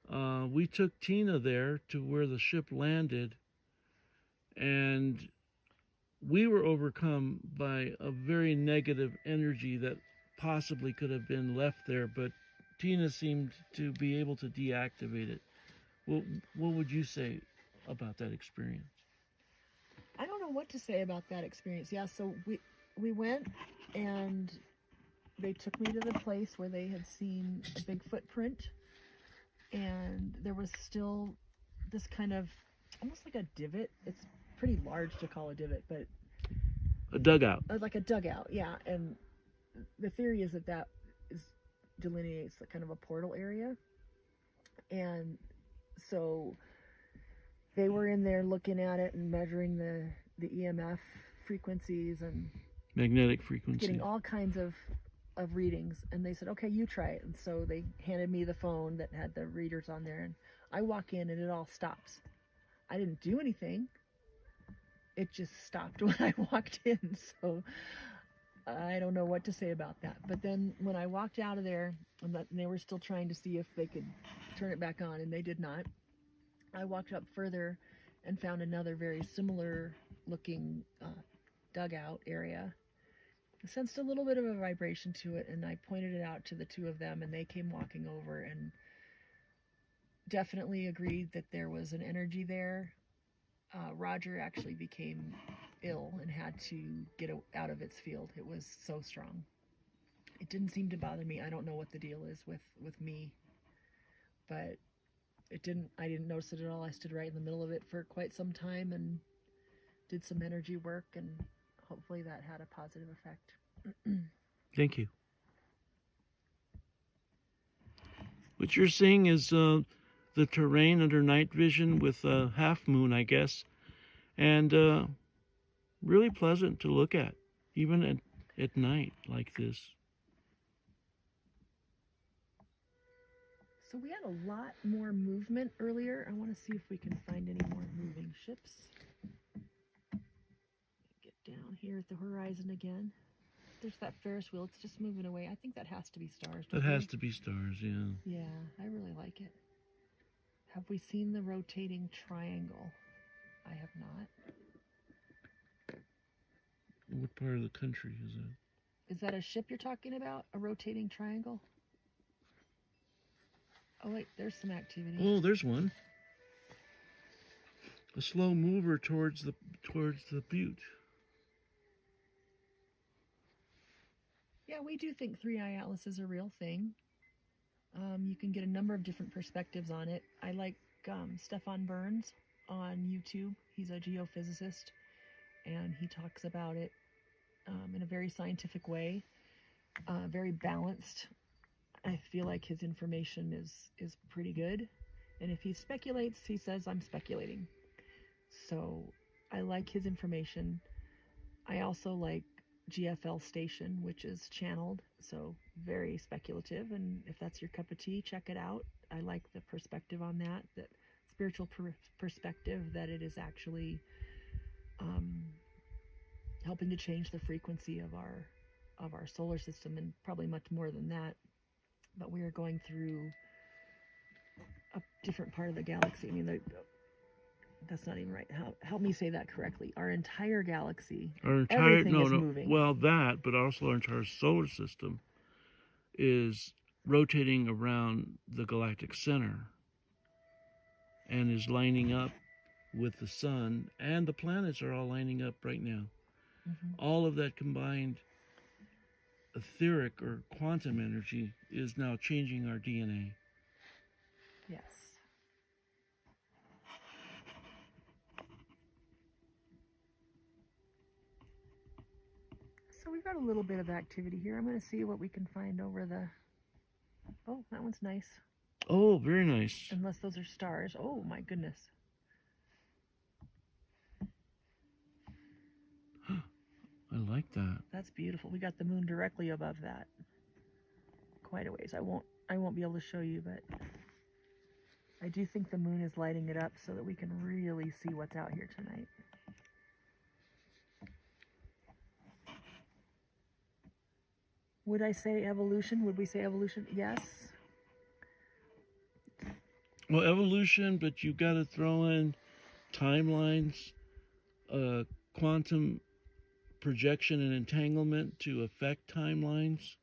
We took Tina there to where the ship landed, and we were overcome by a very negative energy that possibly could have been left there, but Tina seemed to be able to deactivate it. What would you say about that experience? I don't know what to say about that experience. Yeah, so we went, and they took me to the place where they had seen a big footprint, and there was still this kind of almost like a divot. It's pretty large to call a divot, but a dugout. like a dugout, yeah. And the theory is that delineates the kind of a portal area. And so they were in there looking at it and measuring the EMF frequencies and Magnetic frequency. getting all kinds of readings. And they said, okay, you try it. And so they handed me the phone that had the readers on there, and I walk in and it all stops. I didn't do anything. It just stopped when I walked in. So I don't know what to say about that. But then when I walked out of there, and they were still trying to see if they could turn it back on, and they did not. I walked up further and found another very similar looking dugout area. I sensed a little bit of a vibration to it, and I pointed it out to the two of them, and they came walking over and definitely agreed that there was an energy there. Roger actually became ill and had to get out of its field. It was so strong. It didn't seem to bother me. I don't know what the deal is with me, but I didn't notice it at all. I stood right in the middle of it for quite some time and did some energy work, and hopefully that had a positive effect. Thank you. What you're seeing is the terrain under night vision with a half moon, I guess, and really pleasant to look at, even at night like this. So we had a lot more movement earlier. I want to see if we can find any more moving ships. Get down here at the horizon again. There's that Ferris wheel. It's just moving away. I think that has to be stars. That has to be stars, yeah. Yeah, I really like it. Have we seen the rotating triangle? I have not. What part of the country is that? Is that a ship you're talking about? A rotating triangle? Oh wait, there's some activity. Oh, there's one. A slow mover towards the butte. Yeah, we do think 3-eye atlas is a real thing. You can get a number of different perspectives on it. I like Stefan Burns on YouTube. He's a geophysicist, and he talks about it in a very scientific way, very balanced. I feel like his information is pretty good. And if he speculates, he says, I'm speculating. So I like his information. I also like GFL Station, which is channeled, so very speculative. And if that's your cup of tea, check it out. I like the perspective on that spiritual perspective, that it is actually helping to change the frequency of our solar system, and probably much more than that. But we are going through a different part of the galaxy. I mean, that's not even right. Help me say that correctly. Our entire galaxy, everything is moving. Well, that, but also our entire solar system is rotating around the galactic center and is lining up with the sun, and the planets are all lining up right now. Mm-hmm. All of that combined etheric or quantum energy is now changing our DNA. Yes. So we've got a little bit of activity here. I'm going to see what we can find over the... Oh, that one's nice. Oh, very nice. Unless those are stars. Oh, my goodness. I like that. That's beautiful. We got the moon directly above that. Quite a ways. I won't be able to show you, but I do think the moon is lighting it up so that we can really see what's out here tonight. Would I say evolution? Would we say evolution? Yes. Well, evolution, but you've got to throw in timelines, quantum projection and entanglement to affect timelines.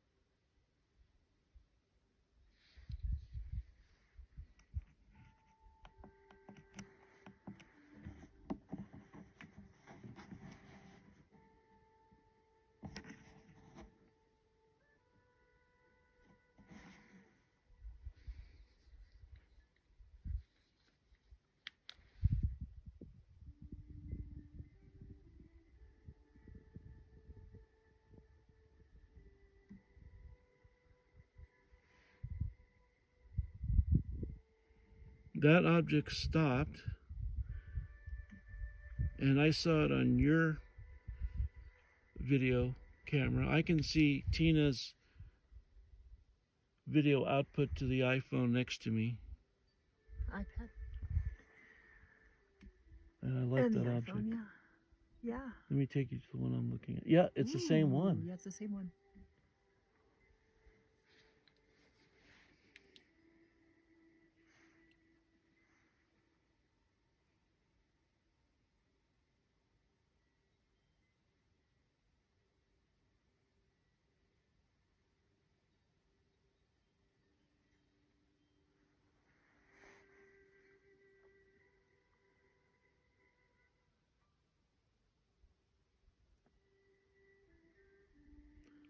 that object stopped, and I saw it on your video camera. I can see Tina's video output to the iPhone next to me, iPad. and I like And that the object. iPhone, yeah. Yeah. Let me take you to the one I'm looking at. Yeah, it's the same one. Yeah, it's the same one.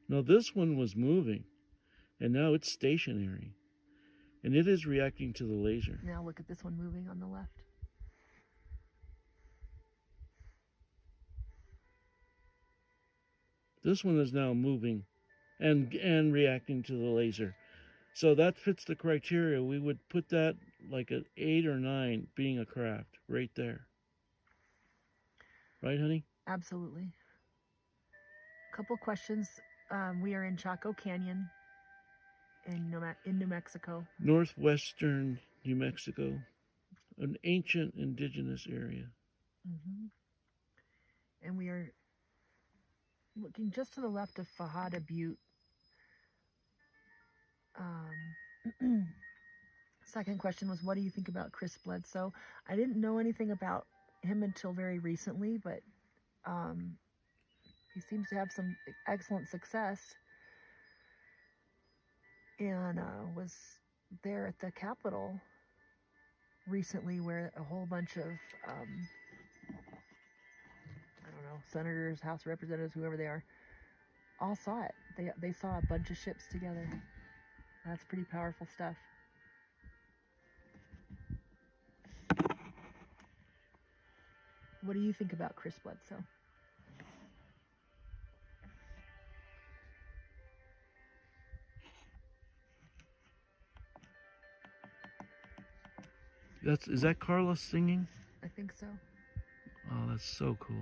Now this one was moving, and now it's stationary, and it is reacting to the laser. Now look at this one moving on the left. This one is now moving and reacting to the laser. So that fits the criteria. We would put that like an 8 or 9 being a craft right there. Right, honey? Absolutely. Couple questions. We are in Chaco Canyon in New Mexico. Northwestern New Mexico, an ancient indigenous area. Mm-hmm. And we are looking just to the left of Fajada Butte. Second question was, what do you think about Chris Bledsoe? I didn't know anything about him until very recently, but he seems to have some excellent success, and was there at the Capitol recently where a whole bunch of I don't know, senators, House representatives, whoever they are, all saw it. They saw a bunch of ships together. That's pretty powerful stuff. What do you think about Chris Bledsoe? Is that Carlos singing? I think so. Oh, that's so cool.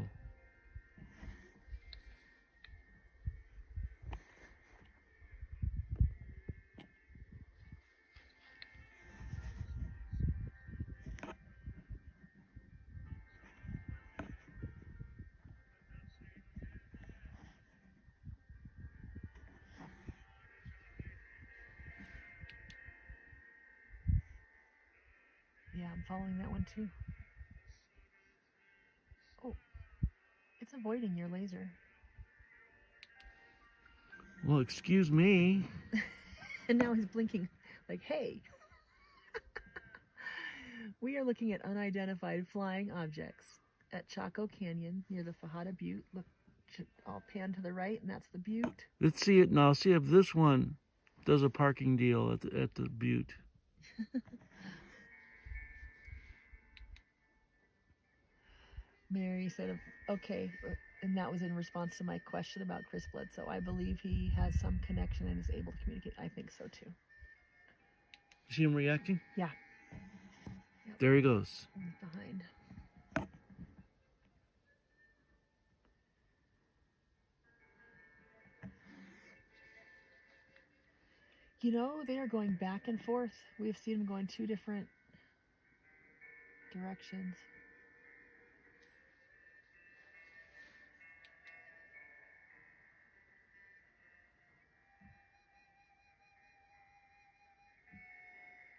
Yeah, I'm following that one too. Oh, it's avoiding your laser. Well, excuse me. And now he's blinking like, hey. We are looking at unidentified flying objects at Chaco Canyon near the Fajada Butte. Look, I'll pan to the right, and that's the butte. Let's see it now. See if this one does a parking deal at the butte. Mary said, okay, and that was in response to my question about Chris Bledsoe. I believe he has some connection and is able to communicate. I think so too. You see him reacting? Yeah. Yep. There he goes. He's behind. You know, they are going back and forth. We've seen them going 2 different directions.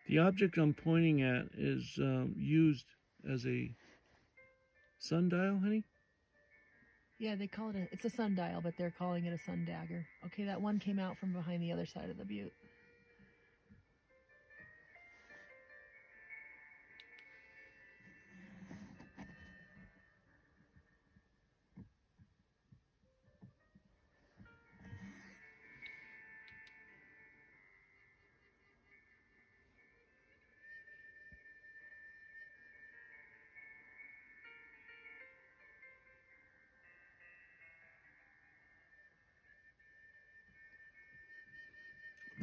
The object I'm pointing at is used as a sundial, honey? Yeah, they call it it's a sundial, but they're calling it a sun dagger. Okay, that one came out from behind the other side of the butte.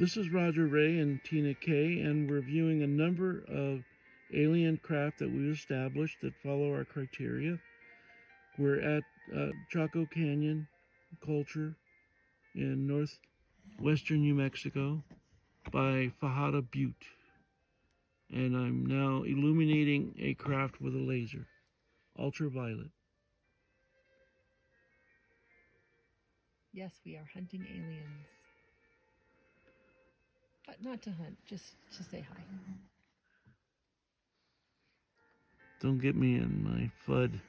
This is Roger Ray and Tina K, and we're viewing a number of alien craft that we've established that follow our criteria. We're at Chaco Canyon culture in northwestern New Mexico by Fajada Butte. And I'm now illuminating a craft with a laser, ultraviolet. Yes, we are hunting aliens. But not to hunt, just to say hi. Don't get me in my FUD.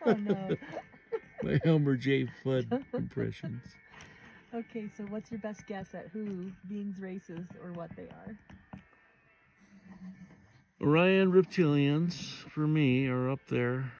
Oh no. My Elmer J. FUD impressions. Okay, so what's your best guess at who, beings, races, or what they are? Orion reptilians, for me, are up there.